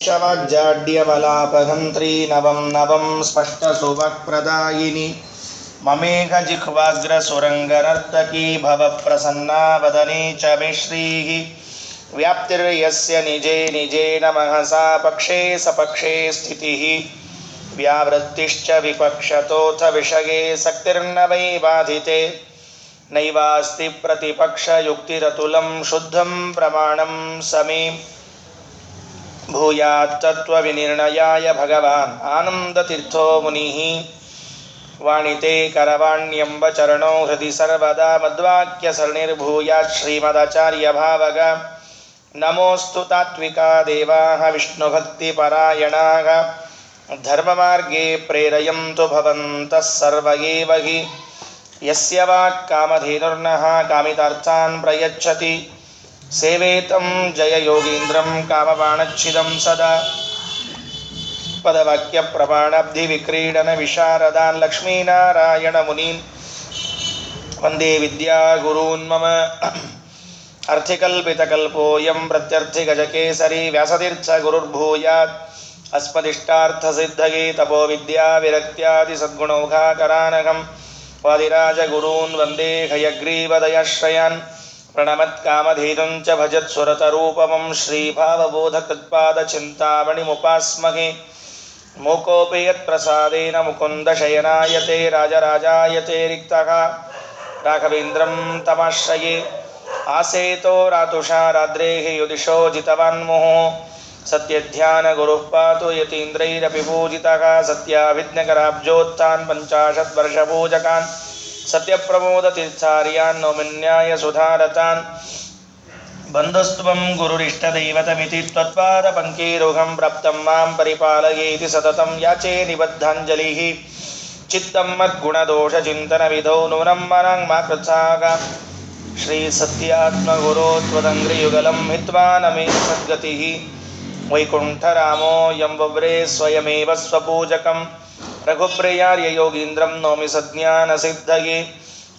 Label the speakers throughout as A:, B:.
A: शवज्जाड्यबलापहन्त्री नवं नवं स्पष्टसुवक्प्रदायिनी ममेघजिह्वाग्रसुरङ्गनर्तकी भवप्रसन्ना वदने च मे श्रीः व्याप्तिर्यस्य निजे निजेन महसा पक्षे सपक्षे स्थितिः व्यावृत्तिश्च विपक्षतोऽथ विषये सक्तिर्न वै बाधिते नैवास्ति प्रतिपक्षयुक्तिरतुलं शुद्धं प्रमाणं समे भूयात्तत्त्वविनिर्णयाय भगवान् आनन्दतीर्थो मुनिः वाणिते करवाण्यम्ब चरणो हृदि सर्वदा मद्वाक्यसरणिर्भूयात् श्रीमदाचार्यभावग नमोऽस्तु तात्विका देवाः विष्णुभक्तिपरायणाः धर्ममार्गे प्रेरयन्तु भवन्तः सर्व एव हि यस्य वाक्कामधेनुर्नः कामितार्थान् प्रयच्छति सेवेतं जय योगीन्द्रं कामबाणच्छिदं सदा पदवाक्यप्रमाणाब्धिविक्रीडनविशारदान् लक्ष्मीनारायणमुनीन् वन्दे विद्यागुरून् मम अर्थिकल्पितकल्पोऽयं प्रत्यर्थिगजकेसरी व्यासतीर्थगुरुर्भूयात् अस्मदिष्टार्थसिद्धये तपोविद्याविरक्त्यादिसद्गुणौघाकरानघं वादिराजगुरून् वन्दे हयग्रीवदयाश्रयान् प्रणमत्कामधेनुं च भजत्सुरतरूपमं श्रीभावबोधकृत्पादचिन्तामणिमुपास्महे मूकोऽपि यत्प्रसादेन मुकुन्दशयनायते राजराजायते रिक्तः राघवेन्द्रं तमाश्रये आसेतो रातुषा राद्रेः युदिशो जितवान्मुहुः सत्यध्यानगुरुः पातु यतीन्द्रैरपि पूजितः सत्याभिज्ञकराब्जोत्थान् पञ्चाशद्वर्षपूजकान् सत्यप्रमोदतीर्थार्यान् नौमिन्याय सुधारतान् बन्धुस्त्वं गुरुरिष्टदैवतमिति त्वत्पादपङ्केरुहं प्राप्तं मां परिपालयेति सततं याचे निबद्धाञ्जलिः चित्तं मद्गुणदोषचिन्तनविधौ नूनं मनां मा कृत्साग श्रीसत्यात्मगुरो त्वदङ्घ्रियुगलं हित्वा न मे सद्गतिः वैकुण्ठरामो यं वव्रे स्वयमेव स्वपूजकं रघुप्रियार्ययोगीन्द्रं नौमि सज्ञानसिद्धये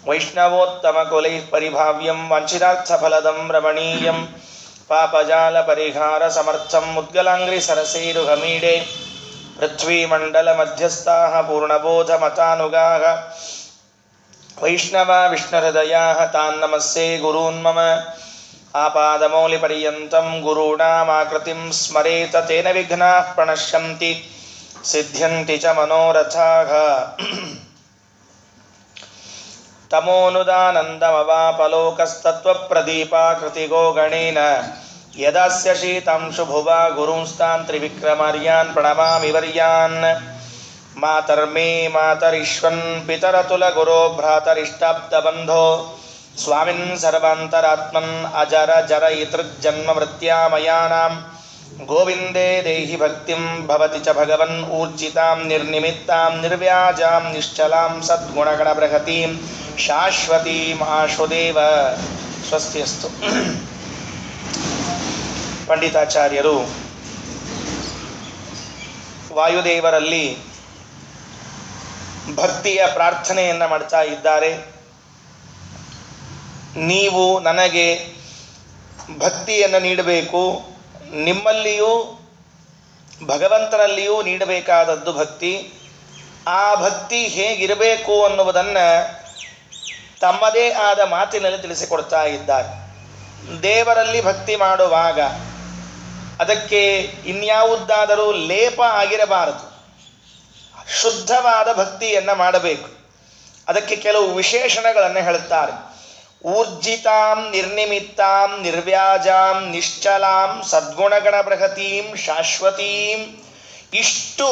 A: वैष्णवोत्तमकुलैः परिभाव्यं वाञ्छितार्थफलदं रमणीयं पापजालपरिहारसमर्थम् मुद्गलाङ्घ्रिसरसेरुहमीडे पृथ्वीमण्डलमध्यस्थाः पूर्णबोधमतानुगाः वैष्णवा विष्णुहृदयाः तान् नमस्ये गुरून् मम आपादमौलिपर्यन्तं गुरूणामाकृतिं स्मरेत तेन विघ्नाः प्रणश्यन्ति सिद्ध्यन्ति च मनोरथाः तमोनुदानन्दमवापलोकस्तत्त्वप्रदीपाकृतिगो गणेन यदास्य शीतांशुभुवा गुरूंस्तान् त्रिविक्रमार्यान् प्रणमामि वर्यान् मातर्मे मातरिष्वन् पितरतुलगुरो भ्रातरिष्टाब्दबन्धो स्वामिन् सर्वान्तरात्मन् अजरजरयितृज्जन्मवृत्यामयानां गोविन्दे देहि भक्तिं भवति च भगवन् ऊर्जितां निर्निमित्तां निर्व्याजां निश्चलां सद्गुणगणबृहतीं शाश्वतीम् आशुदेव ಸ್ವಸ್ತಿಯಸ್ತು. ಪಂಡಿತಾಚಾರ್ಯರು ವಾಯುದೇವರಲ್ಲಿ ಭಕ್ತಿಯ ಪ್ರಾರ್ಥನೆಯನ್ನು ಮಾಡ್ತಾ ಇದ್ದಾರೆ. ನೀವು ನನಗೆ ಭಕ್ತಿಯನ್ನು ನೀಡಬೇಕು, ನಿಮ್ಮಲ್ಲಿಯೂ ಭಗವಂತನಲ್ಲಿಯೂ ನೀಡಬೇಕಾದದ್ದು ಭಕ್ತಿ. ಆ ಭಕ್ತಿ ಹೇಗಿರಬೇಕು ಅನ್ನುವುದನ್ನು ತಮ್ಮದೇ ಆದ ಮಾತಿನಲ್ಲಿ ತಿಳಿಸಿಕೊಡ್ತಾ ಇದ್ದಾರೆ. ದೇವರಲ್ಲಿ ಭಕ್ತಿ ಮಾಡುವಾಗ ಅದಕ್ಕೆ ಇನ್ಯಾವುದಾದರೂ ಲೇಪ ಆಗಿರಬಾರದು, ಶುದ್ಧವಾದ ಭಕ್ತಿಯನ್ನು ಮಾಡಬೇಕು. ಅದಕ್ಕೆ ಕೆಲವು ವಿಶೇಷಣಗಳನ್ನು ಹೇಳುತ್ತಾರೆ. ಊರ್ಜಿತಾಂ ನಿರ್ನಿಮಿತ್ತಾಂ ನಿರ್ವ್ಯಾಜಾಂ ನಿಶ್ಚಲಾಂ ಸದ್ಗುಣಗಣ ಬೃಹತೀಂ ಶಾಶ್ವತೀಂ. ಇಷ್ಟು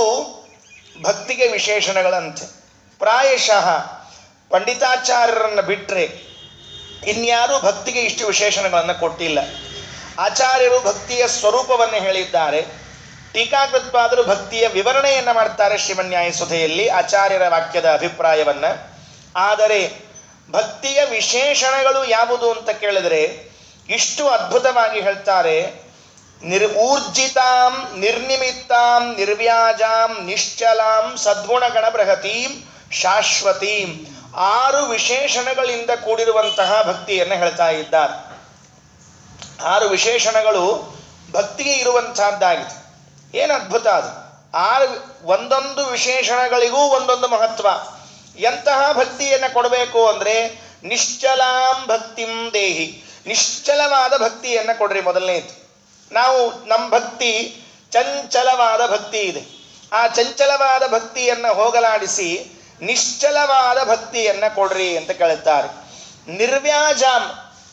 A: ಭಕ್ತಿಗೆ ವಿಶೇಷಣಗಳಂತೆ. ಪ್ರಾಯಶಃ ಪಂಡಿತಾಚಾರ್ಯರನ್ನು ಬಿಟ್ಟರೆ ಇನ್ಯಾರೂ ಭಕ್ತಿಗೆ ಇಷ್ಟು ವಿಶೇಷಣಗಳನ್ನು ಕೊಟ್ಟಿಲ್ಲ. ಆಚಾರ್ಯರು ಭಕ್ತಿಯ ಸ್ವರೂಪವನ್ನು ಹೇಳಿದ್ದಾರೆ. ಟೀಕಾಕೃತ್ಪಾದರು ಭಕ್ತಿಯ ವಿವರಣೆಯನ್ನು ಮಾಡ್ತಾರೆ ಶ್ರೀಮನ್ಯಾಯಸುಧೆಯಲ್ಲಿ ಆಚಾರ್ಯರ ವಾಕ್ಯದ ಅಭಿಪ್ರಾಯವನ್ನು. ಆದರೆ ಭಕ್ತಿಯ ವಿಶೇಷಣಗಳು ಯಾವುದು ಅಂತ ಕೇಳಿದರೆ ಇಷ್ಟು ಅದ್ಭುತವಾಗಿ ಹೇಳ್ತಾರೆ. ಊರ್ಜಿತಾಂ ನಿರ್ನಿಮಿತ್ತಾಂ ನಿರ್ವ್ಯಾಜಾಂ ನಿಶ್ಚಲಾಂ ಸದ್ಗುಣಗಣ ಬೃಹತೀಂ ಶಾಶ್ವತೀಂ. 6 ವಿಶೇಷಣಗಳಿಂದ ಕೂಡಿರುವಂತಹ ಭಕ್ತಿಯನ್ನು ಹೇಳ್ತಾ ಇದ್ದಾರೆ. 6 ವಿಶೇಷಣಗಳು ಭಕ್ತಿಗೆ ಇರುವಂತಹದ್ದಾಗಿದೆ. ಏನು ಅದ್ಭುತ ಅದು! ಒಂದೊಂದು ವಿಶೇಷಣಗಳಿಗೂ ಒಂದೊಂದು ಮಹತ್ವ. ಎಂತಹ ಭಕ್ತಿಯನ್ನು ಕೊಡಬೇಕು ಅಂದರೆ ನಿಶ್ಚಲಾಂ ಭಕ್ತಿಂ ದೇಹಿ, ನಿಶ್ಚಲವಾದ ಭಕ್ತಿಯನ್ನು ಕೊಡ್ರಿ. ಮೊದಲನೇದು, ನಮ್ಮ ಭಕ್ತಿ ಚಂಚಲವಾದ ಭಕ್ತಿ ಇದೆ. ಆ ಚಂಚಲವಾದ ಭಕ್ತಿಯನ್ನು ಹೋಗಲಾಡಿಸಿ ನಿಶ್ಚಲವಾದ ಭಕ್ತಿಯನ್ನು ಕೊಡ್ರಿ ಅಂತ ಕೇಳುತ್ತಾರೆ. ನಿರ್ವ್ಯಾಜಾಂ,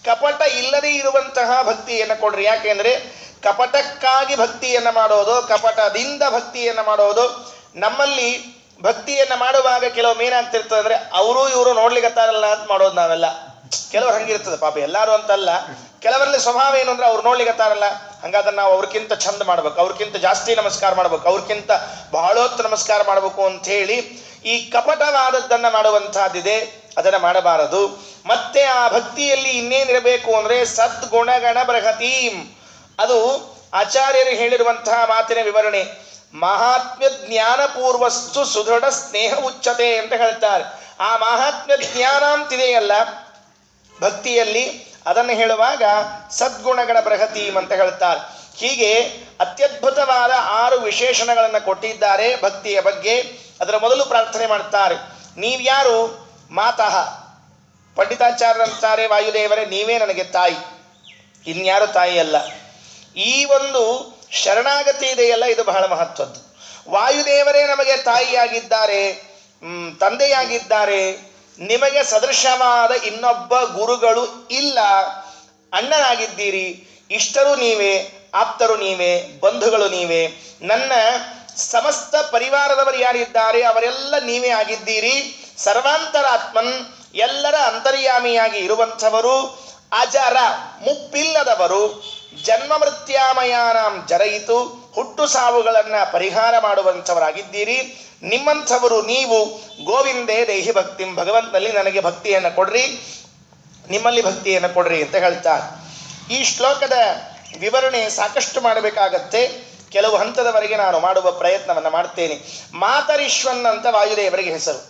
A: ಕಪಟ ಇಲ್ಲದೇ ಇರುವಂತಹ ಭಕ್ತಿಯನ್ನು ಕೊಡ್ರಿ. ಯಾಕೆಂದರೆ ಕಪಟಕ್ಕಾಗಿ ಭಕ್ತಿಯನ್ನು ಮಾಡೋದು, ಕಪಟದಿಂದ ಭಕ್ತಿಯನ್ನು ಮಾಡೋದು. ನಮ್ಮಲ್ಲಿ ಭಕ್ತಿಯನ್ನು ಮಾಡುವಾಗ ಕೆಲವೊಮ್ಮೆ ಏನಾಗ್ತಿರ್ತದೆ ಅಂದರೆ ಅವರು ಇವರು ನೋಡ್ಲಿಕ್ಕತ್ತಾರಲ್ಲ ಅಂತ ಮಾಡೋದು ನಾವೆಲ್ಲ. ಕೆಲವ್ರು ಹಂಗಿರ್ತದೆ ಪಾಪ, ಎಲ್ಲರೂ ಅಂತಲ್ಲ, ಕೆಲವರಲ್ಲಿ ಸ್ವಭಾವ ಏನು ಅಂದರೆ ಅವ್ರು ನೋಡ್ಲಿಕ್ಕತ್ತಾರಲ್ಲ, ಹಂಗಾದ್ರೆ ನಾವು ಅವ್ರಿಗಿಂತ ಚಂದ ಮಾಡ್ಬೇಕು, ಅವ್ರಿಗಿಂತ ಜಾಸ್ತಿ ನಮಸ್ಕಾರ ಮಾಡ್ಬೇಕು, ಅವ್ರಿಗಿಂತ ಬಹಳೊತ್ತು ನಮಸ್ಕಾರ ಮಾಡಬೇಕು ಅಂಥೇಳಿ ಈ ಕಪಟವಾದದ್ದನ್ನು ಮಾಡುವಂತಹದ್ದಿದೆ, ಅದನ್ನು ಮಾಡಬಾರದು. ಮತ್ತೆ ಆ ಭಕ್ತಿಯಲ್ಲಿ ಇನ್ನೇನಿರಬೇಕು ಅಂದರೆ ಸದ್ಗುಣಗಣ ಬೃಹತೀಂ, ಅದು ಆಚಾರ್ಯರು ಹೇಳಿರುವಂತಹ ಮಾತಿನ ವಿವರಣೆ. ಮಹಾತ್ಮ್ಯ ಜ್ಞಾನಪೂರ್ವಸ್ತು ಸುದೃಢ ಸ್ನೇಹ ಉಚ್ಚತೆ ಅಂತ ಹೇಳ್ತಾರೆ. ಆ ಮಹಾತ್ಮ್ಯ ಜ್ಞಾನ ಅಂತಿದೆಯಲ್ಲ ಭಕ್ತಿಯಲ್ಲಿ, ಅದನ್ನು ಹೇಳುವಾಗ ಸದ್ಗುಣಗಳ ಬೃಹತೀಂ ಅಂತ ಹೇಳ್ತಾರೆ. ಹೀಗೆ ಅತ್ಯದ್ಭುತವಾದ 6 ವಿಶೇಷಣಗಳನ್ನು ಕೊಟ್ಟಿದ್ದಾರೆ ಭಕ್ತಿಯ ಬಗ್ಗೆ. ಅದರ ಮೊದಲು ಪ್ರಾರ್ಥನೆ ಮಾಡ್ತಾರೆ, ನೀವ್ಯಾರು? ಮಾತಃ, ಪಂಡಿತಾಚಾರ್ಯರಂತಾರೆ ವಾಯುದೇವರೇ ನೀವೇ ನನಗೆ ತಾಯಿ, ಇನ್ಯಾರು ತಾಯಿ ಅಲ್ಲ. ಈ ಒಂದು ಶರಣಾಗತಿ ಇದೆಯಲ್ಲ, ಇದು ಬಹಳ ಮಹತ್ವದ್ದು. ವಾಯುದೇವರೇ ನಮಗೆ ತಾಯಿಯಾಗಿದ್ದಾರೆ, ತಂದೆಯಾಗಿದ್ದಾರೆ, ನಿಮಗೆ ಸದೃಶವಾದ ಇನ್ನೊಬ್ಬ ಗುರುಗಳು ಇಲ್ಲ, ಅಣ್ಣನಾಗಿದ್ದೀರಿ, ಇಷ್ಟರು ನೀವೇ, ಆಪ್ತರು ನೀವೇ, ಬಂಧುಗಳು ನೀವೇ, ನನ್ನ ಸಮಸ್ತ ಪರಿವಾರದವರು ಯಾರಿದ್ದಾರೆ ಅವರೆಲ್ಲ ನೀವೇ ಆಗಿದ್ದೀರಿ. ಸರ್ವಾಂತರಾತ್ಮನ್, ಎಲ್ಲರ ಅಂತರ್ಯಾಮಿಯಾಗಿ ಇರುವಂಥವರು, ಅಜರ, ಮುಪ್ಪಿಲ್ಲದವರು, ಜನ್ಮ ಮೃತ್ಯಾಮಯಾನಾಂ ಜರಯಿತು, ಹುಟ್ಟು ಸಾವುಗಳನ್ನು ಪರಿಹಾರ ಮಾಡುವಂಥವರಾಗಿದ್ದೀರಿ. ನಿಮ್ಮಂಥವರು ನೀವು ಗೋವಿಂದೇ ದೇಹಿ ಭಕ್ತಿಂ, ಭಗವಂತನಲ್ಲಿ ನನಗೆ ಭಕ್ತಿಯನ್ನು ಕೊಡ್ರಿ, ನಿಮ್ಮಲ್ಲಿ ಭಕ್ತಿಯನ್ನು ಕೊಡ್ರಿ ಅಂತ ಹೇಳ್ತಾರೆ. ಈ ಶ್ಲೋಕದ ವಿವರಣೆ ಸಾಕಷ್ಟು ಮಾಡಬೇಕಾಗತ್ತೆ. ಕೆಲವು ಹಂತದವರೆಗೆ ನಾನು ಮಾಡುವ ಪ್ರಯತ್ನವನ್ನು ಮಾಡ್ತೇನೆ. ಮಾತರಿಶ್ವನ್ ಅಂತ ವಾಯುದೇವರಿಗೆ ಹೆಸರು.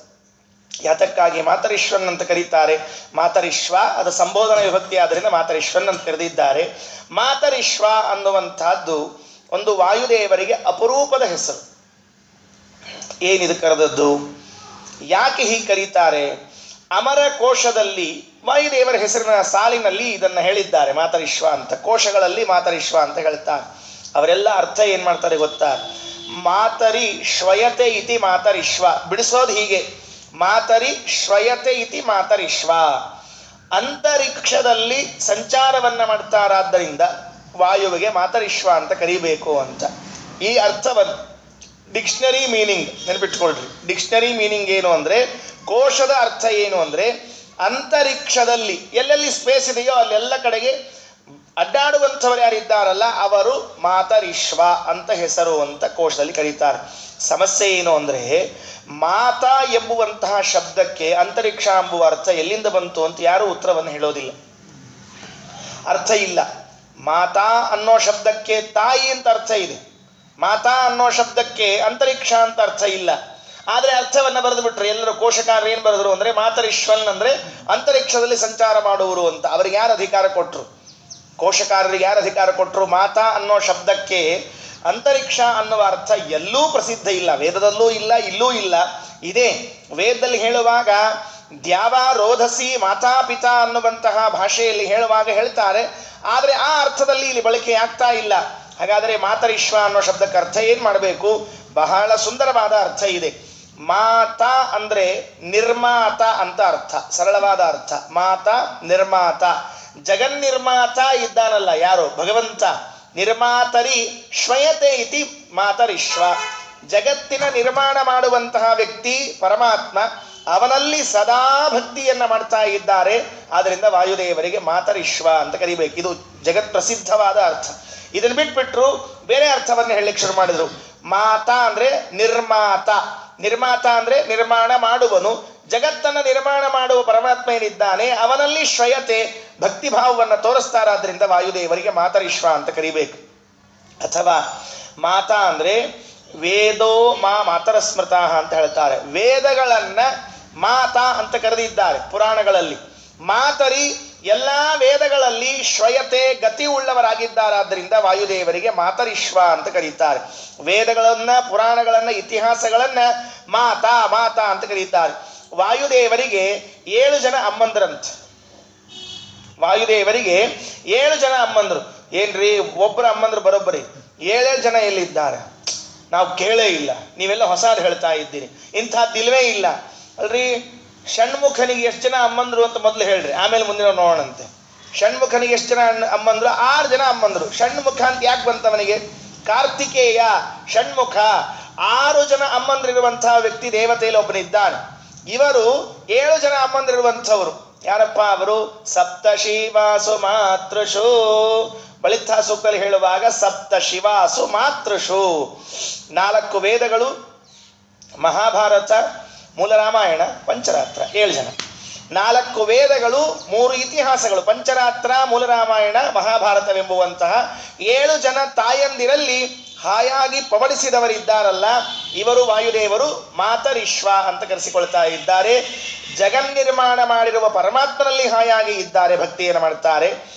A: ಯಾತಕ್ಕಾಗಿ ಮಾತರಿಶ್ವನ್ ಅಂತ ಕರೀತಾರೆ? ಮಾತರಿಶ್ವ ಅದು ಸಂಬೋಧನಾ ವಿಭಕ್ತಿ ಆದ್ದರಿಂದ ಮಾತರಿಶ್ವನ್ ಅಂತ ಕರೆದಿದ್ದಾರೆ. ಮಾತರಿಶ್ವ ಅನ್ನುವಂಥದ್ದು ಒಂದು ವಾಯುದೇವರಿಗೆ ಅಪರೂಪದ ಹೆಸರು. ಏನಿದು ಕರೆದದ್ದು? ಯಾಕೆ ಹೀಗೆ ಕರೀತಾರೆ? ಅಮರ ಕೋಶದಲ್ಲಿ ವಾಯುದೇವರ ಹೆಸರಿನ ಸಾಲಿನಲ್ಲಿ ಇದನ್ನು ಹೇಳಿದ್ದಾರೆ ಮಾತರಿಶ್ವ ಅಂತ. ಕೋಶಗಳಲ್ಲಿ ಮಾತರಿಶ್ವ ಅಂತ ಹೇಳ್ತಾರೆ. ಅವರೆಲ್ಲ ಅರ್ಥ ಏನು ಮಾಡ್ತಾರೆ ಗೊತ್ತಾ? ಮಾತರಿ ಶ್ವಯತೆ ಇತಿ ಮಾತರಿಶ್ವ, ಬಿಡಿಸೋದು ಹೀಗೆ, ಮಾತರಿ ಶ್ವಯತೆ ಇತಿ ಮಾತರಿಶ್ವ, ಅಂತರಿಕ್ಷದಲ್ಲಿ ಸಂಚಾರವನ್ನು ಮಾಡ್ತಾರಾದ್ದರಿಂದ ವಾಯುವಿಗೆ ಮಾತರಿಶ್ವ ಅಂತ ಕರಿಬೇಕು ಅಂತ. ಈ ಅರ್ಥವನ್ನು ಡಿಕ್ಷನರಿ ಮೀನಿಂಗ್ ನೆನಪಿಟ್ಕೊಳ್ರಿ. ಡಿಕ್ಷನರಿ ಮೀನಿಂಗ್ ಏನು ಅಂದರೆ, ಕೋಶದ ಅರ್ಥ ಏನು ಅಂದರೆ ಅಂತರಿಕ್ಷದಲ್ಲಿ ಎಲ್ಲೆಲ್ಲಿ ಸ್ಪೇಸ್ ಇದೆಯೋ ಅಲ್ಲೆಲ್ಲ ಕಡೆಗೆ ಅಡ್ಡಾಡುವಂಥವರು ಯಾರಿದ್ದಾರಲ್ಲ ಅವರು ಮಾತರಿಶ್ವ ಅಂತ ಹೆಸರು ಅಂತ ಕೋಶದಲ್ಲಿ ಕರೀತಾರೆ. ಸಮಸ್ಯೆ ಏನು ಅಂದರೆ ಮಾತಾ ಎಂಬುವಂತಹ ಶಬ್ದಕ್ಕೆ ಅಂತರಿಕ್ಷ ಎಂಬುವ ಅರ್ಥ ಎಲ್ಲಿಂದ ಬಂತು ಅಂತ ಯಾರೂ ಉತ್ತರವನ್ನು ಹೇಳೋದಿಲ್ಲ. ಅರ್ಥ ಇಲ್ಲ. ಮಾತಾ ಅನ್ನೋ ಶಬ್ದಕ್ಕೆ ತಾಯಿ ಅಂತ ಅರ್ಥ ಇದೆ, ಮಾತಾ ಅನ್ನೋ ಶಬ್ದಕ್ಕೆ ಅಂತರಿಕ್ಷ ಅಂತ ಅರ್ಥ ಇಲ್ಲ. ಆದರೆ ಅರ್ಥವನ್ನು ಬರೆದು ಬಿಟ್ರು ಎಲ್ಲರೂ. ಕೋಶಕಾರರು ಏನು ಬರೆದ್ರು ಅಂದರೆ ಮಾತರಿಶ್ವನ್ ಅಂದರೆ ಅಂತರಿಕ್ಷದಲ್ಲಿ ಸಂಚಾರ ಮಾಡುವರು ಅಂತ. ಅವರಿಗೆ ಯಾರು ಅಧಿಕಾರ ಕೊಟ್ಟರು? ಕೋಶಕಾರರಿಗೆ ಯಾರು ಅಧಿಕಾರ ಕೊಟ್ಟರು? ಮಾತಾ ಅನ್ನೋ ಶಬ್ದಕ್ಕೆ ಅಂತರಿಕ್ಷ ಅನ್ನುವ ಅರ್ಥ ಎಲ್ಲೂ ಪ್ರಸಿದ್ಧ ಇಲ್ಲ, ವೇದದಲ್ಲೂ ಇಲ್ಲ, ಇಲ್ಲೂ ಇಲ್ಲ. ಇದೇ ವೇದದಲ್ಲಿ ಹೇಳುವಾಗ ದ್ಯಾವಾ ರೋಧಸಿ ಮಾತಾ ಪಿತಾ ಅನ್ನುವಂತಹ ಭಾಷೆಯಲ್ಲಿ ಹೇಳುವಾಗ ಹೇಳ್ತಾರೆ, ಆದರೆ ಆ ಅರ್ಥದಲ್ಲಿ ಇಲ್ಲಿ ಬಳಕೆ ಆಗ್ತಾ ಇಲ್ಲ. ಹಾಗಾದರೆ ಮಾತರಿಶ್ವ ಅನ್ನೋ ಶಬ್ದಕ್ಕೆ ಅರ್ಥ ಏನು ಮಾಡಬೇಕು? ಬಹಳ ಸುಂದರವಾದ ಅರ್ಥ ಇದೆ. ಮಾತಾ ಅಂದರೆ ನಿರ್ಮಾತ ಅಂತ ಅರ್ಥ, ಸರಳವಾದ ಅರ್ಥ. ಮಾತಾ ನಿರ್ಮಾತ, ಜಗನ್ನಿರ್ಮಾತ ಇದ್ದಾನಲ್ಲ ಯಾರು? ಭಗವಂತ. ನಿರ್ಮಾತರಿ ಶ್ವಯತೆ ಇತಿ ಮಾತರಿಶ್ವ, ಜಗತ್ತಿನ ನಿರ್ಮಾಣ ಮಾಡುವಂತಹ ವ್ಯಕ್ತಿ ಪರಮಾತ್ಮ, ಅವನಲ್ಲಿ ಸದಾ ಭಕ್ತಿಯನ್ನು ಮಾಡ್ತಾ ಇದ್ದಾರೆ. ಆದ್ದರಿಂದ ವಾಯುದೇವರಿಗೆ ಮಾತರಿಶ್ವ ಅಂತ ಕರಿಬೇಕು. ಇದು ಜಗತ್ ಪ್ರಸಿದ್ಧವಾದ ಅರ್ಥ. ಇದನ್ನು ಬಿಟ್ಬಿಟ್ರು ಬೇರೆ ಅರ್ಥವನ್ನು ಹೇಳಲಿಕ್ಕೆ ಶುರು ಮಾಡಿದ್ರು. ಮಾತಾ ಅಂದರೆ ನಿರ್ಮಾತ, ನಿರ್ಮಾತ ಅಂದರೆ ನಿರ್ಮಾಣ ಮಾಡುವನು. ಜಗತ್ತನ್ನು ನಿರ್ಮಾಣ ಮಾಡುವ ಪರಮಾತ್ಮ ಏನಿದ್ದಾನೆ ಅವನಲ್ಲಿ ಶ್ವಯತೆ ಭಕ್ತಿಭಾವವನ್ನು ತೋರಿಸ್ತಾರಾದ್ರಿಂದ ವಾಯುದೇವರಿಗೆ ಮಾತರಿಶ್ವ ಅಂತ ಕರಿಬೇಕು. ಅಥವಾ ಮಾತಾ ಅಂದರೆ ವೇದೋ ಮಾತರ ಸ್ಮೃತ ಅಂತ ಹೇಳ್ತಾರೆ. ವೇದಗಳನ್ನು ಮಾತಾ ಅಂತ ಕರೆದಿದ್ದಾರೆ ಪುರಾಣಗಳಲ್ಲಿ. ಮಾತರಿ ಎಲ್ಲ ವೇದಗಳಲ್ಲಿ ಶ್ವಯತೆ ಗತಿ ಉಳ್ಳವರಾಗಿದ್ದಾರಾದ್ದರಿಂದ ವಾಯುದೇವರಿಗೆ ಮಾತರಿಶ್ವ ಅಂತ ಕರೀತಾರೆ. ವೇದಗಳನ್ನ, ಪುರಾಣಗಳನ್ನ, ಇತಿಹಾಸಗಳನ್ನ ಮಾತಾ ಮಾತಾ ಅಂತ ಕರೀತಾರೆ. ವಾಯುದೇವರಿಗೆ 7 ಜನ ಅಮ್ಮಂದ್ರಂತೆ. ವಾಯುದೇವರಿಗೆ 7 ಜನ ಅಮ್ಮಂದ್ರು. ಏನ್ರಿ ಒಬ್ಬರು ಅಮ್ಮಂದ್ರು ಬರೋಬ್ಬರಿ, 7 ಜನ ಎಲ್ಲಿದ್ದಾರೆ? ನಾವು ಕೇಳೇ ಇಲ್ಲ, ನೀವೆಲ್ಲ ಹೊಸಾದ್ ಹೇಳ್ತಾ ಇದ್ದೀರಿ, ಇಂಥದ್ದಿಲ್ವೇ ಇಲ್ಲ ಅಲ್ರಿ. ಷಣ್ಮುಖನಿಗೆ ಎಷ್ಟು ಜನ ಅಮ್ಮಂದ್ರು ಅಂತ ಮೊದಲು ಹೇಳ್ರಿ, ಆಮೇಲೆ ಮುಂದಿನ ನೋಡೋಣಂತೆ. ಷಣ್ಮುಖನಿಗೆ ಎಷ್ಟು ಜನ ಅಮ್ಮಂದ್ರು? 6 ಜನ ಅಮ್ಮಂದ್ರು. ಷಣ್ಮುಖ ಅಂತ ಯಾಕೆ ಬಂತವನಿಗೆ? ಕಾರ್ತಿಕೇಯ, ಷಣ್ಮುಖ, 6 ಜನ ಅಮ್ಮಂದ್ರಿರುವಂತಹ ವ್ಯಕ್ತಿ ದೇವತೆಯಲ್ಲಿ ಒಬ್ಬನಿದ್ದಾನೆ. ಇವರು 7 ಜನ ಅಮ್ಮಂದ್ರಿರುವಂಥವ್ರು. ಯಾರಪ್ಪ ಅವರು? ಸಪ್ತ ಶಿವಾಸು ಮಾತೃಷು. ಬಳಿತ್ತಾ ಸೂಕ್ತದಲ್ಲಿ ಹೇಳುವಾಗ ಸಪ್ತ ಶಿವಾಸು ಮಾತೃಷು. 4 ವೇದಗಳು, ಮಹಾಭಾರತ, ಮೂಲ ರಾಮಾಯಣ, ಪಂಚರಾತ್ರ, 7 ಜನ. 4 ವೇದಗಳು, 3 ಇತಿಹಾಸಗಳು, ಪಂಚರಾತ್ರ, ಮೂಲ ರಾಮಾಯಣ, ಮಹಾಭಾರತವೆಂಬುವಂತಹ 7 ಜನ ತಾಯಂದಿರಲ್ಲಿ ಹಾಯಾಗಿ ಪವಡಿಸಿದವರಿದ್ದಾರಲ್ಲ, ಇವರು ವಾಯುದೇವರು ಮಾತರಿಶ್ವ ಅಂತ ಕರೆಸಿಕೊಳ್ತಾ ಇದ್ದಾರೆ. ಜಗನ್ನಿರ್ಮಾಣ ಮಾಡಿರುವ ಪರಮಾತ್ಮನಲ್ಲಿ ಹಾಯಾಗಿ ಇದ್ದಾರೆ, ಭಕ್ತಿಯನ್ನು ಮಾಡ್ತಾರೆ.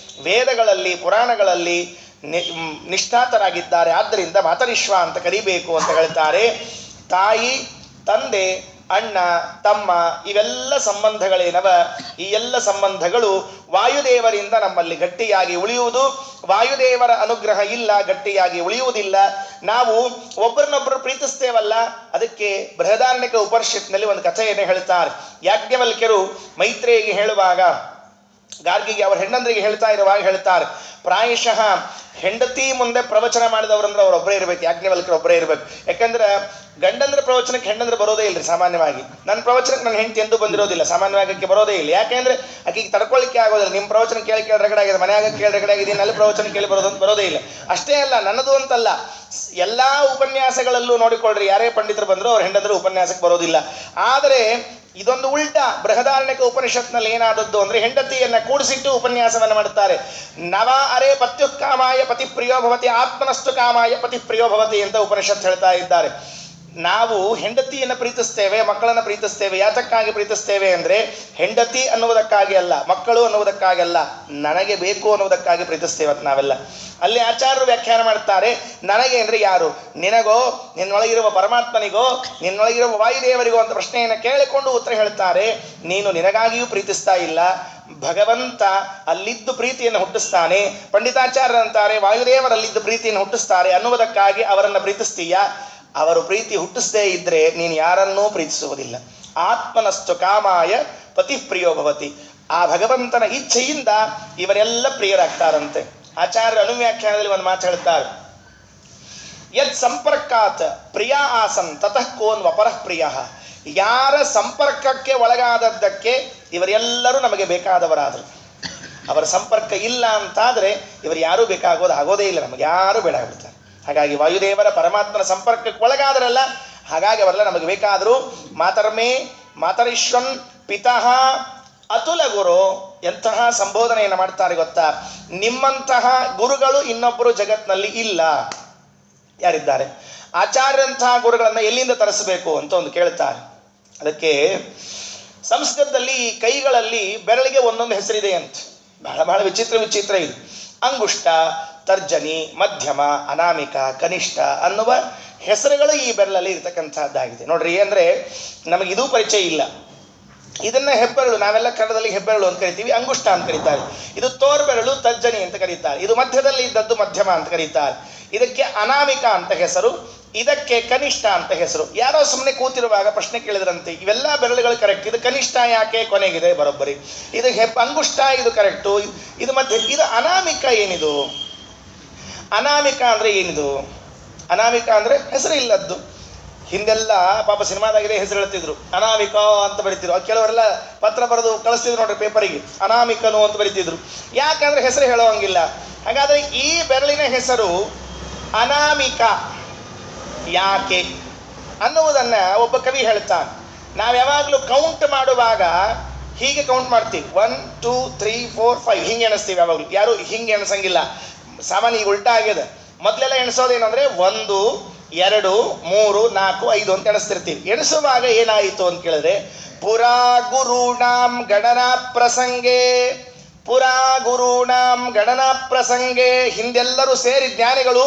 A: ವೇದಗಳಲ್ಲಿ, ಪುರಾಣಗಳಲ್ಲಿ ನಿಷ್ಠಾತರಾಗಿದ್ದಾರೆ. ಆದ್ದರಿಂದ ಮಾತರಿಶ್ವ ಅಂತ ಕರಿಬೇಕು ಅಂತ ಹೇಳ್ತಾರೆ. ತಾಯಿ, ತಂದೆ, ಅಣ್ಣ, ತಮ್ಮ ಇವೆಲ್ಲ ಸಂಬಂಧಗಳೇನವ, ಈ ಎಲ್ಲ ಸಂಬಂಧಗಳು ವಾಯುದೇವರಿಂದ ನಮ್ಮಲ್ಲಿ ಗಟ್ಟಿಯಾಗಿ ಉಳಿಯುವುದು. ವಾಯುದೇವರ ಅನುಗ್ರಹ ಇಲ್ಲ, ಗಟ್ಟಿಯಾಗಿ ಉಳಿಯುವುದಿಲ್ಲ. ನಾವು ಒಬ್ಬರನ್ನೊಬ್ಬರು ಪ್ರೀತಿಸ್ತೇವಲ್ಲ, ಅದಕ್ಕೆ ಬೃಹದಾರಣ್ಯಕ ಉಪನಿಷತ್ನಲ್ಲಿ ಒಂದು ಕಥೆಯನ್ನು ಹೇಳ್ತಾರೆ. ಯಾಜ್ಞವಲ್ಕ್ಯರು ಮೈತ್ರೇಯಿಗೆ ಹೇಳುವಾಗ, ಗಾರ್ಗಿಗೆ ಅವರ ಹೆಂಡಂದ್ರಿಗೆ ಹೇಳ್ತಾ ಇರುವಾಗ ಹೇಳ್ತಾರೆ, ಪ್ರಾಯಶಃ ಹೆಂಡತಿ ಮುಂದೆ ಪ್ರವಚನ ಮಾಡಿದವರಂದ್ರೆ ಅವರೊಬ್ಬರೇ ಇರಬೇಕು, ಯಾಜ್ಞವಲ್ಕ್ಯರು ಒಬ್ಬರೇ ಇರಬೇಕು. ಯಾಕಂದ್ರೆ ಗಂಡಂದ್ರ ಪ್ರವಚನಕ್ಕೆ ಹೆಂಡಂದ್ರೆ ಬರೋದೇ ಇಲ್ಲರಿ ಸಾಮಾನ್ಯವಾಗಿ. ನನ್ನ ಪ್ರವಚನಕ್ಕೆ ನನ್ನ ಹೆಂಡತಿ ಎಂದೂ ಬಂದಿರೋದಿಲ್ಲ, ಸಾಮಾನ್ಯವಾಗಿ ಆಕೆ ಬರೋದೇ ಇಲ್ಲ. ಯಾಕೆಂದ್ರೆ ಆಕೆಗೆ ತಡ್ಕೊಳ್ಳಿಕ್ಕೆ ಆಗೋದಿಲ್ಲ. ನಿಮ್ಮ ಪ್ರವಚನ ಕೇಳಿ ರಗಡೆ ಆಗಿದೆ, ಮನೆಯಾಗ ಕೇಳಿ ರಗಡೆ ಆಗಿದೆ, ಅಲ್ಲಿ ಪ್ರವಚನ ಕೇಳಿ ಬರೋದೇ ಇಲ್ಲ. ಅಷ್ಟೇ ಅಲ್ಲ, ನನ್ನದು ಅಂತಲ್ಲ, ಎಲ್ಲ ಉಪನ್ಯಾಸಗಳಲ್ಲೂ ನೋಡಿಕೊಳ್ಳ್ರಿ, ಯಾರೇ ಪಂಡಿತರು ಬಂದರೂ ಅವ್ರ ಹೆಂಡಂದ್ರೆ ಉಪನ್ಯಾಸಕ್ಕೆ ಬರೋದಿಲ್ಲ. ಆದರೆ ಇದೊಂದು ಉಲ್ಟಾ. ಬೃಹದಾರಣ್ಯಕ ಉಪನಿಷತ್ನಲ್ಲಿ ಏನಾದದ್ದು ಅಂದ್ರೆ ಹೆಂಡತಿಯನ್ನ ಕೂಡಿಸಿಟ್ಟು ಉಪನ್ಯಾಸವನ್ನು ಮಾಡುತ್ತಾರೆ. ನವ ಅರೆ ಪತ್ಯು ಕಾಮಾಯ ಪತಿ ಪ್ರಿಯೋ ಭವತಿ, ಆತ್ಮನಸ್ತು ಕಾಮಾಯ ಪತಿ ಪ್ರಿಯೋ ಭವತಿ ಅಂತ ಉಪನಿಷತ್ ಹೇಳ್ತಾ ಇದ್ದಾರೆ. ನಾವು ಹೆಂಡತಿಯನ್ನು ಪ್ರೀತಿಸ್ತೇವೆ, ಮಕ್ಕಳನ್ನು ಪ್ರೀತಿಸ್ತೇವೆ. ಯಾತಕ್ಕಾಗಿ ಪ್ರೀತಿಸ್ತೇವೆ ಅಂದರೆ ಹೆಂಡತಿ ಅನ್ನುವುದಕ್ಕಾಗಿ ಅಲ್ಲ, ಮಕ್ಕಳು ಅನ್ನುವುದಕ್ಕಾಗಿ ಅಲ್ಲ, ನನಗೆ ಬೇಕು ಅನ್ನುವುದಕ್ಕಾಗಿ ಪ್ರೀತಿಸ್ತೇವೆ ನಾವೆಲ್ಲ. ಅಲ್ಲಿ ಆಚಾರ್ಯರು ವ್ಯಾಖ್ಯಾನ ಮಾಡ್ತಾರೆ, ನನಗೆ ಅಂದರೆ ಯಾರು? ನಿನಗೋ, ನಿನ್ನೊಳಗಿರುವ ಪರಮಾತ್ಮನಿಗೋ, ನಿನ್ನೊಳಗಿರುವ ವಾಯುದೇವರಿಗೋ ಅಂತ ಪ್ರಶ್ನೆಯನ್ನು ಕೇಳಿಕೊಂಡು ಉತ್ತರ ಹೇಳ್ತಾರೆ. ನೀನು ನಿನಗಾಗಿಯೂ ಪ್ರೀತಿಸ್ತಾ ಇಲ್ಲ, ಭಗವಂತ ಅಲ್ಲಿದ್ದು ಪ್ರೀತಿಯನ್ನು ಹುಟ್ಟಿಸ್ತಾನೆ. ಪಂಡಿತಾಚಾರ್ಯರಂತಾರೆ ವಾಯುದೇವರಲ್ಲಿದ್ದು ಪ್ರೀತಿಯನ್ನು ಹುಟ್ಟಿಸ್ತಾರೆ ಅನ್ನುವುದಕ್ಕಾಗಿ ಅವರನ್ನು ಪ್ರೀತಿಸ್ತೀಯ. ಅವರು ಪ್ರೀತಿ ಹುಟ್ಟಿಸದೇ ಇದ್ರೆ ನೀನು ಯಾರನ್ನೂ ಪ್ರೀತಿಸುವುದಿಲ್ಲ. ಆತ್ಮನಸ್ತು ಕಾಮಾಯ ಪತಿ ಪ್ರಿಯೋ ಭವತಿ. ಆ ಭಗವಂತನ ಇಚ್ಛೆಯಿಂದ ಇವರೆಲ್ಲ ಪ್ರಿಯರಾಗ್ತಾರಂತೆ. ಆಚಾರ್ಯ ಅನುವ್ಯಾಖ್ಯಾನದಲ್ಲಿ ಒಂದು ಮಾತು ಹೇಳ್ತಾರೆ, ಯತ್ ಸಂಪರ್ಕಾತ್ ಪ್ರಿಯ ಆಸನ್ ತತಃ ಕೋನ್ ವಪರಃ ಪ್ರಿಯ. ಯಾರ ಸಂಪರ್ಕಕ್ಕೆ ಒಳಗಾದದ್ದಕ್ಕೆ ಇವರೆಲ್ಲರೂ ನಮಗೆ ಬೇಕಾದವರಾದರು. ಅವರ ಸಂಪರ್ಕ ಇಲ್ಲ ಅಂತಾದರೆ ಇವರು ಯಾರೂ ಆಗೋದೇ ಇಲ್ಲ, ನಮಗೆ ಯಾರೂ ಬೇಡ ಆಗ್ಬಿಡ್ತಾರೆ. ಹಾಗಾಗಿ ವಾಯುದೇವರ ಪರಮಾತ್ಮನ ಸಂಪರ್ಕಕ್ಕೆ ಒಳಗಾದರಲ್ಲ, ಹಾಗಾಗಿ ಅವರೆಲ್ಲ ನಮಗೆ ಬೇಕಾದರೂ. ಮಾತರ್ಮೇ ಮಾತರಿಶ್ವನ್ ಪಿತಃ ಅತುಲ ಗುರು. ಎಂತಹ ಸಂಬೋಧನೆಯನ್ನು ಮಾಡ್ತಾರೆ ಗೊತ್ತಾ? ನಿಮ್ಮಂತಹ ಗುರುಗಳು ಇನ್ನೊಬ್ಬರು ಜಗತ್ನಲ್ಲಿ ಇಲ್ಲ. ಯಾರಿದ್ದಾರೆ? ಆಚಾರ್ಯಂತಹ ಗುರುಗಳನ್ನು ಎಲ್ಲಿಂದ ತರಿಸಬೇಕು ಅಂತ ಒಂದು ಕೇಳ್ತಾರೆ. ಅದಕ್ಕೆ ಸಂಸ್ಕೃತದಲ್ಲಿ ಈ ಕೈಗಳಲ್ಲಿ ಬೆರಳಿಗೆ ಒಂದೊಂದು ಹೆಸರಿದೆ ಅಂತ. ಬಹಳ ಬಹಳ ವಿಚಿತ್ರ ಇದು. ಅಂಗುಷ್ಟ, ತರ್ಜನಿ, ಮಧ್ಯಮ, ಅನಾಮಿಕ, ಕನಿಷ್ಠ ಅನ್ನುವ ಹೆಸರುಗಳು ಈ ಬೆರಳಲ್ಲಿ ಇರ್ತಕ್ಕಂಥದ್ದಾಗಿದೆ. ನೋಡ್ರಿ, ಅಂದರೆ ನಮಗಿದೂ ಪರಿಚಯ ಇಲ್ಲ. ಇದನ್ನ ಹೆಬ್ಬೆರಳು, ನಾವೆಲ್ಲ ಕನ್ನಡದಲ್ಲಿ ಹೆಬ್ಬೆರಳು ಅಂತ ಕರಿತೀವಿ, ಅಂಗುಷ್ಟ ಅಂತ ಕರೀತಾರೆ. ಇದು ತೋರ್ಬೆರಳು, ತರ್ಜನಿ ಅಂತ ಕರೀತಾರೆ. ಇದು ಮಧ್ಯದಲ್ಲಿ ಇದ್ದದ್ದು ಮಧ್ಯಮ ಅಂತ ಕರೀತಾರೆ. ಇದಕ್ಕೆ ಅನಾಮಿಕ ಅಂತ ಹೆಸರು, ಇದಕ್ಕೆ ಕನಿಷ್ಠ ಅಂತ ಹೆಸರು. ಯಾರೋ ಸುಮ್ಮನೆ ಕೂತಿರುವಾಗ ಪ್ರಶ್ನೆ ಕೇಳಿದ್ರಂತೆ, ಇವೆಲ್ಲ ಬೆರಳುಗಳು ಕರೆಕ್ಟ್, ಇದು ಕನಿಷ್ಠ ಯಾಕೆ ಕೊನೆಗಿದೆ? ಬರೋಬ್ಬರಿ. ಇದು ಅಂಗುಷ್ಟ, ಇದು ಕರೆಕ್ಟು, ಇದು ಮಧ್ಯ, ಇದು ಅನಾಮಿಕ. ಏನಿದು ಅನಾಮಿಕ ಅಂದರೆ? ಏನಿದು ಅನಾಮಿಕ ಅಂದರೆ? ಹೆಸರು ಇಲ್ಲದ್ದು. ಹಿಂದೆಲ್ಲ ಪಾಪ ಸಿನಿಮಾದಾಗಿದೆ ಹೆಸರು ಹೇಳ್ತಿದ್ರು, ಅನಾಮಿಕ ಅಂತ ಬರೀತಿದ್ರು. ಕೆಲವರೆಲ್ಲ ಪತ್ರ ಬರೆದು ಕಳಿಸ್ತಿದ್ರು ನೋಡ್ರಿ ಪೇಪರಿಗೆ, ಅನಾಮಿಕನು ಅಂತ ಬರೀತಿದ್ರು. ಯಾಕಂದ್ರೆ ಹೆಸರು ಹೇಳೋಂಗಿಲ್ಲ. ಹಾಗಾದರೆ ಈ ಬೆರಳಿನ ಹೆಸರು ಅನಾಮಿಕ ಯಾಕೆ ಅನ್ನುವುದನ್ನು ಒಬ್ಬ ಕವಿ ಹೇಳ್ತಾನೆ. ನಾವು ಯಾವಾಗಲೂ ಕೌಂಟ್ ಮಾಡುವಾಗ ಹೀಗೆ ಕೌಂಟ್ ಮಾಡ್ತೀವಿ, 1 2 3 4 5 ಹಿಂಗೆ ಎಣಿಸ್ತೀವಿ. ಯಾವಾಗಲೂ ಯಾರು ಹಿಂಗೆ ಎಣಿಸಂಗಿಲ್ಲ. ಸಾಮಾನ್ಯ ಈಗ ಉಲ್ಟಾ ಆಗಿದೆ. ಮೊದಲೆಲ್ಲ ಎಣಿಸೋದೇನಂದ್ರೆ 1 2 3 4 5 ಅಂತ ಎಣಿಸ್ತಿರ್ತೀವಿ. ಎಣಿಸುವಾಗ ಏನಾಯಿತು ಅಂತ ಕೇಳಿದ್ರೆ ಪುರಾ ಗುರುಣಾಂ ಗಣನಾ ಪ್ರಸಂಗೆ, ಪುರಾ ಗುರುಣಾಂ ಗಣನಾ ಪ್ರಸಂಗೆ, ಹಿಂದೆಲ್ಲರೂ ಸೇರಿ ಜ್ಞಾನಿಗಳು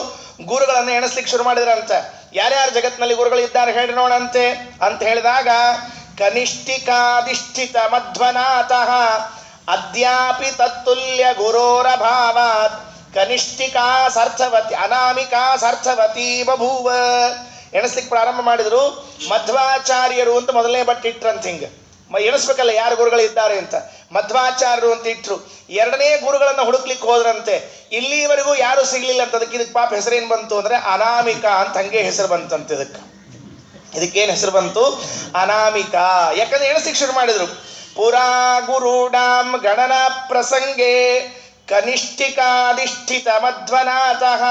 A: ಗುರುಗಳನ್ನು ಎಣಿಸ್ಲಿಕ್ಕೆ ಶುರು ಮಾಡಿದ್ರಂತೆ. ಯಾರ್ಯಾರು ಜಗತ್ತಿನಲ್ಲಿ ಗುರುಗಳಿದ್ದಾರೆ ಹೇಳಿ ನೋಡಂತೆ ಅಂತ ಹೇಳಿದಾಗ, ಕನಿಷ್ಠಿಕಾಧಿಷ್ಠಿತ ಮಧ್ವನಾಥಃ ಅದ್ಯಾಪಿ ತತ್ತುಲ್ಯ ಗುರೋರಭಾವಾತ್ ಕನಿಷ್ಠಿಕಾ ಸಾರ್ಥವತಿ ಅನಾಮಿಕಾ ಸಾರ್ಥವತಿ ಬಭೂವ. ಎಣಿಸ್ಲಿಕ್ಕೆ ಪ್ರಾರಂಭ ಮಾಡಿದ್ರು. ಮಧ್ವಾಚಾರ್ಯರು ಅಂತ ಮೊದಲನೇ ಬಟ್ ಇಟ್ರಂತ. ಹಿಂಗೆ ಎಣಿಸ್ಬೇಕಲ್ಲ ಯಾರು ಗುರುಗಳಿದ್ದಾರೆ ಅಂತ. ಮಧ್ವಾಚಾರ್ಯರು ಅಂತ ಇಟ್ರು. ಎರಡನೇ ಗುರುಗಳನ್ನು ಹುಡುಕ್ಲಿಕ್ಕೆ ಹೋದ್ರಂತೆ. ಇಲ್ಲಿವರೆಗೂ ಯಾರು ಸಿಗ್ಲಿಲ್ಲ ಅಂತ. ಇದಕ್ಕೆ ಪಾಪ ಹೆಸರೇನು ಬಂತು ಅಂದ್ರೆ ಅನಾಮಿಕಾ ಅಂತ ಹಂಗೆ ಹೆಸರು ಬಂತಂತೆ. ಇದಕ್ಕೇನು ಹೆಸರು ಬಂತು? ಅನಾಮಿಕಾ. ಯಾಕಂದ್ರೆ ಎಣಿಸ್ಲಿಕ್ಕೆ ಶುರು ಮಾಡಿದ್ರು. ಪುರಾ ಗುರುಣಾಂ ಗಣನಾ ಪ್ರಸಂಗೆ ಕನಿಷ್ಠಿಕಾಧಿಷ್ಠಿತ ಮಧ್ವನಾಥಃ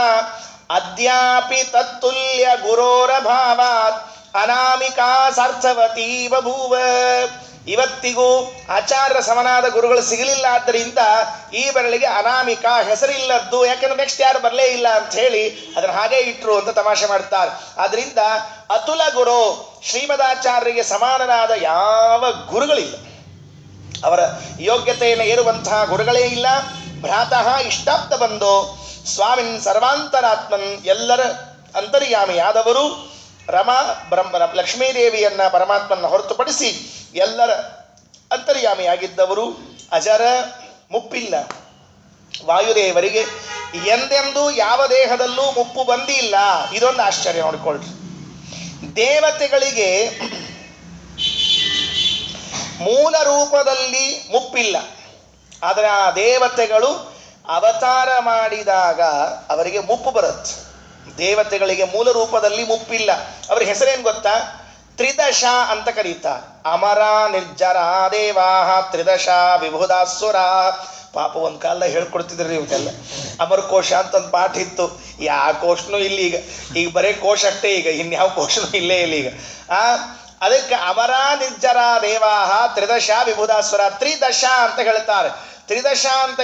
A: ಅದ್ಯಾಪಿ ತತ್ತುಲ್ಯ ಗುರೋರಭಾವಾತ್ ಅನಾಮಿಕಾ ಸಾರ್ಥವತಿ ಬಭೂವ. ಇವತ್ತಿಗೂ ಆಚಾರ್ಯ ಸಮನಾದ ಗುರುಗಳು ಸಿಗಲಿಲ್ಲ. ಆದ್ದರಿಂದ ಈ ಬೆರಳಿಗೆ ಅನಾಮಿಕಾ ಹೆಸರಿಲ್ಲದ್ದು. ಯಾಕಂದ್ರೆ ನೆಕ್ಸ್ಟ್ ಯಾರು ಬರಲೇ ಇಲ್ಲ ಅಂತ ಹೇಳಿ ಅದನ್ನ ಹಾಗೆ ಇಟ್ರು ಅಂತ ತಮಾಷೆ ಮಾಡ್ತಾರೆ. ಆದ್ರಿಂದ ಅತುಲ ಗುರು, ಶ್ರೀಮದಾಚಾರ್ಯರಿಗೆ ಸಮಾನನಾದ ಯಾವ ಗುರುಗಳಿಲ್ಲ. ಅವರ ಯೋಗ್ಯತೆಯನ್ನು ಏರುವಂತಹ ಗುರುಗಳೇ ಇಲ್ಲ. ಭ್ರಾತಃ ಇಷ್ಟಾಪ್ತ ಬಂಧೋ ಸ್ವಾಮಿನ್ ಸರ್ವಾಂತರಾತ್ಮನ್, ಎಲ್ಲರ ಅಂತರ್ಯಾಮಿಯಾದವರು, ರಮಾ ಬ್ರಹ್ಮ ಲಕ್ಷ್ಮೀದೇವಿಯನ್ನ ಪರಮಾತ್ಮನ ಹೊರತುಪಡಿಸಿ ಎಲ್ಲರ ಅಂತರ್ಯಾಮಿಯಾಗಿದ್ದವರು, ಅಜರ, ಮುಪ್ಪಿಲ್ಲ. ವಾಯುದೇವರಿಗೆ ಎಂದೆಂದೂ ಯಾವ ದೇಹದಲ್ಲೂ ಮುಪ್ಪು ಬಂದಿಲ್ಲ. ಇದೊಂದು ಆಶ್ಚರ್ಯ ನೋಡಿಕೊಳ್ಳ್ರಿ. ದೇವತೆಗಳಿಗೆ ಮೂಲ ರೂಪದಲ್ಲಿ ಮುಪ್ಪಿಲ್ಲ. ಆದರೆ ಆ ದೇವತೆಗಳು ಅವತಾರ ಮಾಡಿದಾಗ ಅವರಿಗೆ ಮುಪ್ಪು ಬರುತ್ತೆ. ದೇವತೆಗಳಿಗೆ ಮೂಲ ರೂಪದಲ್ಲಿ ಮುಪ್ಪಿಲ್ಲ. ಅವ್ರ ಹೆಸರೇನು ಗೊತ್ತಾ? ತ್ರಿದಶ ಅಂತ ಕರೀತಾರೆ. ಅಮರ ನಿರ್ಜರ ದೇವಾಹ ತ್ರಿದಶ ವಿಭುಧಾಸುರ. ಪಾಪ ಒಂದು ಕಾಲದಾಗ ಹೇಳ್ಕೊಡ್ತಿದ್ರಿ ಇವತ್ತೆಲ್ಲ. ಅಮರಕೋಶ ಅಂತ ಒಂದು ಪಾಠ ಇತ್ತು. ಯಾವ ಕೋಶನೂ ಇಲ್ಲಿ ಈಗ ಬರೀ ಕೋಶ ಅಷ್ಟೇ. ಈಗ ಇನ್ಯಾವ ಕೋಶನೂ ಇಲ್ಲೇ ಇಲ್ಲ ಈಗ. ಅದಕ್ಕೆ ಅಮರ ನಿರ್ಜರ ದೇವಾಹ ತ್ರಿದಶ ವಿಭುಧಾಸುರ, ತ್ರಿದಶ ಅಂತ ಹೇಳ್ತಾರೆ. ತ್ರಿದಶ ಅಂತ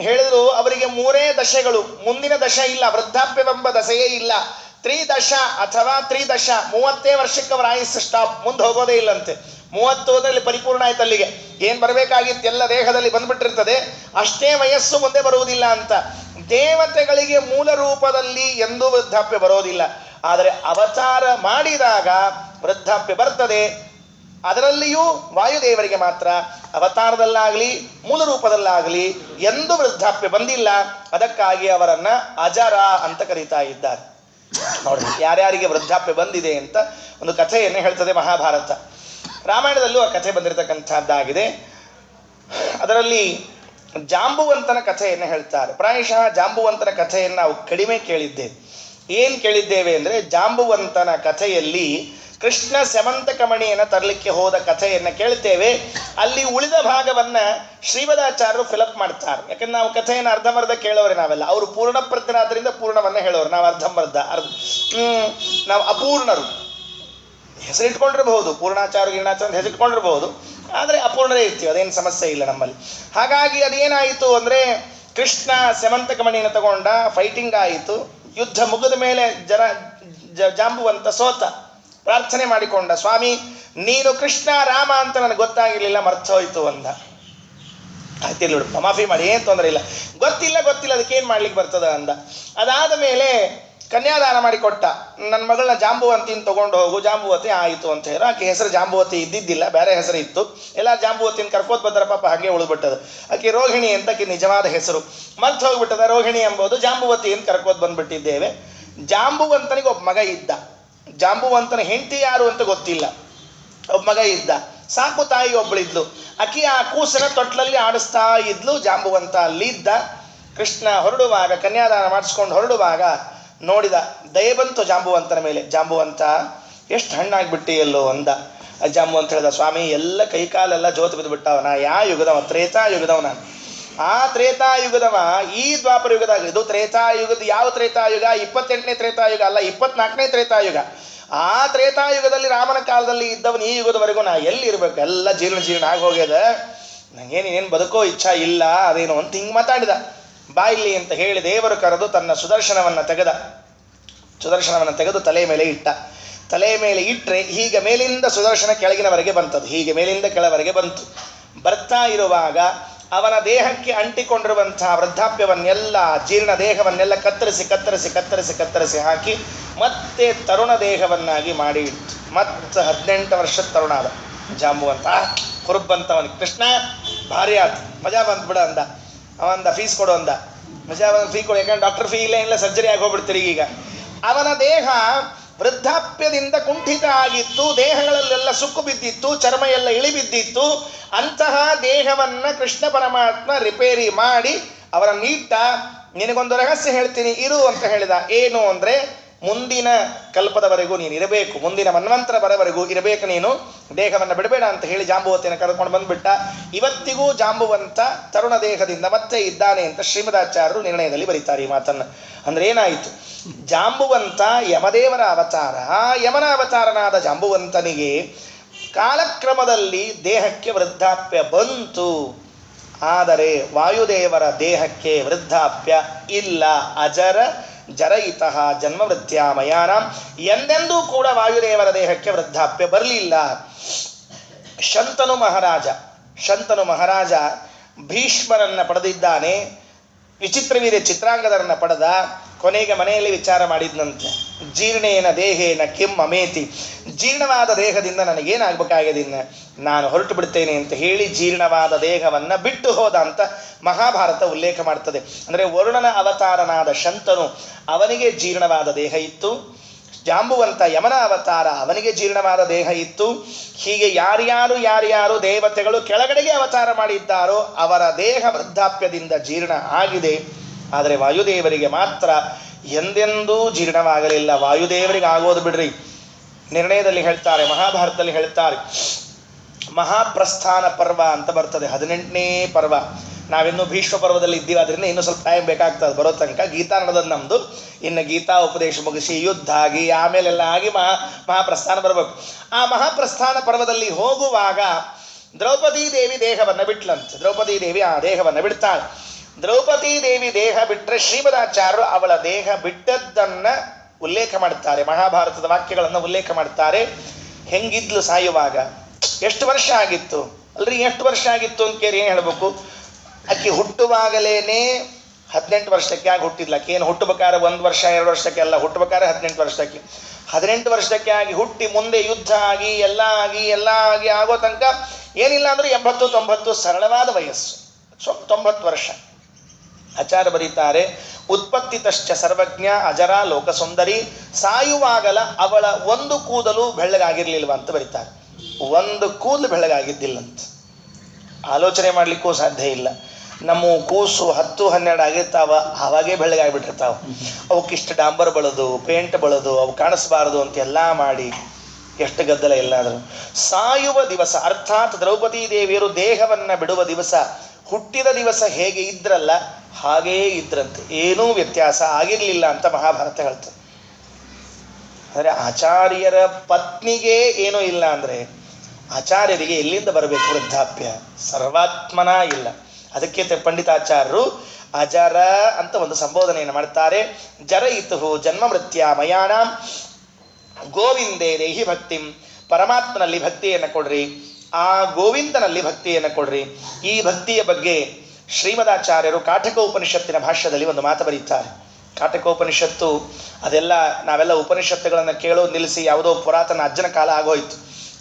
A: ಹೇಳಿದ್ರು ಅವರಿಗೆ ಮೂರೇ ದಶೆಗಳು, ಮುಂದಿನ ದಶ ಇಲ್ಲ, ವೃದ್ಧಾಪ್ಯವೆಂಬ ದಶೆಯೇ ಇಲ್ಲ. ತ್ರಿದಶ ಅಥವಾ ತ್ರಿದಶ, 30 ವರ್ಷಕ್ಕೆ ಅವರ ಆಯುಸ್ಸು ಸ್ಟಾಪ್, ಮುಂದೆ ಹೋಗೋದೇ ಇಲ್ಲಂತೆ. 30 ಹೋದ್ರಲ್ಲಿ ಪರಿಪೂರ್ಣ ಆಯ್ತು. ಅಲ್ಲಿಗೆ ಏನು ಬರಬೇಕಾಗಿತ್ತು ಎಲ್ಲ ದೇಹದಲ್ಲಿ ಬಂದ್ಬಿಟ್ಟಿರ್ತದೆ. ಅಷ್ಟೇ ವಯಸ್ಸು ಮುಂದೆ ಬರುವುದಿಲ್ಲ ಅಂತ. ದೇವತೆಗಳಿಗೆ ಮೂಲ ರೂಪದಲ್ಲಿ ಎಂದೂ ವೃದ್ಧಾಪ್ಯ ಬರೋದಿಲ್ಲ. ಆದರೆ ಅವತಾರ ಮಾಡಿದಾಗ ವೃದ್ಧಾಪ್ಯ ಬರ್ತದೆ. ಅದರಲ್ಲಿಯೂ ವಾಯುದೇವರಿಗೆ ಮಾತ್ರ ಅವತಾರದಲ್ಲಾಗಲಿ ಮೂಲ ರೂಪದಲ್ಲಾಗಲಿ ಎಂದೂ ವೃದ್ಧಾಪ್ಯ ಬಂದಿಲ್ಲ. ಅದಕ್ಕಾಗಿ ಅವರನ್ನ ಅಜರ ಅಂತ ಕರೀತಾ ಇದ್ದಾರೆ. ನೋಡಿ ಯಾರ್ಯಾರಿಗೆ ವೃದ್ಧಾಪ್ಯ ಬಂದಿದೆ ಅಂತ ಒಂದು ಕಥೆಯನ್ನು ಹೇಳ್ತದೆ ಮಹಾಭಾರತ. ರಾಮಾಯಣದಲ್ಲೂ ಆ ಕಥೆ ಬಂದಿರತಕ್ಕಂಥದ್ದಾಗಿದೆ. ಅದರಲ್ಲಿ ಜಾಂಬುವಂತನ ಕಥೆಯನ್ನು ಹೇಳ್ತಾರೆ. ಪ್ರಾಯಶಃ ಜಾಂಬುವಂತನ ಕಥೆಯನ್ನು ನಾವು ಕಡಿಮೆ ಕೇಳಿದ್ದೇವೆ. ಏನು ಕೇಳಿದ್ದೇವೆ ಅಂದರೆ, ಜಾಂಬುವಂತನ ಕಥೆಯಲ್ಲಿ ಕೃಷ್ಣ ಸೆಮಂತಕಮಣಿಯನ್ನು ತರಲಿಕ್ಕೆ ಹೋದ ಕಥೆಯನ್ನು ಕೇಳ್ತೇವೆ. ಅಲ್ಲಿ ಉಳಿದ ಭಾಗವನ್ನು ಶ್ರೀಮದಾಚಾರ್ಯರು ಫಿಲಪ್ ಮಾಡ್ತಾರೆ. ಯಾಕಂದ್ರೆ ನಾವು ಕಥೆಯನ್ನು ಅರ್ಧಂಬರ್ಧ ಕೇಳೋರೆ ನಾವೆಲ್ಲ. ಅವರು ಪೂರ್ಣ ಪ್ರಜ್ಞರಾದ್ರಿಂದ ಪೂರ್ಣವನ್ನು ಹೇಳೋರು, ನಾವು ಅರ್ಧಂಬರ್ಧ ನಾವು ಅಪೂರ್ಣರು. ಹೆಸರಿಟ್ಕೊಂಡಿರಬಹುದು, ಪೂರ್ಣಾಚಾರ್ಯ ಗಿರ್ಣಾಚಾರ್ಯ ಅಂತ ಹೆಸರಿಟ್ಕೊಂಡಿರಬಹುದು, ಆದರೆ ಅಪೂರ್ಣರೇ ಇರ್ತೀವಿ, ಅದೇನು ಸಮಸ್ಯೆ ಇಲ್ಲ ನಮ್ಮಲ್ಲಿ. ಹಾಗಾಗಿ ಅದೇನಾಯಿತು ಅಂದರೆ, ಕೃಷ್ಣ ಸೆಮಂತಕಮಣಿಯನ್ನು ತಗೊಂಡ, ಫೈಟಿಂಗ್ ಆಯಿತು. ಯುದ್ಧ ಮುಗಿದ ಮೇಲೆ ಜಾಂಬುವಂತ ಸೋತ. ಪ್ರಾರ್ಥನೆ ಮಾಡಿಕೊಂಡ, ಸ್ವಾಮಿ ನೀನು ಕೃಷ್ಣ ರಾಮ ಅಂತ ನನಗೆ ಗೊತ್ತಾಗಿರ್ಲಿಲ್ಲ, ಮರ್ತೋಯ್ತು ಅಂದ. ಆಯ್ತಿಲ್ಲ ಬಿಡು, ಮಾಫಿ ಮಾಡಿ, ಏನು ತೊಂದರೆ ಇಲ್ಲ. ಗೊತ್ತಿಲ್ಲ ಅದಕ್ಕೇನು ಮಾಡ್ಲಿಕ್ಕೆ ಬರ್ತದ ಅಂದ. ಅದಾದ ಮೇಲೆ ಕನ್ಯಾದಾನ ಮಾಡಿಕೊಟ್ಟ. ನನ್ನ ಮಗಳನ್ನ ಜಾಂಬುವಂತಿನ ತಗೊಂಡು ಹೋಗು. ಜಾಂಬುವತಿ ಆಯಿತು ಅಂತ ಹೇಳಿ. ಆಕೆ ಹೆಸರು ಜಾಂಬುವತಿ ಇದ್ದಿದ್ದಿಲ್ಲ, ಬೇರೆ ಹೆಸರು ಇತ್ತು. ಎಲ್ಲ ಜಾಂಬುವತಿನ ಕರ್ಕೋತ್ ಬಂದರ, ಪಾಪ ಹಾಗೆ ಉಳಿದ್ಬಿಟ್ಟದು. ಆಕೆ ರೋಹಿಣಿ ಅಂತ ಆಕೆ ನಿಜವಾದ ಹೆಸರು ಮರ್ತು ಹೋಗ್ಬಿಟ್ಟದ. ರೋಹಿಣಿ ಎಂಬುದು ಜಾಂಬುವತಿ ಅಂತ ಕರ್ಕೋತ್ ಬಂದ್ಬಿಟ್ಟಿದ್ದೇವೆ. ಜಾಂಬುವಂತನಿಗೆ ಒಬ್ಬ ಮಗ ಇದ್ದ. ಜಾಂಬುವಂತನ ಹೆಂಡತಿ ಯಾರು ಅಂತ ಗೊತ್ತಿಲ್ಲ. ಒಬ್ಬ ಮಗ ಇದ್ದ. ಸಾಕು ತಾಯಿ ಒಬ್ಬಳಿದ್ಲು. ಆಕೆ ಆ ಕೂಸನ ತೊಟ್ಲಲ್ಲಿ ಆಡಿಸ್ತಾ ಇದ್ಲು. ಜಾಂಬುವಂತ ಅಲ್ಲಿ ಇದ್ದ. ಕೃಷ್ಣ ಹೊರಡುವಾಗ, ಕನ್ಯಾದಾನ ಮಾಡಿಸ್ಕೊಂಡು ಹೊರಡುವಾಗ ನೋಡಿದ. ದಯೆ ಬಂತು ಜಾಂಬುವಂತನ ಮೇಲೆ. ಜಾಂಬುವಂತ ಎಷ್ಟು ಹಣ್ಣಾಗ್ಬಿಟ್ಟಿಯಲ್ಲೋ ಅಂದ. ಜಾಂಬುವಂತ ಹೇಳ್ದ, ಸ್ವಾಮಿ ಎಲ್ಲ ಕೈಕಾಲೆಲ್ಲ ಜೋತು ಬಿದ್ದುಬಿಟ್ಟವ. ನಾ ಯಾವ ಯುಗದವ? ತ್ರೇತಾಯುಗದವ ನಾನು. ಆ ತ್ರೇತಾಯುಗದವ ಈ ದ್ವಾಪರ ಯುಗದಾಗ. ಇದು ತ್ರೇತಾಯುಗದ ಯಾವ ತ್ರೇತಾಯುಗ? 28ನೇ ತ್ರೇತಾಯುಗ ಅಲ್ಲ, 24ನೇ ತ್ರೇತಾಯುಗ. ಆ ತ್ರೇತಾಯುಗದಲ್ಲಿ ರಾಮನ ಕಾಲದಲ್ಲಿ ಇದ್ದವನು ಈ ಯುಗದವರೆಗೂ ನಾ ಎಲ್ಲಿ ಇರ್ಬೇಕು? ಎಲ್ಲ ಜೀರ್ಣ ಆಗಿ ಹೋಗ್ಯದ. ನಂಗೇನೇನು ಬದುಕೋ ಇಚ್ಛಾ ಇಲ್ಲ ಅದೇನು ಅಂತ ಹಿಂಗೆ ಮಾತಾಡಿದ. ಬಾಯಿಲಿ ಅಂತ ಹೇಳಿ ದೇವರು ಕರೆದು ತನ್ನ ಸುದರ್ಶನವನ್ನು ತೆಗೆದು ತಲೆ ಮೇಲೆ ಇಟ್ಟ. ತಲೆ ಮೇಲೆ ಇಟ್ಟರೆ ಹೀಗೆ ಮೇಲಿಂದ ಸುದರ್ಶನ ಕೆಳಗಿನವರೆಗೆ ಬಂತದ್ದು, ಹೀಗೆ ಮೇಲಿಂದ ಕೆಳವರೆಗೆ ಬಂತು. ಬರ್ತಾ ಇರುವಾಗ ಅವನ ದೇಹಕ್ಕೆ ಅಂಟಿಕೊಂಡಿರುವಂತಹ ವೃದ್ಧಾಪ್ಯವನ್ನೆಲ್ಲ, ಜೀರ್ಣ ದೇಹವನ್ನೆಲ್ಲ ಕತ್ತರಿಸಿ ಕತ್ತರಿಸಿ ಕತ್ತರಿಸಿ ಕತ್ತರಿಸಿ ಹಾಕಿ ಮತ್ತೆ ತರುಣ ದೇಹವನ್ನಾಗಿ ಮಾಡಿ ಇಟ್ಟು ಮತ್ತೆ 18 ವರ್ಷದ ತರುಣ ಅದ ಜಾಂಬುವಂತ. ಹುರುಬ್ಬಂತವನಿಗೆ ಕೃಷ್ಣ ಭಾರಿ ಆತು, ಮಜಾ ಬಂದ್ಬಿಡ ಅಂದ. ಅವಂದ ಫೀಸ್ ಕೊಡು ಅಂದ. ಮಜಾ ಬಂದು ಫೀ ಕೊಡು, ಯಾಕಂದ್ರೆ ಡಾಕ್ಟರ್ ಫೀ ಇಲ್ಲ ಸರ್ಜರಿ ಆಗಿ ಹೋಗ್ಬಿಡ್ತೀರಿ. ಈಗ ಅವನ ದೇಹ ವೃದ್ಧಾಪ್ಯದಿಂದ ಕುಂಠಿತ ಆಗಿತ್ತು, ದೇಹಗಳಲ್ಲೆಲ್ಲ ಸುಕ್ಕು ಬಿದ್ದಿತ್ತು, ಚರ್ಮ ಎಲ್ಲ ಇಳಿ ಬಿದ್ದಿತ್ತು. ಅಂತಹ ದೇಹವನ್ನ ಕೃಷ್ಣ ಪರಮಾತ್ಮ ರಿಪೇರಿ ಮಾಡಿ ಅವರನ್ನಿಟ್ಟ. ನಿನಗೊಂದು ರಹಸ್ಯ ಹೇಳ್ತೀನಿ ಇರು ಅಂತ ಹೇಳಿದ. ಏನು ಅಂದ್ರೆ, ಮುಂದಿನ ಕಲ್ಪದವರೆಗೂ ನೀನು ಇರಬೇಕು, ಮುಂದಿನ ಮನ್ವಂತರ ಬರವರೆಗೂ ಇರಬೇಕು, ನೀನು ದೇಹವನ್ನು ಬಿಡಬೇಡ ಅಂತ ಹೇಳಿ ಜಾಂಬುವಂತಿಯನ್ನು ಕರೆದುಕೊಂಡು ಬಂದ್ಬಿಟ್ಟ. ಇವತ್ತಿಗೂ ಜಾಂಬುವಂತ ತರುಣ ದೇಹದಿಂದ ಮತ್ತೆ ಇದ್ದಾನೆ ಅಂತ ಶ್ರೀಮದಾಚಾರ್ಯರು ನಿರ್ಣಯದಲ್ಲಿ ಬರೀತಾರೆ ಈ ಮಾತನ್ನು. ಅಂದ್ರೆ ಏನಾಯಿತು, ಜಾಂಬುವಂತ ಯಮದೇವರ ಅವತಾರ. ಆ ಯಮನ ಅವತಾರನಾದ ಜಾಂಬುವಂತನಿಗೆ ಕಾಲಕ್ರಮದಲ್ಲಿ ದೇಹಕ್ಕೆ ವೃದ್ಧಾಪ್ಯ ಬಂತು. ಆದರೆ ವಾಯುದೇವರ ದೇಹಕ್ಕೆ ವೃದ್ಧಾಪ್ಯ ಇಲ್ಲ. ಅಜರ ಜರಯಿತಃ ಜನ್ಮವೃತ್ಯಾಮಯಾನಾಂ. ಎಂದೆಂದೂ ಕೂಡ ವಾಯುದೇವರ ದೇಹಕ್ಕೆ ವೃದ್ಧಾಪ್ಯ ಬರಲಿಲ್ಲ. ಶಂತನು ಮಹಾರಾಜ ಭೀಷ್ಮರನ್ನ ಪಡೆದಿದ್ದಾನೆ, ವಿಚಿತ್ರವೀರ್ಯ ಚಿತ್ರಾಂಗದರನ್ನ ಪಡೆದ. ಕೊನೆಗೆ ಮನೆಯಲ್ಲಿ ವಿಚಾರ ಮಾಡಿದ್ನಂತೆ, ಜೀರ್ಣೇನ ದೇಹೇನ ಕಿಂ ಅಮೇತಿ, ಜೀರ್ಣವಾದ ದೇಹದಿಂದ ನನಗೇನಾಗಬೇಕಾಗಿದೆ, ನಾನು ಹೊರಟು ಬಿಡ್ತೇನೆ ಅಂತ ಹೇಳಿ ಜೀರ್ಣವಾದ ದೇಹವನ್ನು ಬಿಟ್ಟು ಹೋದ ಅಂತ ಮಹಾಭಾರತ ಉಲ್ಲೇಖ ಮಾಡ್ತದೆ. ಅಂದರೆ ವರುಣನ ಅವತಾರನಾದ ಶಂತನು, ಅವನಿಗೆ ಜೀರ್ಣವಾದ ದೇಹ ಇತ್ತು. ಜಾಂಬುವಂತ ಯಮನ ಅವತಾರ, ಅವನಿಗೆ ಜೀರ್ಣವಾದ ದೇಹ ಇತ್ತು. ಹೀಗೆ ಯಾರ್ಯಾರು ದೇವತೆಗಳು ಕೆಳಗಡೆಗೆ ಅವತಾರ ಮಾಡಿದ್ದಾರೋ ಅವರ ದೇಹ ವೃದ್ಧಾಪ್ಯದಿಂದ ಜೀರ್ಣ ಆಗಿದೆ. ಆದರೆ ವಾಯುದೇವರಿಗೆ ಮಾತ್ರ ಎಂದೆಂದೂ ಜೀರ್ಣವಾಗಲಿಲ್ಲ. ವಾಯುದೇವರಿಗೆ ಆಗೋದು ಬಿಡ್ರಿ. ನಿರ್ಣಯದಲ್ಲಿ ಹೇಳ್ತಾರೆ, ಮಹಾಭಾರತದಲ್ಲಿ ಹೇಳ್ತಾರೆ, ಮಹಾಪ್ರಸ್ಥಾನ ಪರ್ವ ಅಂತ ಬರ್ತದೆ, 18ನೇ ಪರ್ವ. ನಾವಿನ್ನೂ ಭೀಷ್ಮ ಪರ್ವದಲ್ಲಿ ಇದ್ದೀವಿ, ಅದರಿಂದ ಇನ್ನೂ ಸ್ವಲ್ಪ ಟೈಮ್ ಬೇಕಾಗ್ತದೆ ಬರೋ ತನಕ. ಗೀತಾ ನಡೆದದ್ದು ನಮ್ಮದು, ಇನ್ನು ಗೀತಾ ಉಪದೇಶ ಮುಗಿಸಿ ಯುದ್ಧ ಆಗಿ ಆಮೇಲೆಲ್ಲ ಆಗಿ ಮಹಾಪ್ರಸ್ಥಾನ ಬರಬೇಕು. ಆ ಮಹಾಪ್ರಸ್ಥಾನ ಪರ್ವದಲ್ಲಿ ಹೋಗುವಾಗ ದ್ರೌಪದಿ ದೇವಿ ದೇಹವನ್ನು ಬಿಟ್ಲಂತೆ. ದ್ರೌಪದಿ ದೇವಿ ಆ ದೇಹವನ್ನು ಬಿಡ್ತಾಳೆ. ದ್ರೌಪದಿ ದೇವಿ ದೇಹ ಬಿಟ್ಟರೆ ಶ್ರೀಮದಾಚಾರ್ಯರು ಅವಳ ದೇಹ ಬಿಟ್ಟದ್ದನ್ನ ಉಲ್ಲೇಖ ಮಾಡ್ತಾರೆ, ಮಹಾಭಾರತದ ವಾಕ್ಯಗಳನ್ನು ಉಲ್ಲೇಖ ಮಾಡ್ತಾರೆ. ಹೆಂಗಿದ್ಲು ಸಾಯುವಾಗ, ಎಷ್ಟು ವರ್ಷ ಆಗಿತ್ತು ಅಲ್ರಿ, ಎಷ್ಟು ವರ್ಷ ಆಗಿತ್ತು ಅಂತ ಕೇಳಿ ಏನು ಹೇಳಬೇಕು. ಆಕೆ ಹುಟ್ಟುವಾಗಲೇನೆ 18 ವರ್ಷಕ್ಕೆ ಆಗಿ ಹುಟ್ಟಿದ್ಲ. ಆಕೆ ಏನು ಹುಟ್ಟಬೇಕಾದ್ರೆ 1 ವರ್ಷ 2 ವರ್ಷಕ್ಕೆ ಅಲ್ಲ, ಹುಟ್ಟಬೇಕಾದ್ರೆ 18 ವರ್ಷಕ್ಕೆ. 18 ವರ್ಷಕ್ಕೆ ಆಗಿ ಹುಟ್ಟಿ ಮುಂದೆ ಯುದ್ಧ ಆಗಿ ಎಲ್ಲ ಆಗಿ ಆಗೋ ತನಕ ಏನಿಲ್ಲ ಅಂದ್ರೆ 80-90 ಸರಳವಾದ ವಯಸ್ಸು, 90 ವರ್ಷ. ಆಚಾರ್ಯ ಬರೀತಾರೆ, ಉತ್ಪತ್ತಿತಶ್ಚ ಸರ್ವಜ್ಞ ಅಜರ ಲೋಕಸುಂದರಿ. ಸಾಯುವಾಗಲ ಅವಳ ಒಂದು ಕೂದಲು ಬೆಳ್ಳಗಾಗಿರ್ಲಿಲ್ವ ಅಂತ ಬರೀತಾರೆ. ಒಂದು ಕೂದಲು ಬೆಳ್ಳಗಾಗಿದ್ದಿಲ್ಲಂತ. ಆಲೋಚನೆ ಮಾಡಲಿಕ್ಕೂ ಸಾಧ್ಯ ಇಲ್ಲ. ನಮ್ಮ ಕೂಸು 10-12 ಆಗಿರ್ತಾವ, ಅವಾಗೇ ಬೆಳ್ಳಗಾಗಿಬಿಟ್ಟಿರ್ತಾವ. ಅವಕ್ಕಿಷ್ಟು ಡಾಂಬರ್ ಬಳದು, ಪೇಂಟ್ ಬಳದು, ಅವು ಕಾಣಿಸ್ಬಾರ್ದು ಅಂತ ಎಲ್ಲ ಮಾಡಿ ಎಷ್ಟು ಗದ್ದಲ ಎಲ್ಲಾದರೂ. ಸಾಯುವ ದಿವಸ ಅರ್ಥಾತ್ ದ್ರೌಪದಿ ದೇವಿಯರು ದೇಹವನ್ನು ಬಿಡುವ ದಿವಸ, ಹುಟ್ಟಿದ ದಿವಸ ಹೇಗೆ ಇದ್ರಲ್ಲ ಹಾಗೇ ಇದ್ರಂತೆ, ಏನೂ ವ್ಯತ್ಯಾಸ ಆಗಿರಲಿಲ್ಲ ಅಂತ ಮಹಾಭಾರತ ಹೇಳ್ತದೆ. ಅಂದರೆ ಆಚಾರ್ಯರ ಪತ್ನಿಗೆ ಏನೂ ಇಲ್ಲ ಅಂದರೆ ಆಚಾರ್ಯರಿಗೆ ಎಲ್ಲಿಂದ ಬರಬೇಕು ವೃದ್ಧಾಪ್ಯ? ಸರ್ವಾತ್ಮನ ಇಲ್ಲ. ಅದಕ್ಕೆ ಪಂಡಿತಾಚಾರ್ಯರು ಅಜರ ಅಂತ ಒಂದು ಸಂಬೋಧನೆಯನ್ನು ಮಾಡ್ತಾರೆ. ಜರಯಿತು ಜನ್ಮ ಮೃತ್ಯ ಮಯಾನಾಂ ಗೋವಿಂದೇ ದೇಹಿ ಭಕ್ತಿಂ. ಪರಮಾತ್ಮನಲ್ಲಿ ಭಕ್ತಿಯನ್ನು ಕೊಡ್ರಿ, ಆ ಗೋವಿಂದನಲ್ಲಿ ಭಕ್ತಿಯನ್ನು ಕೊಡ್ರಿ. ಈ ಭಕ್ತಿಯ ಬಗ್ಗೆ ಶ್ರೀಮದಾಚಾರ್ಯರು ಕಾಠಕ ಉಪನಿಷತ್ತಿನ ಭಾಷ್ಯದಲ್ಲಿ ಒಂದು ಮಾತು ಬರೀತಾರೆ. ಕಾಠಕ ಉಪನಿಷತ್ತು ಅದೆಲ್ಲ ನಾವೆಲ್ಲ ಉಪನಿಷತ್ತುಗಳನ್ನು ಕೇಳೋದು ನಿಲ್ಲಿಸಿ ಯಾವುದೋ ಪುರಾತನ ಅಜ್ಜನ ಕಾಲ ಆಗೋಯ್ತು.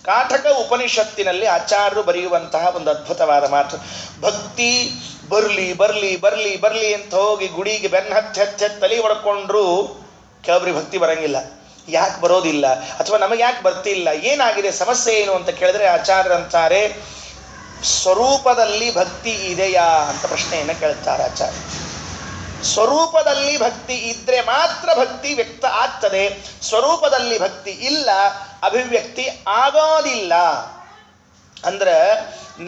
A: ಕಾಠಕ ಉಪನಿಷತ್ತಿನಲ್ಲಿ ಆಚಾರ್ಯರು ಬರೆಯುವಂತಹ ಒಂದು ಅದ್ಭುತವಾದ ಮಾತು, ಭಕ್ತಿ ಬರಲಿ ಬರಲಿ ಬರಲಿ ಬರಲಿ ಅಂತ ಹೋಗಿ ಗುಡಿಗೆ ಬೆನ್ನ ಹತ್ತಿ ತಲೆ ಹೊಡ್ಕೊಂಡ್ರು ಕೆಲವರಿಗೆ ಭಕ್ತಿ ಬರಂಗಿಲ್ಲ. ಯಾಕೆ ಬರೋದಿಲ್ಲ, ಅಥವಾ ನಮಗೆ ಯಾಕೆ ಬರ್ತಿಲ್ಲ, ಏನಾಗಿದೆ, ಸಮಸ್ಯೆ ಏನು ಅಂತ ಕೇಳಿದ್ರೆ ಆಚಾರ್ಯರಂತಾರೆ, ಸ್ವರೂಪದಲ್ಲಿ ಭಕ್ತಿ ಇದೆಯಾ ಅಂತ ಪ್ರಶ್ನೆಯನ್ನು ಕೇಳ್ತಾರೆ ಆಚಾರ್ಯ. ಸ್ವರೂಪದಲ್ಲಿ ಭಕ್ತಿ ಇದ್ರೆ ಮಾತ್ರ ಭಕ್ತಿ ವ್ಯಕ್ತ ಆಗ್ತದೆ. ಸ್ವರೂಪದಲ್ಲಿ ಭಕ್ತಿ ಇಲ್ಲ, ಅಭಿವ್ಯಕ್ತಿ ಆಗೋದಿಲ್ಲ. ಅಂದ್ರೆ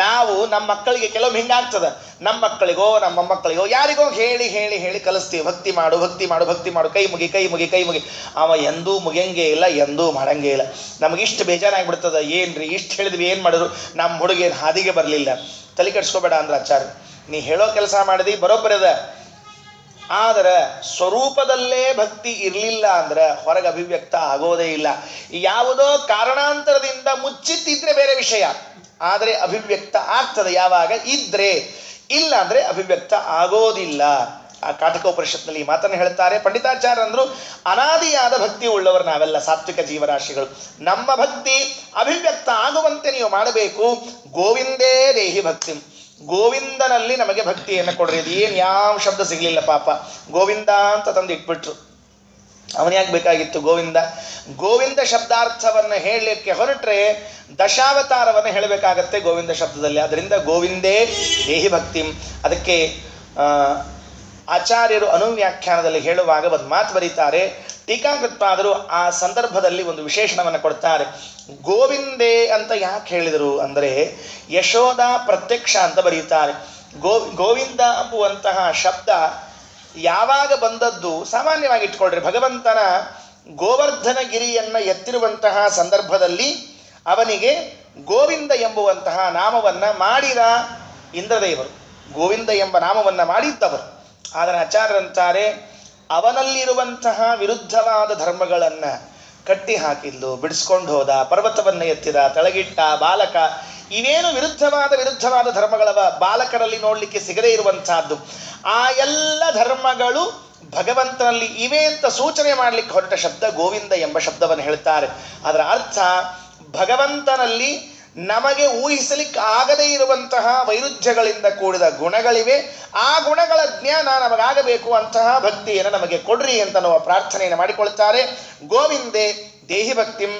A: ನಾವು ನಮ್ಮ ಮಕ್ಕಳಿಗೆ ಕೆಲವೊಮ್ಮೆ ಹಿಂಗಾಗ್ತದೆ, ನಮ್ಮ ಮಕ್ಕಳಿಗೋ ನಮ್ಮ ಮೊಮ್ಮಕ್ಕಳಿಗೋ ಯಾರಿಗೋ ಹೇಳಿ ಹೇಳಿ ಹೇಳಿ ಕಲಿಸ್ತೀವಿ, ಭಕ್ತಿ ಮಾಡು ಭಕ್ತಿ ಮಾಡು ಭಕ್ತಿ ಮಾಡು, ಕೈ ಮುಗಿ ಕೈ ಮುಗಿ ಕೈ ಮುಗಿ. ಅವ ಎಂದೂ ಮುಗಿಯಂಗೇ ಇಲ್ಲ, ಎಂದೂ ಮಾಡಂಗೇ ಇಲ್ಲ. ನಮಗಿಷ್ಟು ಬೇಜಾರಾಗ್ಬಿಡ್ತದೆ, ಏನ್ರಿ ಇಷ್ಟು ಹೇಳಿದ್ವಿ ಏನು ಮಾಡಿದ್ರು, ನಮ್ಮ ಹುಡುಗೇನು ಹಾದಿಗೆ ಬರಲಿಲ್ಲ. ತಲೆ ಕೆಡಿಸ್ಕೋಬೇಡ ಅಂದ್ರೆ ಆಚಾರ್ಯ, ನೀ ಹೇಳೋ ಕೆಲಸ ಮಾಡಿದಿ ಬರೋಬ್ಬರದ, ಆದರೆ ಸ್ವರೂಪದಲ್ಲೇ ಭಕ್ತಿ ಇರಲಿಲ್ಲ ಅಂದ್ರೆ ಹೊರಗೆ ಅಭಿವ್ಯಕ್ತ ಆಗೋದೇ ಇಲ್ಲ. ಯಾವುದೋ ಕಾರಣಾಂತರದಿಂದ ಮುಚ್ಚಿಟ್ಟಿದ್ರೆ ಬೇರೆ ವಿಷಯ, ಆದರೆ ಅಭಿವ್ಯಕ್ತ ಆಗ್ತದೆ ಯಾವಾಗ ಇದ್ರೆ, ಇಲ್ಲ ಅಂದ್ರೆ ಅಭಿವ್ಯಕ್ತ ಆಗೋದಿಲ್ಲ. ಆ ಕಾಟಕೋಪನಿಷತ್ನಲ್ಲಿ ಈ ಮಾತನ್ನು ಹೇಳ್ತಾರೆ ಪಂಡಿತಾಚಾರ್ಯ ಅಂದ್ರು, ಅನಾದಿಯಾದ ಭಕ್ತಿ ಉಳ್ಳವರು ನಾವೆಲ್ಲ ಸಾತ್ವಿಕ ಜೀವರಾಶಿಗಳು. ನಮ್ಮ ಭಕ್ತಿ ಅಭಿವ್ಯಕ್ತ ಆಗುವಂತೆ ನೀವು ಮಾಡಬೇಕು. ಗೋವಿಂದೇ ದೇಹಿ ಭಕ್ತಿ, ಗೋವಿಂದನಲ್ಲಿ ನಮಗೆ ಭಕ್ತಿಯನ್ನು ಕೊಡ್ರಿ. ಅದು ಏನು ಯಾವ ಶಬ್ದ ಸಿಗಲಿಲ್ಲ ಪಾಪ, ಗೋವಿಂದ ಅಂತ ತಂದು ಇಟ್ಬಿಟ್ರು. ಅವನ್ಯಾಕೆ ಬೇಕಾಗಿತ್ತು ಗೋವಿಂದ? ಗೋವಿಂದ ಶಬ್ದಾರ್ಥವನ್ನು ಹೇಳಲಿಕ್ಕೆ ಹೊರಟ್ರೆ ದಶಾವತಾರವನ್ನು ಹೇಳಬೇಕಾಗತ್ತೆ ಗೋವಿಂದ ಶಬ್ದದಲ್ಲಿ. ಅದರಿಂದ ಗೋವಿಂದೇ ದೇಹಿ ಭಕ್ತಿ. ಅದಕ್ಕೆ ಆಚಾರ್ಯರು ಅನುವ್ಯಾಖ್ಯಾನದಲ್ಲಿ ಹೇಳುವಾಗ ಒಂದು ಮಾತು ಬರೀತಾರೆ. ಟೀಕಾಕೃತ್ಪಾದರು ಆ ಸಂದರ್ಭದಲ್ಲಿ ಒಂದು ವಿಶೇಷಣವನ್ನು ಕೊಡ್ತಾರೆ. ಗೋವಿಂದೇ ಅಂತ ಯಾಕೆ ಹೇಳಿದರು ಅಂದರೆ ಯಶೋಧ ಪ್ರತ್ಯಕ್ಷ ಅಂತ ಬರೀತಾರೆ. ಗೋವಿಂದ ಎಂಬುವಂತಹ ಶಬ್ದ ಯಾವಾಗ ಬಂದದ್ದು ಸಾಮಾನ್ಯವಾಗಿ ಇಟ್ಕೊಳ್ರಿ. ಭಗವಂತನ ಗೋವರ್ಧನಗಿರಿಯನ್ನ ಎತ್ತಿರುವಂತಹ ಸಂದರ್ಭದಲ್ಲಿ ಅವನಿಗೆ ಗೋವಿಂದ ಎಂಬುವಂತಹ ನಾಮವನ್ನ ಮಾಡಿದ ಇಂದ್ರದೇವರು, ಗೋವಿಂದ ಎಂಬ ನಾಮವನ್ನ ಮಾಡಿದ್ದವರು. ಆದರೆ ಆಚಾರ್ಯರಂತಾರೆ ಅವನಲ್ಲಿರುವಂತಹ ವಿರುದ್ಧವಾದ ಧರ್ಮಗಳನ್ನು ಕಟ್ಟಿ ಹಾಕಿದ್ಲು, ಬಿಡಿಸ್ಕೊಂಡು ಹೋದ, ಪರ್ವತವನ್ನು ಎತ್ತಿದ, ತಳಗಿಟ್ಟ, ಬಾಲಕ, ಇವೇನು ವಿರುದ್ಧವಾದ ಧರ್ಮಗಳವ ಬಾಲಕರಲ್ಲಿ ನೋಡಲಿಕ್ಕೆ ಸಿಗದೇ ಇರುವಂತಹದ್ದು. ಆ ಎಲ್ಲ ಧರ್ಮಗಳು ಭಗವಂತನಲ್ಲಿ ಇವೆ ಅಂತ ಸೂಚನೆ ಮಾಡಲಿಕ್ಕೆ ಹೊರಟ ಶಬ್ದ ಗೋವಿಂದ ಎಂಬ ಶಬ್ದವನ್ನು ಹೇಳ್ತಾರೆ. ಅದರ ಅರ್ಥ ಭಗವಂತನಲ್ಲಿ ನಮಗೆ ಊಹಿಸಲಿಕ್ಕೆ ಆಗದೇ ಇರುವಂತಹ ವೈರುಧ್ಯಗಳಿಂದ ಕೂಡಿದ ಗುಣಗಳಿವೆ. ಆ ಗುಣಗಳ ಜ್ಞಾನ ನಮಗಾಗಬೇಕು, ಅಂತಹ ಭಕ್ತಿಯನ್ನು ನಮಗೆ ಕೊಡ್ರಿ ಅಂತ ನಾವು ಪ್ರಾರ್ಥನೆಯನ್ನು ಮಾಡಿಕೊಳ್ತಾರೆ. ಗೋವಿಂದೇ ದೇಹಿ ಭಕ್ತಿಂ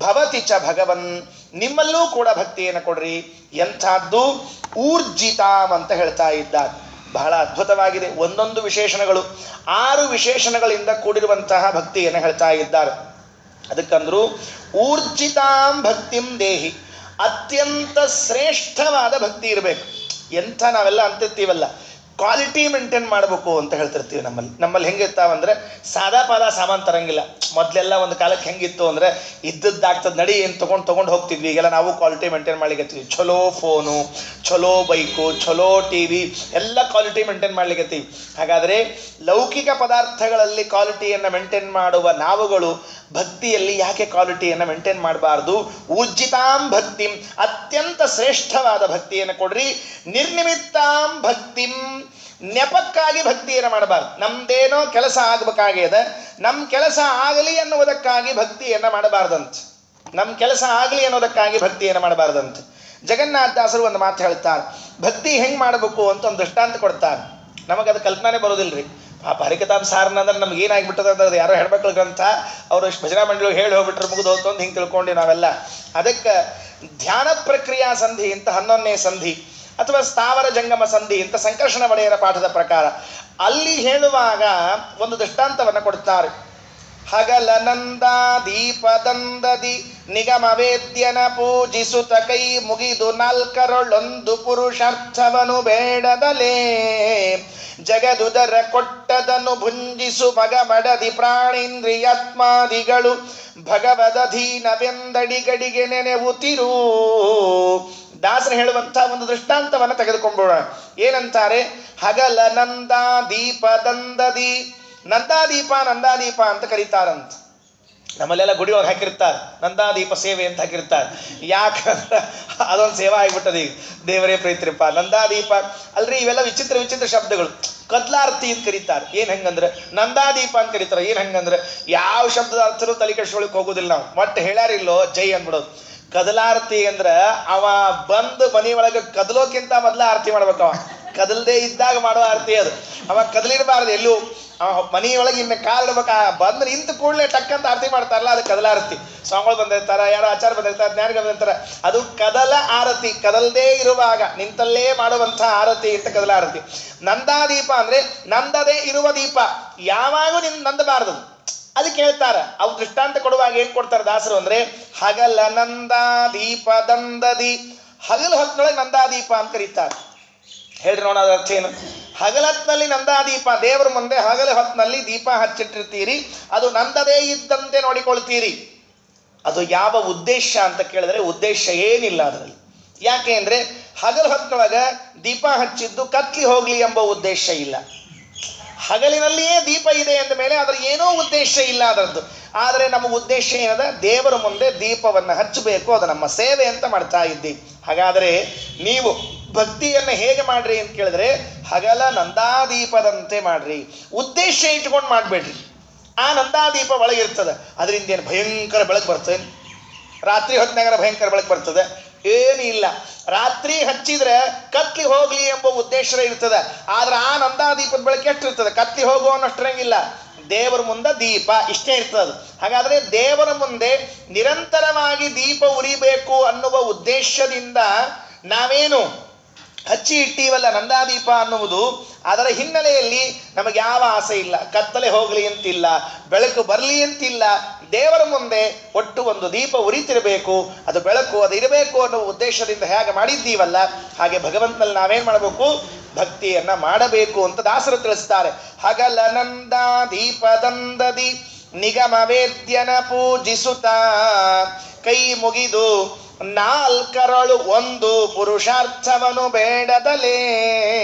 A: ಭವತಿ ಚ ಭಗವನ್, ನಿಮ್ಮಲ್ಲೂ ಕೂಡ ಭಕ್ತಿಯನ್ನು ಕೊಡ್ರಿ. ಎಂಥದ್ದು? ಊರ್ಜಿತಾಂ ಅಂತ ಹೇಳ್ತಾ ಇದ್ದಾರೆ. ಬಹಳ ಅದ್ಭುತವಾಗಿದೆ. ಒಂದೊಂದು ವಿಶೇಷಣಗಳು 6 ವಿಶೇಷಣಗಳಿಂದ ಕೂಡಿರುವಂತಹ ಭಕ್ತಿಯನ್ನು ಹೇಳ್ತಾ ಇದ್ದಾರೆ. ಅದಕ್ಕಂದ್ರು ಊರ್ಜಿತಾಂ ಭಕ್ತಿಂ ದೇಹಿ, ಅತ್ಯಂತ ಶ್ರೇಷ್ಠವಾದ ಭಕ್ತಿ ಇರಬೇಕು. ಎಂಥ ನಾವೆಲ್ಲ ಅಂತಿರ್ತೀವಲ್ಲ, ಕ್ವಾಲಿಟಿ ಮೇಂಟೈನ್ ಮಾಡಬೇಕು ಅಂತ ಹೇಳ್ತಿರ್ತೀವಿ. ನಮ್ಮಲ್ಲಿ ಹೆಂಗಿರ್ತಾವಂದ್ರೆ ಸಾದಾ ಪಾದ ಸಾಮಾನು ತರಂಗಿಲ್ಲ. ಮೊದಲೆಲ್ಲ ಒಂದು ಕಾಲಕ್ಕೆ ಹೆಂಗಿತ್ತು ಅಂದರೆ ಇದ್ದದ್ದಾಗ್ತದೆ ನಡಿ ಏನು ತೊಗೊಂಡು ಹೋಗ್ತಿದ್ವಿ. ಈಗೆಲ್ಲ ನಾವು ಕ್ವಾಲಿಟಿ ಮೇಂಟೈನ್ ಮಾಡ್ಲಿಕ್ಕೆ ಚಲೋ ಫೋನು, ಚಲೋ ಬೈಕು, ಚಲೋ ಟಿ ವಿ ಎಲ್ಲ ಕ್ವಾಲಿಟಿ ಮೇಂಟೈನ್ ಮಾಡ್ಲಿಕ್ಕೆ. ಹಾಗಾದರೆ ಲೌಕಿಕ ಪದಾರ್ಥಗಳಲ್ಲಿ ಕ್ವಾಲಿಟಿಯನ್ನು ಮೇಂಟೈನ್ ಮಾಡುವ ನಾವುಗಳು ಭಕ್ತಿಯಲ್ಲಿ ಯಾಕೆ ಕ್ವಾಲಿಟಿಯನ್ನು ಮೇಂಟೈನ್ ಮಾಡಬಾರ್ದು? ಊರ್ಜಿತಾಂ ಭಕ್ತಿಂ, ಅತ್ಯಂತ ಶ್ರೇಷ್ಠವಾದ ಭಕ್ತಿಯನ್ನು ಕೊಡ್ರಿ. ನಿರ್ನಿಮಿತ್ತಾಂ ಭಕ್ತಿಂ, ನೆಪಕ್ಕಾಗಿ ಭಕ್ತಿಯನ್ನು ಮಾಡಬಾರ್ದು. ನಮ್ದೇನೋ ಕೆಲಸ ಆಗಬೇಕಾಗಿದೆ, ನಮ್ಮ ಕೆಲಸ ಆಗಲಿ ಅನ್ನುವುದಕ್ಕಾಗಿ ಭಕ್ತಿಯನ್ನು ಮಾಡಬಾರ್ದಂತ. ನಮ್ಮ ಕೆಲಸ ಆಗಲಿ ಅನ್ನೋದಕ್ಕಾಗಿ ಭಕ್ತಿಯನ್ನು ಮಾಡಬಾರ್ದಂತೆ. ಜಗನ್ನಾಥದಾಸರು ಒಂದು ಮಾತು ಹೇಳ್ತಾರೆ, ಭಕ್ತಿ ಹೆಂಗೆ ಮಾಡಬೇಕು ಅಂತ ಒಂದು ದೃಷ್ಟಾಂತ ಕೊಡ್ತಾರೆ. ನಮಗದು ಕಲ್ಪನೆ ಬರೋದಿಲ್ಲ ರೀ. ಪಾಪ ಹರಿಕತಾಂ ಸಾರನ ಅಂದ್ರೆ ನಮ್ಗೆ ಏನಾಗಿಬಿಟ್ಟದ ಅಂದ್ರೆ ಅದು ಯಾರೋ ಹೆಣ್ಮಕ್ಳ ಗ್ರಂಥ, ಅವರು ಭಜನಾ ಮಂಡಳಿ ಹೇಳಿ ಹೋಗ್ಬಿಟ್ರೆ ಮುಗಿದು ಹೋಗ್ತು ಅಂತ ಹಿಂಗೆ ತಿಳ್ಕೊಂಡು ನಾವೆಲ್ಲ. ಅದಕ್ಕೆ ಧ್ಯಾನ ಪ್ರಕ್ರಿಯಾ ಸಂಧಿ ಅಂತ 11ನೇ ಸಂಧಿ ಅಥವಾ ಸ್ಥಾವರ ಜಂಗಮ ಸಂಧಿ ಅಂತ ಸಂಕರ್ಷಣ ಒಡೆಯರ ಪಾಠದ ಪ್ರಕಾರ ಅಲ್ಲಿ ಹೇಳುವಾಗ ಒಂದು ದೃಷ್ಟಾಂತವನ್ನು ಕೊಡ್ತಾರೆ. ಹಗಲ ನಂದ ದೀಪದಂದದಿ ನಿಗಮ ವೇದ್ಯನ ಪೂಜಿಸುತ್ತ ಕೈ ಮುಗಿದು 4ರೊಳೊಂದು ಪುರುಷಾರ್ಥವನು ಬೇಡದಲೇ ಜಗದುದರ ಕೊಟ್ಟದನು ಭುಂಜಿಸು ಮಗ ಮಡದಿ ಪ್ರಾಣೇಂದ್ರಿಯಾತ್ಮಾದಿಗಳು ಭಗವದಧೀನವೆಂದಡಿಗಡಿಗೆ ನೆನೆವುತ್ತಿರು. ದಾಸರು ಹೇಳುವಂಥ ಒಂದು ದೃಷ್ಟಾಂತವನ್ನು ತೆಗೆದುಕೊಂಡೋಣ. ಏನಂತಾರೆ? ಹಗಲ ನಂದ ದೀಪದಂದದಿ, ನಂದಾದೀಪ ಅಂತ ಕರೀತಾರಂತ. ನಮ್ಮಲ್ಲೆಲ್ಲ ಗುಡಿ ಒಳಗೆ ಹಾಕಿರ್ತಾರೆ ನಂದಾದೀಪ ಸೇವೆ ಅಂತ ಹಾಕಿರ್ತಾರೆ. ಯಾಕಂದ್ರೆ ಅದೊಂದು ಸೇವಾ ಆಗಿಬಿಟ್ಟದ. ಈಗ ದೇವರೇ ಪ್ರೀತಿರಪ್ಪ ನಂದಾದೀಪ ಅಲ್ರಿ. ಇವೆಲ್ಲ ವಿಚಿತ್ರ ಶಬ್ದಗಳು. ಕದ್ಲಾರತಿ ಅಂತ ಕರೀತಾರೆ. ಏನು ಹೆಂಗಂದ್ರೆ ನಂದಾದೀಪ ಅಂತ ಕರೀತಾರೆ. ಏನು ಹೆಂಗಂದ್ರೆ ಯಾವ ಶಬ್ದದ ಅರ್ಥನೂ ತಲೆ ಕೆಡಿಸ್ಕೊಳಕ್ಕೆ ಹೋಗೋದಿಲ್ಲ ನಾವು. ಒಟ್ಟು ಹೇಳಾರಿಲ್ಲೋ ಜೈ ಅಂದ್ಬಿಡೋದು. ಕದಲಾರತಿ ಅಂದ್ರೆ ಅವ ಬಂದು ಮನಿ ಒಳಗೆ ಕದಲೋಕ್ಕಿಂತ ಮೊದಲ ಆರತಿ ಮಾಡ್ಬೇಕವ. ಕದಲ್ದೇ ಇದ್ದಾಗ ಮಾಡುವ ಆರತಿ ಅದು. ಅವ ಕದಲಿರಬಾರ್ದು ಎಲ್ಲೂ. ಮನೆಯೊಳಗೆ ಇನ್ನು ಕಾಲಿಡ್ಬೇಕ, ಬಂದು ನಿಂತು ಕೂಡಲೇ ಟಕ್ಕಂತ ಆರತಿ ಮಾಡ್ತಾರಲ್ಲ, ಅದು ಕದಲಾರತಿ. ಸ್ವಾಮಿಗಳು ಬಂದಿರ್ತಾರ, ಯಾರೋ ಆಚಾರ ಬಂದಿರ್ತಾರೆ, ಜ್ಞಾನಿಗಳು ಬಂದಿರ್ತಾರೆ. ಅದು ಕದಲ ಆರತಿ. ಕದಲ್ದೇ ಇರುವಾಗ ನಿಂತಲ್ಲೇ ಮಾಡುವಂಥ ಆರತಿ ಅಂತ ಕದಲಾರತಿ. ನಂದಾದೀಪ ಅಂದ್ರೆ ನಂದದೇ ಇರುವ ದೀಪ, ಯಾವಾಗೂ ನಂದಬಾರದು. ಅದಕ್ಕೆ ಹೇಳ್ತಾರ. ಅವು ದೃಷ್ಟಾಂತ ಕೊಡುವಾಗ ಏನ್ ಕೊಡ್ತಾರೆ ದಾಸರು ಅಂದ್ರೆ ಹಗಲ ನಂದಾದೀಪ ದಂದದಿ, ಹಗಲು ಹೊತ್ತಿನೊಳಗೆ ನಂದಾದೀಪ ಅಂತ ಕರೀತಾರೆ. ಹೇಳ್ರಿ ನೋಡ ಅದ್ರ ಅರ್ಥ ಏನು? ಹಗಲತ್ನಲ್ಲಿ ನಂದಾದೀಪ, ದೇವರ ಮುಂದೆ ಹಗಲ ಹೊತ್ತಿನಲ್ಲಿ ದೀಪ ಹಚ್ಚಿಟ್ಟಿರ್ತೀರಿ, ಅದು ನಂದದೇ ಇದ್ದಂತೆ ನೋಡಿಕೊಳ್ತೀರಿ. ಅದು ಯಾವ ಉದ್ದೇಶ ಅಂತ ಕೇಳಿದ್ರೆ ಉದ್ದೇಶ ಏನಿಲ್ಲ ಅದರಲ್ಲಿ. ಯಾಕೆ ಅಂದ್ರೆ ಹಗಲ ಹೊತ್ತಿನೊಳಗ ದೀಪ ಹಚ್ಚಿದ್ದು ಕತ್ಲಿ ಹೋಗ್ಲಿ ಎಂಬ ಉದ್ದೇಶ ಇಲ್ಲ. ಹಗಲಿನಲ್ಲಿಯೇ ದೀಪ ಇದೆ ಅಂದ ಮೇಲೆ ಅದರ ಏನೋ ಉದ್ದೇಶ ಇಲ್ಲ ಅದರದ್ದು. ಆದರೆ ನಮ್ಮ ಉದ್ದೇಶ ಏನದ, ದೇವರ ಮುಂದೆ ದೀಪವನ್ನು ಹಚ್ಚಬೇಕು, ಅದು ನಮ್ಮ ಸೇವೆ ಅಂತ ಮಾಡ್ತಾ ಇದ್ದೀವಿ. ಹಾಗಾದರೆ ನೀವು ಭಕ್ತಿಯನ್ನು ಹೇಗೆ ಮಾಡ್ರಿ ಅಂತ ಕೇಳಿದ್ರೆ, ಹಗಲ ನಂದಾದೀಪದಂತೆ ಮಾಡ್ರಿ. ಉದ್ದೇಶ ಇಟ್ಕೊಂಡು ಮಾಡಬೇಡ್ರಿ. ಆ ನಂದಾದೀಪ ಒಳಗಿರ್ತದೆ, ಅದರಿಂದ ಏನು ಭಯಂಕರ ಬೆಳಕು ಬರ್ತದೆ? ರಾತ್ರಿ ಹೊತ್ತಿನಾಗ ಭಯಂಕರ ಬೆಳಕು ಬರ್ತದೆ? ಏನು ಇಲ್ಲ. ರಾತ್ರಿ ಹಚ್ಚಿದ್ರೆ ಕತ್ಲಿ ಹೋಗ್ಲಿ ಎಂಬ ಉದ್ದೇಶ ಇರ್ತದೆ. ಆದ್ರೆ ಆ ನಂದಾದೀಪದ ಬೆಳಕು ಎಷ್ಟು ಇರ್ತದೆ? ಕತ್ಲಿ ಹೋಗುವ ಅನ್ನೋಷ್ಟರಂಗಿಲ್ಲ. ದೇವರ ಮುಂದೆ ದೀಪ ಇಷ್ಟೇ ಇರ್ತದೆ. ಹಾಗಾದ್ರೆ ದೇವರ ಮುಂದೆ ನಿರಂತರವಾಗಿ ದೀಪ ಉರಿಬೇಕು ಅನ್ನುವ ಉದ್ದೇಶದಿಂದ ನಾವೇನು ಹಚ್ಚಿ ಇಟ್ಟೀವಲ್ಲ ನಂದಾದೀಪ ಅನ್ನುವುದು, ಅದರ ಹಿನ್ನೆಲೆಯಲ್ಲಿ ನಮಗೆ ಯಾವ ಆಸೆ ಇಲ್ಲ. ಕತ್ತಲೆ ಹೋಗಲಿ ಅಂತಿಲ್ಲ, ಬೆಳಕು ಬರಲಿ ಅಂತಿಲ್ಲ. ದೇವರ ಮುಂದೆ ಒಟ್ಟು ಒಂದು ದೀಪ ಉರಿತಿರಬೇಕು, ಅದು ಬೆಳಕು ಅದು ಇರಬೇಕು ಅನ್ನೋ ಉದ್ದೇಶದಿಂದ ಹೇಗೆ ಮಾಡಿದ್ದೀವಲ್ಲ, ಹಾಗೆ ಭಗವಂತನಲ್ಲಿ ನಾವೇನು ಮಾಡಬೇಕು? ಭಕ್ತಿಯನ್ನ ಮಾಡಬೇಕು ಅಂತ ದಾಸರು ತಿಳಿಸ್ತಾರೆ. ಹಗಲ ನಂದಾದೀಪದಂದದಿ ನಿಗಮ ವೇದ್ಯನ ಪೂಜಿಸುತ್ತ ಕೈ ಮುಗಿದು ನಾಲ್ಕರಳು ಒಂದು ಪುರುಷಾರ್ಥವನು ಬೇಡದಲೇ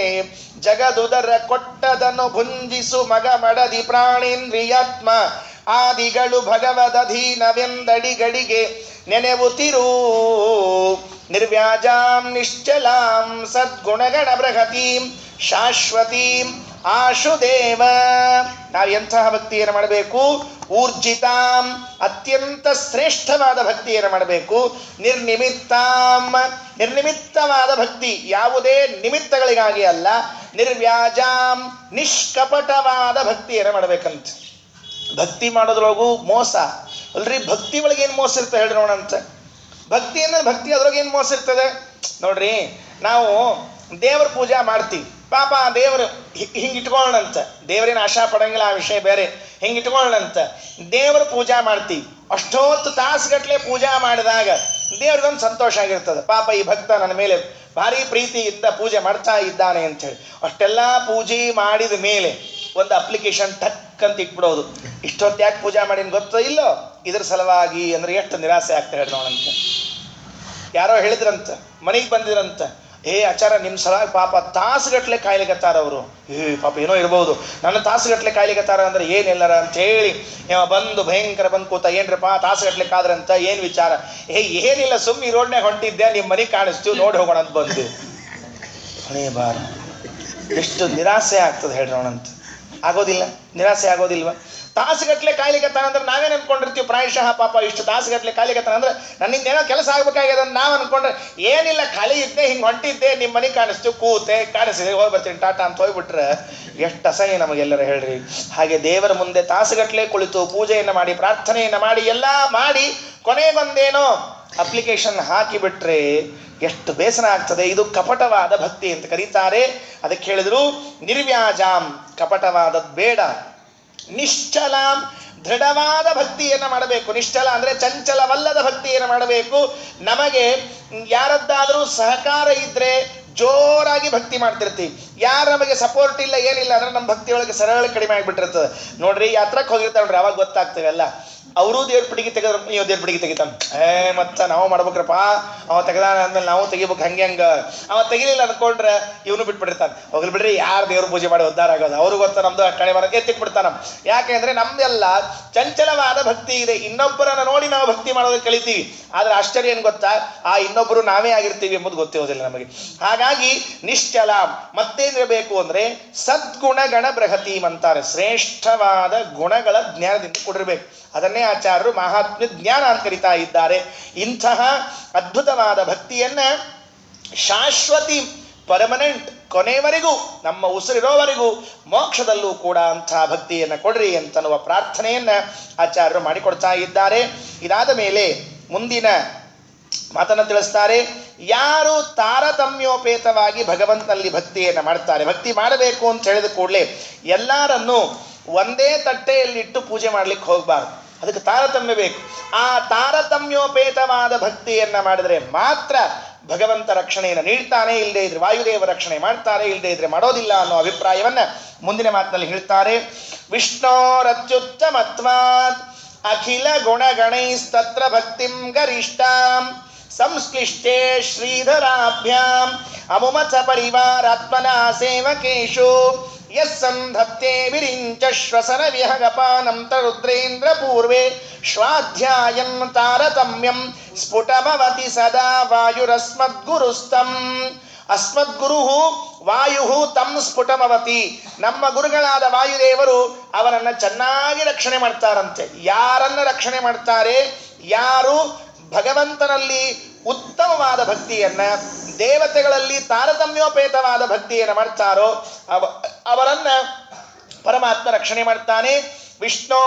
A: ಜಗದುದರ ಕೊಟ್ಟದನ್ನು ಭುಂಜಿಸು ಮಗ ಮಡದಿ ಪ್ರಾಣೇಂದ್ರಿಯಾತ್ಮ ಆದಿಗಳು ಭಗವದಧೀನವೆಂದಡಿಗಳಿಗೆ ನೆನೆವುತ್ತಿರು ನಿರ್ವ್ಯಾಜಾಂ ನಿಶ್ಚಲಾಂ ಸದ್ಗುಣಗಣ ಬೃಹತೀಂ ಶಾಶ್ವತೀಂ ಆಶುದೇವ. ನಾವು ಎಂತಹ ಭಕ್ತಿಯನ್ನು ಮಾಡಬೇಕು? ಊರ್ಜಿತಾಂ, ಅತ್ಯಂತ ಶ್ರೇಷ್ಠವಾದ ಭಕ್ತಿಯನ್ನು ಮಾಡಬೇಕು. ನಿರ್ನಿಮಿತ್ತಾಂ, ನಿರ್ನಿಮಿತ್ತವಾದ ಭಕ್ತಿ, ಯಾವುದೇ ನಿಮಿತ್ತಗಳಿಗಾಗಿ ಅಲ್ಲ. ನಿರ್ವ್ಯಾಜಾಂ, ನಿಷ್ಕಪಟವಾದ ಭಕ್ತಿಯನ್ನು ಮಾಡಬೇಕಂತ. ಭಕ್ತಿ ಮಾಡೋದ್ರೊಳಗೂ ಮೋಸ ಅಲ್ರಿ. ಭಕ್ತಿ ಒಳಗೇನು ಮೋಸ ಇರ್ತದೆ ಹೇಳ್ರಿ ನೋಡಂತ. ಭಕ್ತಿ ಅನ್ನೋದು ಭಕ್ತಿ, ಅದ್ರೊಳಗೇನು ಮೋಸ ಇರ್ತದೆ ನೋಡ್ರಿ. ನಾವು ದೇವ್ರ ಪೂಜಾ ಮಾಡ್ತೀವಿ, ಪಾಪ ದೇವರು ಹಿಂಗೆ ಇಟ್ಕೊಳ್ಳೋಣಂತ. ದೇವರೇನು ಆಶಾ ಪಡಂಗಿಲ್ಲ, ಆ ವಿಷಯ ಬೇರೆ. ಹಿಂಗೆ ಇಟ್ಕೊಳ್ಳೋಣಂತ ದೇವ್ರ ಪೂಜಾ ಮಾಡ್ತೀವಿ. ಅಷ್ಟೊತ್ತು ತಾಸುಗಟ್ಟಲೆ ಪೂಜಾ ಮಾಡಿದಾಗ ದೇವ್ರಿಗೊಂದು ಸಂತೋಷ ಆಗಿರ್ತದೆ. ಪಾಪ ಈ ಭಕ್ತ ನನ್ನ ಮೇಲೆ ಭಾರಿ ಪ್ರೀತಿಯಿಂದ ಪೂಜೆ ಮಾಡ್ತಾ ಇದ್ದಾನೆ ಅಂಥೇಳಿ. ಅಷ್ಟೆಲ್ಲ ಪೂಜೆ ಮಾಡಿದ ಮೇಲೆ ಒಂದು ಅಪ್ಲಿಕೇಶನ್ ಟಕ್ ಅಂತ ಇಟ್ಬಿಡೋದು. ಇಷ್ಟೊತ್ತು ಯಾಕೆ ಪೂಜಾ ಮಾಡಿನ ಗೊತ್ತೋ ಇಲ್ಲೋ, ಇದ್ರ ಸಲುವಾಗಿ ಅಂದ್ರೆ ಎಷ್ಟು ನಿರಾಸೆ ಆಗ್ತಾ ಹೇಳಿ ನೋಡಂತ. ಯಾರೋ ಹೇಳಿದ್ರಂತ, ಮನೆಗೆ ಬಂದಿದ್ರಂತ, ಆಚಾರ ನಿಮ್ಮ ಸಲುವಾಗಿ ಪಾಪ ತಾಸುಗಟ್ಲೆ ಕಾಯ್ಲಿಕತ್ತಾರ ಅವರು. ಪಾಪ ಏನೋ ಇರ್ಬೋದು, ನನ್ನ ತಾಸುಗಟ್ಲೆ ಕಾಯ್ಲಿಕತ್ತಾರ ಅಂದ್ರೆ ಏನಿಲ್ಲರ ಅಂತ ಹೇಳಿ ಬಂದು ಭಯಂಕರ ಬಂದು ಕೂತ. ಏನ್ರಪ್ಪ ತಾಸುಗಟ್ಲೆ ಕಾದ್ರಂತ, ಏನು ವಿಚಾರ? ಏನಿಲ್ಲ, ಸುಮ್ಮನೆ ಈ ರೋಡ್ನಾಗ ಹೊಂಟಿದ್ದೆ, ನಿಮ್ಮ ಮನೆಗೆ ಕಾಣಿಸ್ತೀವಿ, ನೋಡಿ ಹೋಗೋಣ ಅಂತ ಬಂದು. ಹಣೇ ಬಾರ, ಎಷ್ಟು ನಿರಾಸೆ ಆಗ್ತದೆ ಹೇಳ್ರಿ ನೋಡಂತ. ಆಗೋದಿಲ್ಲ? ನಿರಾಸೆ ಆಗೋದಿಲ್ವ? ತಾಸುಗಟ್ಲೆ ಕಾಯ್ಲಿಕತ್ತಾನ ಅಂದ್ರೆ ನಾವೇನು ಅನ್ಕೊಂಡಿರ್ತೀವಿ ಪ್ರಾಯಶಃ, ಪಾಪ ಇಷ್ಟು ತಾಸುಗಟ್ಲೆ ಕಾಯ್ಲಿಕತ್ತಾನ ಅಂದ್ರೆ ನನ್ನಿಂದ ಏನೋ ಕೆಲಸ ಆಗ್ಬೇಕಾಗ್ಯದ ಅಂತ ನಾವು ಅನ್ಕೊಂಡ್ರೆ, ಏನಿಲ್ಲ ಖಾಲಿ ಇದ್ದೆ, ಹಿಂಗೆ ಹೊಂಟಿದ್ದೆ, ನಿಮ್ಮ ಮನೆಗೆ ಕಾಣಿಸ್ತೀವಿ, ಕೂತೆ ಕಾಣಿಸಿದೆ, ಹೋಗಿ ಬರ್ತೀನಿ ಟಾಟಾ ಅಂತ ಹೋಗ್ಬಿಟ್ರೆ ಎಷ್ಟು ಅಸಹ್ಯ ನಮಗೆಲ್ಲರೂ ಹೇಳ್ರಿ. ಹಾಗೆ ದೇವರ ಮುಂದೆ ತಾಸುಗಟ್ಲೆ ಕುಳಿತು ಪೂಜೆಯನ್ನು ಮಾಡಿ ಪ್ರಾರ್ಥನೆಯನ್ನು ಮಾಡಿ ಎಲ್ಲ ಮಾಡಿ ಕೊನೆಗೊಂದೇನೋ ಅಪ್ಲಿಕೇಶನ್ ಹಾಕಿಬಿಟ್ರೆ ಎಷ್ಟು ಬೇಸರ ಆಗ್ತದೆ. ಇದು ಕಪಟವಾದ ಭಕ್ತಿ ಅಂತ ಕರೀತಾರೆ. ಅದಕ್ಕೆ ಹೇಳಿದ್ರು ನಿರ್ವ್ಯಾಜಾಂ, ಕಪಟವಾದದ್ದು ಬೇಡ. ನಿಶ್ಚಲಾಂ, ದೃಢವಾದ ಭಕ್ತಿಯನ್ನು ಮಾಡಬೇಕು. ನಿಶ್ಚಲ ಅಂದರೆ ಚಂಚಲವಲ್ಲದ ಭಕ್ತಿಯನ್ನು ಮಾಡಬೇಕು. ನಮಗೆ ಯಾರದ್ದಾದರೂ ಸಹಕಾರ ಇದ್ದರೆ ಜೋರಾಗಿ ಭಕ್ತಿ ಮಾಡ್ತಿರ್ತೀವಿ. ಯಾರು ನಮಗೆ ಸಪೋರ್ಟ್ ಇಲ್ಲ ಏನಿಲ್ಲ ಅಂದ್ರೆ ನಮ್ಮ ಭಕ್ತಿಯೊಳಗೆ ಸರಳ ಕಡಿಮೆ ಆಗಿಬಿಟ್ಟಿರ್ತದೆ ನೋಡ್ರಿ. ಯಾತ್ರಕ್ಕೆ ಹೋಗಿರ್ತಾವೆ ನೋಡ್ರಿ, ಅವಾಗ ಗೊತ್ತಾಗ್ತವೆ ಎಲ್ಲ. ಅವರು ದೇವ್ರ ಪಿಡಿಗೆ ತೆಗೆದ್ರು, ನೀವು ದೇವ್ರ ಪಿಡಿಗೆ ತೆಗಿತಾನೆ, ಮತ್ತೆ ನಾವು ಮಾಡ್ಬೇಕ್ರಪ್ಪ, ಅವ ತೆಗೆದಾನ ಅಂದ್ಮೇಲೆ ನಾವು ತೆಗಿಬೇಕು, ಹಂಗೆ ಅವ ತೆಗಿಲಿಲ್ಲ ಅನ್ಕೊಂಡ್ರೆ ಇವನು ಬಿಟ್ಬಿಟ್ಟಿರ್ತಾನೆ. ಹೋಗ್ಲಿ ಬಿಡ್ರಿ, ಯಾರು ದೇವ್ರ ಪೂಜೆ ಮಾಡಿ ಉದ್ಧಾರ ಆಗೋದು, ಅವ್ರಿಗೆ ಗೊತ್ತ ನಮ್ದು ಕಡೆ ಮರ ಎತ್ತಿಟ್ಬಿಡ್ತಾನ. ಯಾಕೆಂದ್ರೆ ನಮ್ದೆಲ್ಲ ಚಂಚಲವಾದ ಭಕ್ತಿ ಇದೆ. ಇನ್ನೊಬ್ಬರನ್ನ ನೋಡಿ ನಾವು ಭಕ್ತಿ ಮಾಡೋದಕ್ಕೆ ಕಲಿತೀವಿ, ಆದ್ರೆ ಆಶ್ಚರ್ಯ ಏನು ಗೊತ್ತಾ, ಆ ಇನ್ನೊಬ್ಬರು ನಾವೇ ಆಗಿರ್ತೀವಿ ಎಂಬುದು ಗೊತ್ತಿರೋದಿಲ್ಲ ನಮಗೆ. ಹಾಗಾಗಿ ನಿಶ್ಚಲ ಮತ್ತೇನಿರಬೇಕು ಅಂದ್ರೆ ಸದ್ಗುಣಗಣ ಬೃಹತೀಂ ಅಂತಾರೆ. ಶ್ರೇಷ್ಠವಾದ ಗುಣಗಳ ಜ್ಞಾನದಿಂದ ಕೂಡಿರ್ಬೇಕು. ಅದನ್ನೇ ಆಚಾರ್ಯರು ಮಹಾತ್ಮ ಜ್ಞಾನ ಅಂತ ಕರೀತಾ ಇದ್ದಾರೆ. ಇಂತಹ ಅದ್ಭುತವಾದ ಭಕ್ತಿಯನ್ನ ಶಾಶ್ವತಿ, ಪರ್ಮನೆಂಟ್, ಕೊನೆಯವರೆಗೂ, ನಮ್ಮ ಉಸಿರಿರೋವರೆಗೂ, ಮೋಕ್ಷದಲ್ಲೂ ಕೂಡ ಅಂತಹ ಭಕ್ತಿಯನ್ನು ಕೊಡ್ರಿ ಅಂತನ್ನುವ ಪ್ರಾರ್ಥನೆಯನ್ನ ಆಚಾರ್ಯರು ಮಾಡಿಕೊಡ್ತಾ ಇದ್ದಾರೆ. ಇದಾದ ಮೇಲೆ ಮುಂದಿನ ಮಾತನ್ನು ತಿಳಿಸ್ತಾರೆ. ಯಾರು ತಾರತಮ್ಯೋಪೇತವಾಗಿ ಭಗವಂತನಲ್ಲಿ ಭಕ್ತಿಯನ್ನು ಮಾಡ್ತಾರೆ, ಭಕ್ತಿ ಮಾಡಬೇಕು ಅಂತ ಹೇಳಿದ ಕೂಡಲೇ ಎಲ್ಲರನ್ನೂ ಒಂದೇ ತಟ್ಟೆಯಲ್ಲಿಟ್ಟು ಪೂಜೆ ಮಾಡ್ಲಿಕ್ಕೆ ಹೋಗಬಾರ್ದು. ಅದಕ್ಕೆ ತಾರತಮ್ಯ ಬೇಕು. ಆ ತಾರತಮ್ಯೋಪೇತವಾದ ಭಕ್ತಿಯನ್ನ ಮಾಡಿದ್ರೆ ಮಾತ್ರ ಭಗವಂತ ರಕ್ಷಣೆಯನ್ನು ನೀಡ್ತಾನೆ. ಇಲ್ಲದೆ ಇದ್ರೆ ವಾಯುದೇವ ರಕ್ಷಣೆ ಮಾಡ್ತಾರೆ, ಇಲ್ಲದೆ ಇದ್ರೆ ಮಾಡೋದಿಲ್ಲ ಅನ್ನೋ ಅಭಿಪ್ರಾಯವನ್ನ ಮುಂದಿನ ಮಾತಿನಲ್ಲಿ ಹೇಳ್ತಾರೆ. ವಿಷ್ಣೋರತ್ಯುತ್ತಮತ್ವಾತ್ ಅಖಿಲ ಗುಣಗಣೈಸ್ತತ್ರ ಭಕ್ತಿಂ ಗರಿಷ್ಠಾಂ ಸಂಶ್ಲಿಷ್ಟೇ ಶ್ರೀಧರಾಭ್ಯಾಂ ಅಮುಮಥ ಪರಿವಾರಾತ್ಮನ ಸೇವಕೇಶು ಯಸ್ಸಂಧತ್ತೆ ವಿರಿಂಚ ಶ್ವಸನ ವಿಹಗಪಾನಂ ತರುದ್ರೇಂದ್ರ ಪೂರ್ವೆ ಶ್ವಾಧ್ಯಾಯಂ ತಾರತಮ್ಯಂ ಸ್ಫುಟಮವತಿ ಸದಾ ವಾಯುರಸ್ಮದ್ಗುರುಸ್ತಂ. ಅಸ್ಮದ್ಗುರು ವಾಯು ತಂ ಸ್ಫುಟಮವತಿ. ನಮ್ಮ ಗುರುಗಳಾದ ವಾಯುದೇವರು ಅವರನ್ನು ಚೆನ್ನಾಗಿ ರಕ್ಷಣೆ ಮಾಡ್ತಾರಂತೆ. ಯಾರನ್ನ ರಕ್ಷಣೆ ಮಾಡ್ತಾರೆ? ಯಾರು ಭಗವಂತನಲ್ಲಿ ಉತ್ತಮವಾದ ಭಕ್ತಿಯನ್ನ, ದೇವತೆಗಳಲ್ಲಿ ತಾರತಮ್ಯೋಪೇತವಾದ ಭಕ್ತಿಯನ್ನು ಮಾಡ್ತಾರೋ ಅವರನ್ನ ಪರಮಾತ್ಮ ರಕ್ಷಣೆ ಮಾಡ್ತಾನೆ. ವಿಷ್ಣೋ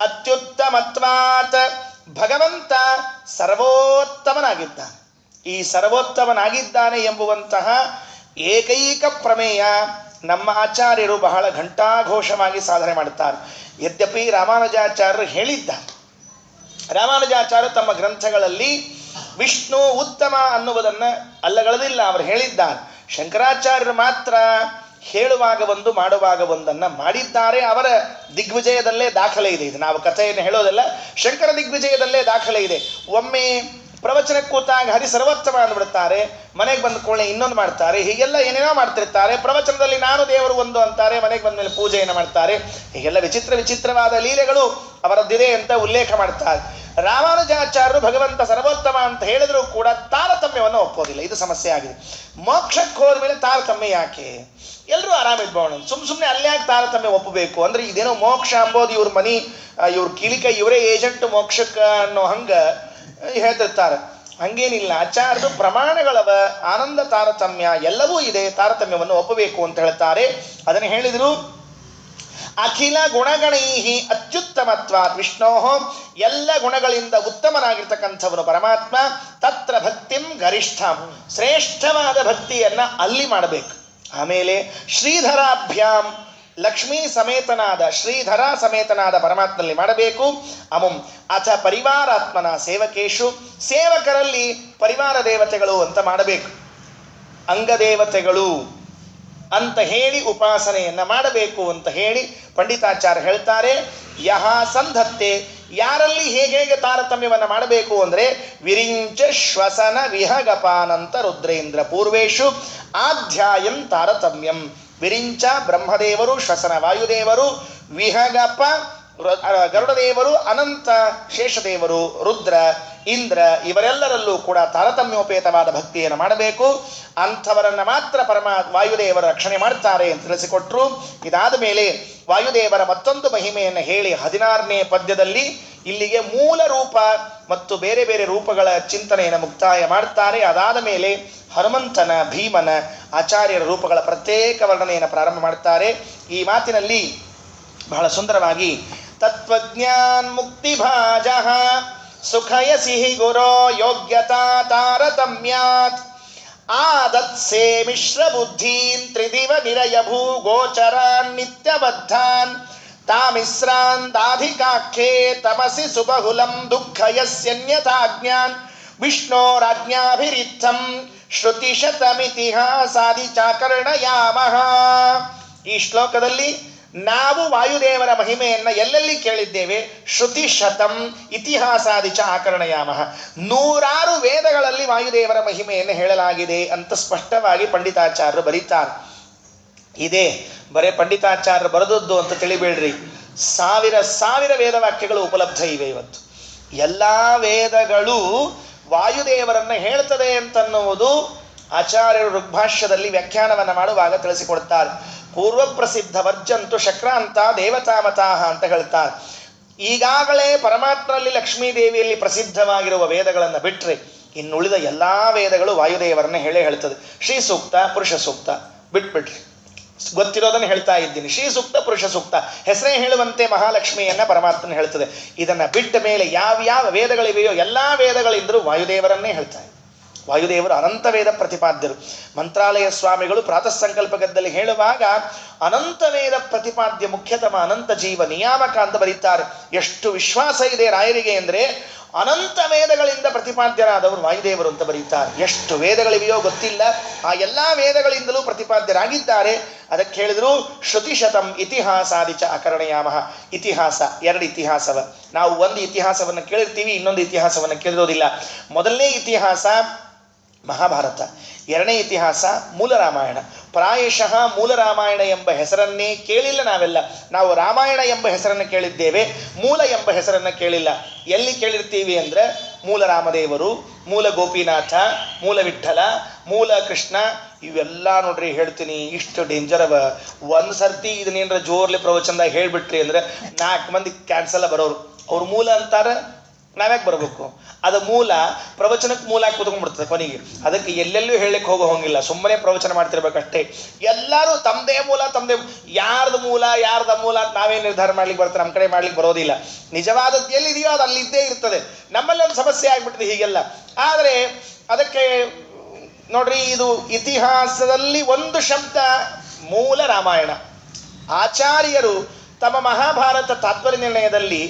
A: ಅತ್ಯುತ್ತಮತ್ವಾತ್. ಭಗವಂತ ಸರ್ವೋತ್ತಮನಾಗಿದ್ದಾನೆ. ಈ ಸರ್ವೋತ್ತಮನಾಗಿದ್ದಾನೆ ಎಂಬುವಂತಹ ಏಕೈಕ ಪ್ರಮೇಯ ನಮ್ಮ ಆಚಾರ್ಯರು ಬಹಳ ಘಂಟಾಘೋಷವಾಗಿ ಸಾಧನೆ ಮಾಡುತ್ತಾರೆ. ಯದ್ಯಪಿ ರಾಮಾನುಜಾಚಾರ್ಯರು ಹೇಳಿದ್ದಾರೆ, ರಾಮಾನುಜಾಚಾರ್ಯರು ತಮ್ಮ ಗ್ರಂಥಗಳಲ್ಲಿ ವಿಷ್ಣು ಉತ್ತಮ ಅನ್ನುವುದನ್ನು ಅಲ್ಲಗಳೆದಿಲ್ಲ, ಅವರು ಹೇಳಿದ್ದಾರೆ. ಶಂಕರಾಚಾರ್ಯರು ಮಾತ್ರ ಹೇಳುವಾಗ ಒಂದು ಮಾಡುವಾಗ ಒಂದನ್ನು ಮಾಡಿದ್ದಾರೆ. ಅವರ ದಿಗ್ವಿಜಯದಲ್ಲೇ ದಾಖಲೆ ಇದೆ. ಇದು ನಾವು ಕಥೆಯನ್ನು ಹೇಳೋದಲ್ಲ, ಶಂಕರ ದಿಗ್ವಿಜಯದಲ್ಲೇ ದಾಖಲೆ ಇದೆ. ಒಮ್ಮೆ ಪ್ರವಚನ ಕೂತಾಗ ಹರಿ ಸರ್ವೋತ್ತಮ ಅಂದ್ಬಿಡ್ತಾರೆ, ಮನೆಗೆ ಬಂದ ಕೂಡಲೇ ಇನ್ನೊಂದು ಮಾಡ್ತಾರೆ, ಹೀಗೆಲ್ಲ ಏನೇನೋ ಮಾಡ್ತಿರ್ತಾರೆ. ಪ್ರವಚನದಲ್ಲಿ ನಾನು ದೇವರು ಒಂದು ಅಂತಾರೆ, ಮನೆಗೆ ಬಂದ ಮೇಲೆ ಪೂಜೆಯನ್ನು ಮಾಡ್ತಾರೆ. ಹೀಗೆಲ್ಲ ವಿಚಿತ್ರವಾದ ಲೀಲೆಗಳು ಅವರದ್ದಿದೆ ಅಂತ ಉಲ್ಲೇಖ ಮಾಡ್ತಾರೆ. ರಾಮಾನುಜಾಚಾರ್ಯರು ಭಗವಂತ ಸರ್ವೋತ್ತಮ ಅಂತ ಹೇಳಿದ್ರು ಕೂಡ ತಾರತಮ್ಯವನ್ನು ಒಪ್ಪೋದಿಲ್ಲ. ಇದು ಸಮಸ್ಯೆ ಆಗಿದೆ. ಮೋಕ್ಷಕ್ಕೆ ಹೋದ್ಮೇಲೆ ತಾರತಮ್ಯ ಯಾಕೆ? ಎಲ್ಲರೂ ಆರಾಮಿದ್ಬೋಣ, ಸುಮ್ಮನೆ ಅಲ್ಲ್ಯಾಕೆ ತಾರತಮ್ಯ ಒಪ್ಪಬೇಕು? ಅಂದ್ರೆ ಇದೇನೋ ಮೋಕ್ಷ ಅಂಬೋದು ಇವ್ರ ಮನಿ, ಇವ್ರ ಕಿಲಿಕ, ಇವರೇ ಏಜೆಂಟ್ ಮೋಕ್ಷಕ್ಕೆ ಅನ್ನೋ ಹಂಗ ಹೇಳ್ತಿರ್ತಾರೆ. ಹಂಗೇನಿಲ್ಲ. ಆಚಾರ್ಯರು ಪ್ರಮಾಣಗಳವ, ಆನಂದ ತಾರತಮ್ಯ ಎಲ್ಲವೂ ಇದೆ, ತಾರತಮ್ಯವನ್ನು ಒಪ್ಪಬೇಕು ಅಂತ ಹೇಳ್ತಾರೆ. ಅದನ್ನು ಹೇಳಿದ್ರು. ಅಖಿಲ ಗುಣಗಣೈಹಿ ಅತ್ಯುತ್ತಮತ್ವಾತ್ ವಿಷ್ಣೋ. ಎಲ್ಲ ಗುಣಗಳಿಂದ ಉತ್ತಮನಾಗಿರ್ತಕ್ಕಂಥವನು ಪರಮಾತ್ಮ. ತತ್ರ ಭಕ್ತಿಂ ಗರಿಷ್ಠಂ. ಶ್ರೇಷ್ಠವಾದ ಭಕ್ತಿಯನ್ನ ಅಲ್ಲಿ ಮಾಡಬೇಕು. ಆಮೇಲೆ ಶ್ರೀಧರಾಭ್ಯಾಂ, ಲಕ್ಷ್ಮೀ ಸಮೇತನಾದ ಶ್ರೀಧರ ಸಮೇತನಾದ ಪರಮಾತ್ಮನಲ್ಲಿ ಮಾಡಬೇಕು. ಅಮುಂ ಅಥ ಪರಿವಾರಾತ್ಮನ ಸೇವಕೇಶು. ಸೇವಕರಲ್ಲಿ ಪರಿವಾರ ದೇವತೆಗಳು ಅಂತ ಮಾಡಬೇಕು, ಅಂಗದೇವತೆಗಳು ಅಂತ ಹೇಳಿ ಉಪಾಸನೆಯನ್ನ ಮಾಡಬೇಕು ಅಂತ ಹೇಳಿ ಪಂಡಿತಾಚಾರ್ಯ ಹೇಳ್ತಾರೆ. ಯಹ ಸಂಧತ್ತೆ, ಯಾರಲ್ಲಿ ಹೇಗೆ ತಾರತಮ್ಯವನ್ನು ಮಾಡಬೇಕು ಅಂದರೆ ವಿರಿಂಚ ಶ್ವಸನ ವಿಹಗಪಾನಂತ ರುದ್ರೇಂದ್ರ ಪೂರ್ವೇಶು ಆಧ್ಯಾಯಂ ತಾರತಮ್ಯಂ. ವಿರಿಂಚ ಬ್ರಹ್ಮದೇವರು, ಶ್ವಸನ ವಾಯುದೇವರು, ವಿಹಗಪ ಗರುಡದೇವರು, ಅನಂತ ಶೇಷದೇವರು, ರುದ್ರ, ಇಂದ್ರ ಇವರೆಲ್ಲರಲ್ಲೂ ಕೂಡ ತಾರತಮ್ಯೋಪೇತವಾದ ಭಕ್ತಿಯನ್ನು ಮಾಡಬೇಕು. ಅಂಥವರನ್ನ ಮಾತ್ರ ವಾಯುದೇವರ ರಕ್ಷಣೆ ಮಾಡ್ತಾರೆ ಅಂತ ತಿಳಿಸಿಕೊಟ್ರು. ಇದಾದ ಮೇಲೆ ವಾಯುದೇವರ ಮತ್ತೊಂದು ಮಹಿಮೆಯನ್ನು ಹೇಳಿ 16ನೇ ಪದ್ಯದಲ್ಲಿ ಇಲ್ಲಿಗೆ ಮೂಲ ರೂಪ ಮತ್ತು ಬೇರೆ ಬೇರೆ ರೂಪಗಳ ಚಿಂತನೆಯನ್ನು ಮುಕ್ತಾಯ ಮಾಡ್ತಾರೆ. ಅದಾದ ಮೇಲೆ ಹನುಮಂತನ, ಭೀಮನ, ಆಚಾರ್ಯರ ರೂಪಗಳ ಪ್ರತ್ಯೇಕ ವರ್ಣನೆಯನ್ನು ಪ್ರಾರಂಭ ಮಾಡ್ತಾರೆ. ಈ ಮಾತಿನಲ್ಲಿ ಬಹಳ ಸುಂದರವಾಗಿ ತತ್ವಜ್ಞಾನ್ ಮುಕ್ತಿಭಾಜಃ ಸುಖಯಸಿ ಗುರೋ ಯೋಗ್ಯತಾ ತಾರತಮ್ಯಾತ್ ಆದತ್ಸೆ ಮಿಶ್ರ ಬುದ್ಧೀನ್ ತ್ರಿದಿವ ನಿರಯಭೂ ಗೋಚರಾನ್ ನಿತ್ಯಬದ್ಧಾನ್ ತಾಮಿಸ್ರಾನ್ ದಾಧಿಕಾಖ್ಯೆ ತಮಸಿ ಸುಬಹುಲಂ ದುಃಖಯಸ್ಯನ್ಯಥಾಜ್ಞಾನ್ ವಿಷ್ಣೋರಾಜ್ಞಾಭಿರಿತ್ತಂ ಶ್ರುತಿಶತಮಿತಿಹಾಸಾದಿ ಚಾಕರ್ಣಯಾಮಃ. ಈ ಶ್ಲೋಕದಲ್ಲಿ ನಾವು ವಾಯುದೇವರ ಮಹಿಮೆಯನ್ನು ಎಲ್ಲೆಲ್ಲಿ ಕೇಳಿದ್ದೇವೆ? ಶ್ರುತಿ ಶತಂ ಇತಿಹಾಸಾದಿ ಚ ಆಕರ್ಣಯಾಮಃ. 100 ವೇದಗಳಲ್ಲಿ ವಾಯುದೇವರ ಮಹಿಮೆಯನ್ನು ಹೇಳಲಾಗಿದೆ ಅಂತ ಸ್ಪಷ್ಟವಾಗಿ ಪಂಡಿತಾಚಾರ್ಯರು ಬರೀತಾರೆ. ಇದೇ ಬರೇ ಪಂಡಿತಾಚಾರ್ಯರು ಬರೆದದ್ದು ಅಂತ ತಿಳಿಬೇಡ್ರಿ. ಸಾವಿರ ವೇದವಾಕ್ಯಗಳು ಉಪಲಬ್ಧ ಇವೆ ಇವತ್ತು. ಎಲ್ಲ ವೇದಗಳು ವಾಯುದೇವರನ್ನು ಹೇಳ್ತದೆ ಅಂತನ್ನುವುದು ಆಚಾರ್ಯರು ಋಗ್ಭಾಷ್ಯದಲ್ಲಿ ವ್ಯಾಖ್ಯಾನವನ್ನು ಮಾಡುವಾಗ ತಿಳಿಸಿಕೊಡ್ತಾರೆ. ಪೂರ್ವ ಪ್ರಸಿದ್ಧ ವರ್ಜಂತು ಶಕ್ರಾಂತ ದೇವತಾಮತಾಹ ಅಂತ ಹೇಳ್ತಾರೆ. ಈಗಾಗಲೇ ಪರಮಾತ್ಮನಲ್ಲಿ ಲಕ್ಷ್ಮೀದೇವಿಯಲ್ಲಿ ಪ್ರಸಿದ್ಧವಾಗಿರುವ ವೇದಗಳನ್ನು ಬಿಟ್ಟರೆ ಇನ್ನುಳಿದ ಎಲ್ಲ ವೇದಗಳು ವಾಯುದೇವರನ್ನ ಹೇಳ್ತದೆ. ಶ್ರೀ ಸೂಕ್ತ, ಪುರುಷ ಸೂಕ್ತ ಬಿಟ್ಬಿಟ್ರಿ, ಗೊತ್ತಿರೋದನ್ನು ಹೇಳ್ತಾ ಇದ್ದೀನಿ. ಶ್ರೀ ಸೂಕ್ತ, ಪುರುಷ ಸೂಕ್ತ ಹೆಸರೇ ಹೇಳುವಂತೆ ಮಹಾಲಕ್ಷ್ಮಿಯನ್ನ ಪರಮಾತ್ಮನ ಹೇಳ್ತದೆ. ಇದನ್ನು ಬಿಟ್ಟ ಮೇಲೆ ಯಾವ ವೇದಗಳಿವೆಯೋ ಎಲ್ಲ ವೇದಗಳಿಂದಲೂ ವಾಯುದೇವರನ್ನೇ ಹೇಳ್ತಾರೆ. ವಾಯುದೇವರು ಅನಂತ ವೇದ ಪ್ರತಿಪಾದ್ಯರು. ಮಂತ್ರಾಲಯ ಸ್ವಾಮಿಗಳು ಪ್ರಾತಃ ಸಂಕಲ್ಪಗದ್ದಲ್ಲಿ ಹೇಳುವಾಗ ಅನಂತ ವೇದ ಪ್ರತಿಪಾದ್ಯ ಮುಖ್ಯತಮ ಅನಂತ ಜೀವ ನಿಯಾಮಕ ಅಂತ ಬರೀತಾರೆ. ಎಷ್ಟು ವಿಶ್ವಾಸ ಇದೆ ರಾಯರಿಗೆ ಅಂದರೆ ಅನಂತ ವೇದಗಳಿಂದ ಪ್ರತಿಪಾದ್ಯರಾದವರು ವಾಯುದೇವರು ಅಂತ ಬರೀತಾರೆ. ಎಷ್ಟು ವೇದಗಳಿವೆಯೋ ಗೊತ್ತಿಲ್ಲ, ಆ ಎಲ್ಲ ವೇದಗಳಿಂದಲೂ ಪ್ರತಿಪಾದ್ಯರಾಗಿದ್ದಾರೆ. ಅದಕ್ಕೆ ಹೇಳಿದ್ರು ಶ್ರುತಿಶತಂ ಇತಿಹಾಸಾದಿಚ ಅಕರ್ಣಯಾಮಃ. ಇತಿಹಾಸ, 2 ಇತಿಹಾಸವ ನಾವು ಒಂದು ಇತಿಹಾಸವನ್ನು ಕೇಳಿರ್ತೀವಿ, ಇನ್ನೊಂದು ಇತಿಹಾಸವನ್ನು ಕೇಳಿರೋದಿಲ್ಲ. ಮೊದಲನೇ ಇತಿಹಾಸ ಮಹಾಭಾರತ. ಎರಡನೇ ಇತಿಹಾಸ ಮೂಲ ರಾಮಾಯಣ. ಪ್ರಾಯಶಃ ಮೂಲ ರಾಮಾಯಣ ಎಂಬ ಹೆಸರನ್ನೇ ಕೇಳಿಲ್ಲ ನಾವೆಲ್ಲ. ನಾವು ರಾಮಾಯಣ ಎಂಬ ಹೆಸರನ್ನು ಕೇಳಿದ್ದೇವೆ, ಮೂಲ ಎಂಬ ಹೆಸರನ್ನು ಕೇಳಿಲ್ಲ. ಎಲ್ಲಿ ಕೇಳಿರ್ತೀವಿ ಅಂದರೆ ಮೂಲ ರಾಮದೇವರು, ಮೂಲ ಗೋಪಿನಾಥ, ಮೂಲ ವಿಠ್ಠಲ, ಮೂಲ ಕೃಷ್ಣ, ಇವೆಲ್ಲ ನೋಡ್ರಿ ಹೇಳ್ತೀನಿ ಇಷ್ಟು ಡೇಂಜರ್ ಅವ. ಒಂದು ಸರ್ತಿ ಇದನ್ನೇನರ ಜೋರ್ಲಿ ಪ್ರವಚನದಾಗ ಹೇಳಿಬಿಟ್ರಿ ಅಂದರೆ 4 ಮಂದಿ ಕ್ಯಾನ್ಸಲ್ ಬರೋರು. ಅವ್ರ ಮೂಲ ಅಂತಾರೆ, ನಾವ್ಯಾಕೆ ಬರಬೇಕು? ಅದು ಮೂಲ ಪ್ರವಚನಕ್ಕೆ ಮೂಲ ಕೂತ್ಕೊಂಡ್ಬಿಡ್ತದೆ ಕೊನೆಗೆ. ಅದಕ್ಕೆ ಎಲ್ಲೆಲ್ಲೂ ಹೇಳಕ್ಕೆ ಹೋಗಿಲ್ಲ, ಸುಮ್ಮನೆ ಪ್ರವಚನ ಮಾಡ್ತಿರ್ಬೇಕಷ್ಟೇ. ಎಲ್ಲರೂ ತಮ್ಮದೇ ಮೂಲ ತಮ್ಮದೇ, ಯಾರ್ದು ಮೂಲ ಯಾರ್ದ ಮೂಲ ಅಂತ ನಾವೇ ನಿರ್ಧಾರ ಮಾಡ್ಲಿಕ್ಕೆ ಬರ್ತಾರೆ, ನಮ್ಮ ಕಡೆ ಮಾಡ್ಲಿಕ್ಕೆ ಬರೋದಿಲ್ಲ. ನಿಜವಾದದ್ದು ಎಲ್ಲಿದೆಯೋ ಅದು ಅಲ್ಲಿದ್ದೇ ಇರ್ತದೆ. ನಮ್ಮಲ್ಲಿ ಒಂದು ಸಮಸ್ಯೆ ಆಗ್ಬಿಡ್ತದೆ ಹೀಗೆಲ್ಲ. ಆದರೆ ಅದಕ್ಕೆ ನೋಡ್ರಿ, ಇದು ಇತಿಹಾಸದಲ್ಲಿ ಒಂದು ಶಬ್ದ ಮೂಲ ರಾಮಾಯಣ. ಆಚಾರ್ಯರು ತಮ್ಮ ಮಹಾಭಾರತ ತಾತ್ಪರ್ಯ ನಿರ್ಣಯದಲ್ಲಿ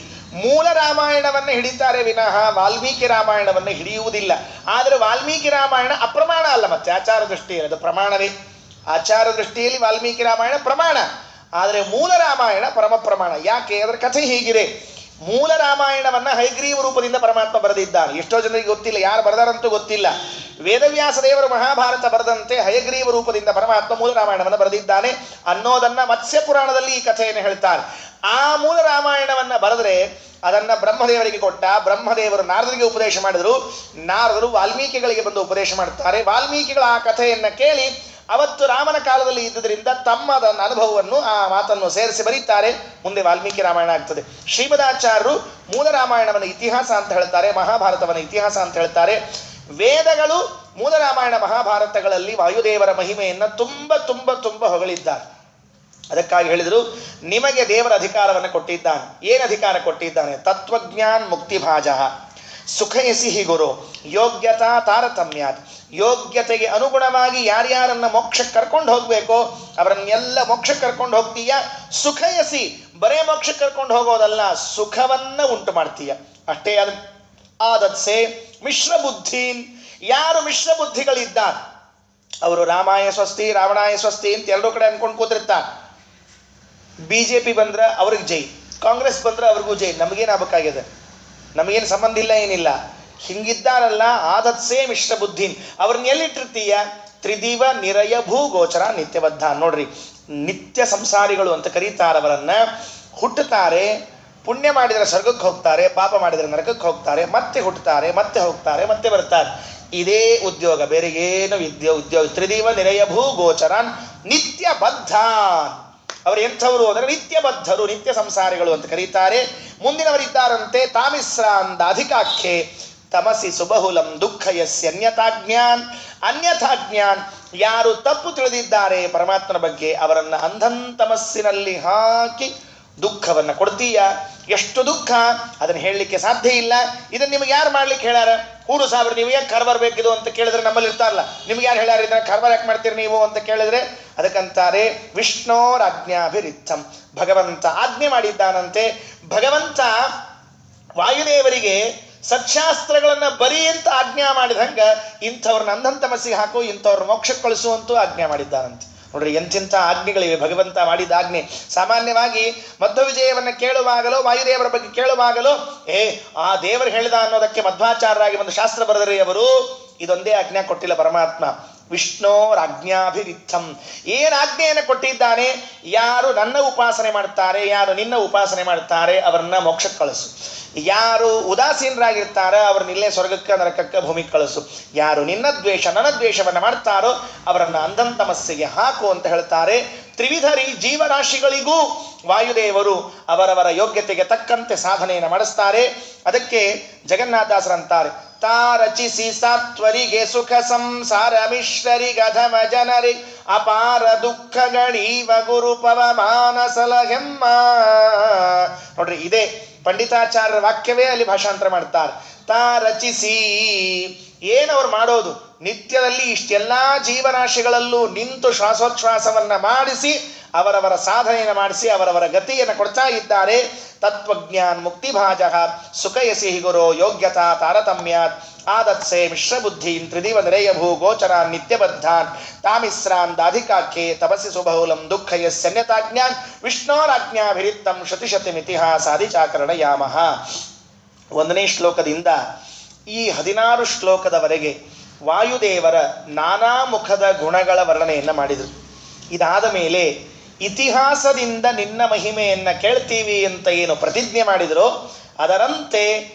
A: ಮೂಲ ರಾಮಾಯಣವನ್ನು ಹಿಡಿತಾರೆ ವಿನಃ ವಾಲ್ಮೀಕಿ ರಾಮಾಯಣವನ್ನು ಹಿಡಿಯುವುದಿಲ್ಲ. ಆದರೆ ವಾಲ್ಮೀಕಿ ರಾಮಾಯಣ ಅಪ್ರಮಾಣ ಅಲ್ಲ, ಮತ್ತೆ ಆಚಾರ ದೃಷ್ಟಿಯಲ್ಲಿ ಅದು ಪ್ರಮಾಣವೇ. ಆಚಾರ ದೃಷ್ಟಿಯಲ್ಲಿ ವಾಲ್ಮೀಕಿ ರಾಮಾಯಣ ಪ್ರಮಾಣ, ಆದರೆ ಮೂಲ ರಾಮಾಯಣ ಪರಮ ಪ್ರಮಾಣ. ಯಾಕೆ? ಅದರ ಕಥೆ ಹೀಗಿದೆ. ಮೂಲ ರಾಮಾಯಣವನ್ನು ಹಯಗ್ರೀವ ರೂಪದಿಂದ ಪರಮಾತ್ಮ ಬರೆದಿದ್ದಾನೆ. ಎಷ್ಟೋ ಜನರಿಗೆ ಗೊತ್ತಿಲ್ಲ, ಯಾರು ಬರೆದಾರಂತೂ ಗೊತ್ತಿಲ್ಲ. ವೇದವ್ಯಾಸ ದೇವರು ಮಹಾಭಾರತ ಬರೆದಂತೆ ಹಯಗ್ರೀವ ರೂಪದಿಂದ ಪರಮಾತ್ಮ ಮೂಲ ರಾಮಾಯಣವನ್ನು ಬರೆದಿದ್ದಾನೆ ಅನ್ನೋದನ್ನ ಮತ್ಸ್ಯ ಪುರಾಣದಲ್ಲಿ ಈ ಕಥೆಯನ್ನು ಹೇಳ್ತಾರೆ. ಆ ಮೂಲ ರಾಮಾಯಣವನ್ನು ಬರೆದರೆ ಅದನ್ನು ಬ್ರಹ್ಮದೇವರಿಗೆ ಕೊಟ್ಟ. ಬ್ರಹ್ಮದೇವರು ನಾರದರಿಗೆ ಉಪದೇಶ ಮಾಡಿದರು. ನಾರದರು ವಾಲ್ಮೀಕಿಗಳಿಗೆ ಬಂದು ಉಪದೇಶ ಮಾಡ್ತಾರೆ. ವಾಲ್ಮೀಕಿಗಳು ಆ ಕಥೆಯನ್ನು ಕೇಳಿ ಅವತ್ತು ರಾಮನ ಕಾಲದಲ್ಲಿ ಇದ್ದುದರಿಂದ ತಮ್ಮದ ಅನುಭವವನ್ನು ಆ ಮಾತನ್ನು ಸೇರಿಸಿ ಬರೀತಾರೆ. ಮುಂದೆ ವಾಲ್ಮೀಕಿ ರಾಮಾಯಣ ಆಗ್ತದೆ. ಶ್ರೀಮದಾಚಾರ್ಯರು ಮೂಲ ರಾಮಾಯಣವನ್ನು ಇತಿಹಾಸ ಅಂತ ಹೇಳ್ತಾರೆ, ಮಹಾಭಾರತವನ್ನು ಇತಿಹಾಸ ಅಂತ ಹೇಳ್ತಾರೆ. ವೇದಗಳು ಮೂಲ ರಾಮಾಯಣ ಮಹಾಭಾರತಗಳಲ್ಲಿ ವಾಯುದೇವರ ಮಹಿಮೆಯನ್ನು ತುಂಬ ತುಂಬ ತುಂಬ ಹೊಗಳಿದ್ದಾರೆ. ಅದಕ್ಕಾಗಿ ಹೇಳಿದರು, ನಿಮಗೆ ದೇವರ ಅಧಿಕಾರವನ್ನು ಕೊಟ್ಟಿದ್ದಾನೆ. ಏನು ಅಧಿಕಾರ ಕೊಟ್ಟಿದ್ದಾನೆ? ತತ್ವಜ್ಞಾನ್ ಮುಕ್ತಿಭಾಜ ಸುಖಯಸಿ ಹಿ ಗುರು ಯೋಗ್ಯತಾ ತಾರತಮ್ಯಾತ್. ಯೋಗ್ಯತೆಗೆ ಅನುಗುಣವಾಗಿ ಯಾರ್ಯಾರನ್ನ ಮೋಕ್ಷಕ್ಕೆ ಕರ್ಕೊಂಡು ಹೋಗ್ಬೇಕೋ ಅವರನ್ನೆಲ್ಲ ಮೋಕ್ಷಕ್ಕೆ ಕರ್ಕೊಂಡು ಹೋಗ್ತೀಯ. ಸುಖಯಸಿ, ಬರೇ ಮೋಕ್ಷಕ್ಕೆ ಕರ್ಕೊಂಡು ಹೋಗೋದಲ್ಲ, ಸುಖವನ್ನ ಉಂಟು ಮಾಡ್ತೀಯ. ಅಷ್ಟೇ ಆದತ್ಸೆ ಮಿಶ್ರ ಬುದ್ಧೀನ್. ಯಾರು ಮಿಶ್ರ ಬುದ್ಧಿಗಳಿದ್ದಾರೆ ಅವರು ರಾಮಾಯ ಸ್ವಸ್ತಿ ರಾವಣಾಯ ಸ್ವಸ್ತಿ ಅಂತ ಎರಡೂ ಕಡೆ ಅನ್ಕೊಂಡು ಕೂತಿರ್ತಾರೆ. BJP ಬಂದ್ರೆ ಅವ್ರಿಗೆ ಜೈ, ಕಾಂಗ್ರೆಸ್ ಬಂದ್ರೆ ಅವ್ರಿಗೂ ಜೈ. ನಮಗೇನಾಗಬೇಕಾಗಿದೆ? ನಮಗೇನು ಸಂಬಂಧ ಇಲ್ಲ, ಏನಿಲ್ಲ. ಹಿಂಗಿದ್ದಾರಲ್ಲ ಆದತ್ಸೆ ಮಿಶ್ರ ಬುದ್ಧೀನ್. ಅವ್ರನ್ನ ಎಲ್ಲಿಟ್ಟಿರ್ತೀಯ? ತ್ರಿದಿವ ನಿರಯ ಭೂಗೋಚರ ನಿತ್ಯಬದ್ಧ. ನೋಡ್ರಿ, ನಿತ್ಯ ಸಂಸಾರಿಗಳು ಅಂತ ಕರೀತಾರವರನ್ನ. ಹುಟ್ಟುತ್ತಾರೆ, ಪುಣ್ಯ ಮಾಡಿದರೆ ಸ್ವರ್ಗಕ್ಕೆ ಹೋಗ್ತಾರೆ, ಪಾಪ ಮಾಡಿದರೆ ನರಕಕ್ಕೆ ಹೋಗ್ತಾರೆ, ಮತ್ತೆ ಹುಟ್ಟುತ್ತಾರೆ, ಮತ್ತೆ ಹೋಗ್ತಾರೆ, ಮತ್ತೆ ಬರ್ತಾರೆ. ಇದೇ ಉದ್ಯೋಗ, ಬೇರೆ ಏನು ಉದ್ಯೋಗ. ತ್ರಿದಿವ ನಿರಯ ಭೂಗೋಚರಾನ್ ನಿತ್ಯ ಬದ್ಧಾನ್. ಅವರು ಎಂಥವರು ಅಂದರೆ ನಿತ್ಯ ಬದ್ಧರು, ನಿತ್ಯ ಸಂಸಾರಿಗಳು ಅಂತ ಕರೀತಾರೆ. ಮುಂದಿನವರಿದ್ದಾರಂತೆ ತಾಮಿಸ್ರಾಂದ ಅಧಿಕಾಖ್ಯೆ ತಮಸಿ ಸುಬಹುಲಂ ದುಃಖ ಯಸ್ಯ ಅನ್ಯಥಾಜ್ಞಾನ್. ಅನ್ಯಥಾಜ್ಞಾನ್, ಯಾರು ತಪ್ಪು ತಿಳಿದಿದ್ದಾರೆ ಪರಮಾತ್ಮನ ಬಗ್ಗೆ ಅವರನ್ನು ಅಂಧಂತಮಸ್ಸಿನಲ್ಲಿ ಹಾಕಿ ದುಃಖವನ್ನು ಕೊಡ್ತೀಯ. ಎಷ್ಟು ದುಃಖ ಅದನ್ನು ಹೇಳಲಿಕ್ಕೆ ಸಾಧ್ಯ ಇಲ್ಲ. ಇದನ್ನು ನಿಮಗೆ ಯಾರು ಮಾಡ್ಲಿಕ್ಕೆ ಹೇಳ್ಯಾರ? ಊರು ಸಾವಿರ ನೀವು ಯಾಕೆ ಕರ್ ಬರಬೇಕಿದು ಅಂತ ಕೇಳಿದ್ರೆ ನಮ್ಮಲ್ಲಿ ಇರ್ತಾರಲ್ಲ, ನಿಮ್ಗೆ ಯಾರು ಹೇಳ್ಯಾರ ಇದನ್ನ ಕರ್ಬರ್ ಯಾಕೆ ಮಾಡ್ತೀರಿ ನೀವು ಅಂತ ಕೇಳಿದ್ರೆ ಅದಕ್ಕಂತಾರೆ ವಿಷ್ಣೋರಾಜ್ಞಾಭಿರಿತ್ತಂ. ಭಗವಂತ ಆಜ್ಞೆ ಮಾಡಿದ್ದಾನಂತೆ. ಭಗವಂತ ವಾಯುದೇವರಿಗೆ ಸತ್ಶಾಸ್ತ್ರಗಳನ್ನು ಬರೀ ಅಂತ ಆಜ್ಞಾ ಮಾಡಿದಂಗ ಇಂಥವ್ರನ್ನ ಅಂಧಂತಮಸ್ಸಿಗೆ ಹಾಕು, ಇಂಥವ್ರ ಮೋಕ್ಷಕ್ಕೆ ಕಳಿಸುವಂತೂ ಆಜ್ಞಾ ಮಾಡಿದ್ದಾನಂತೆ. ನೋಡ್ರಿ, ಎಂತೆಂಥ ಆಜ್ಞೆಗಳಿವೆ ಭಗವಂತ ಮಾಡಿದ ಆಜ್ಞೆ. ಸಾಮಾನ್ಯವಾಗಿ ಮಧ್ವ ವಿಜಯವನ್ನು ಕೇಳುವಾಗಲೋ ವಾಯುದೇವರ ಬಗ್ಗೆ ಕೇಳುವಾಗಲೋ ಆ ದೇವರು ಹೇಳಿದ ಅನ್ನೋದಕ್ಕೆ ಮಧ್ವಾಚಾರ್ಯರಾಗಿ ಒಂದು ಶಾಸ್ತ್ರ ಬರೆದರೆ ಅವರು ಇದೊಂದೇ ಆಜ್ಞಾ ಕೊಟ್ಟಿಲ್ಲ ಪರಮಾತ್ಮ. ವಿಷ್ಣೋರಾಜ್ಞಾಭಿರಿತ್ತಂ. ಏನು ಆಜ್ಞೆಯನ್ನು ಕೊಟ್ಟಿದ್ದಾನೆ? ಯಾರು ನನ್ನ ಉಪಾಸನೆ ಮಾಡ್ತಾರೆ, ಯಾರು ನಿನ್ನ ಉಪಾಸನೆ ಮಾಡ್ತಾರೆ ಅವರನ್ನ ಮೋಕ್ಷಕ್ಕೆ ಕಳಿಸು. ಯಾರು ಉದಾಸೀನರಾಗಿರ್ತಾರೋ ಅವ್ರನ್ನ ಇಲ್ಲೇ ಸ್ವರ್ಗಕ್ಕೆ ನರಕಕ್ಕೆ ಭೂಮಿಗೆ ಕಳಿಸು. ಯಾರು ನಿನ್ನ ದ್ವೇಷ ನನ್ನ ದ್ವೇಷವನ್ನು ಮಾಡ್ತಾರೋ ಅವರನ್ನು ಅಂಧಂತಮಸ್ಸಿಗೆ ಹಾಕು ಅಂತ ಹೇಳ್ತಾರೆ. ತ್ರಿವಿಧರಿ ಜೀವರಾಶಿಗಳಿಗೂ ವಾಯುದೇವರು ಅವರವರ ಯೋಗ್ಯತೆಗೆ ತಕ್ಕಂತೆ ಸಾಧನೆಯನ್ನು ಮಾಡಿಸ್ತಾರೆ. ಅದಕ್ಕೆ ಜಗನ್ನಾಥದಾಸರಂತಾರೆ, ತಾ ರಚಿಸಿ ಸಾತ್ವರಿಗೆ ಸುಖ ಸಂಸಾರ ಮಿಶ್ರರಿಗಧಮ ಜನರಿ ಅಪಾರ ದುಃಖಗಳೀವ ಗುರು ಪವಮಾನ ಸಲಹೆಮ್ಮ. ನೋಡ್ರಿ, ಇದೇ ಪಂಡಿತಾಚಾರ್ಯರ ವಾಕ್ಯವೇ ಅಲ್ಲಿ ಭಾಷಾಂತರ ಮಾಡ್ತಾರೆ. ತಾ ರಚಿಸಿ, ಏನವ್ರು ಮಾಡೋದು? ನಿತ್ಯದಲ್ಲಿ ಇಷ್ಟೆಲ್ಲ ಜೀವರಾಶಿಗಳಲ್ಲೂ ನಿಂತು ಶ್ವಾಸೋಚ್ಛ್ವಾಸವನ್ನ ಮಾಡಿಸಿ ಅವರವರ ಸಾಧನೆಯನ್ನು ಮಾಡಿಸಿ ಅವರವರ ಗತಿಯನ್ನು ಕೊಡ್ತಾ ಇದ್ದಾರೆ. ತತ್ವಜ್ಞಾನ್ ಮುಕ್ತಿಭಾಜ ಸುಖಯಸಿ ಗುರೋ ಯೋಗ್ಯತಾ ತಾರತಮ್ಯಾತ್ ಆದತ್ಸೆ ಮಿಶ್ರಬುದ್ಧೀನ್ ತ್ರಿದಿವ ನಿರಯ ಭೂ ಗೋಚರಾನ್ ನಿತ್ಯಬದ್ಧಾನ್ ತಾಮಿಸ್ರಾನ್ ದಾಧಿಕಾಖ್ಯೆ ತಪಸ್ಸಿ ಸುಬಹುಲಂ ದುಃಖ ಯಸ್ಯನ್ಯತಾಜ್ಞಾನ್ ವಿಷ್ಣೋರಾಜ್ಞಾಭಿರಿತ್ತಂ ಶ್ರುತಿಶತಮಿತಿಹಾಸಾದಿ ಚಾಕರಣಯಾಮಃ. 1ನೇ ಶ್ಲೋಕದಿಂದ ಈ 16 ಶ್ಲೋಕದವರೆಗೆ ವಾಯುದೇವರ ನಾನಾ ಮುಖದ ಗುಣಗಳ ವರ್ಣನೆಯನ್ನು ಮಾಡಿದರು. ಇದಾದ ಮೇಲೆ ಇತಿಹಾಸದಿಂದ ನಿನ್ನ ಮಹಿಮೆಯನ್ನು ಕೇಳ್ತೀವಿ ಅಂತ ಏನು ಪ್ರತಿಜ್ಞೆ ಮಾಡಿದರೋ ಅದರಂತೆ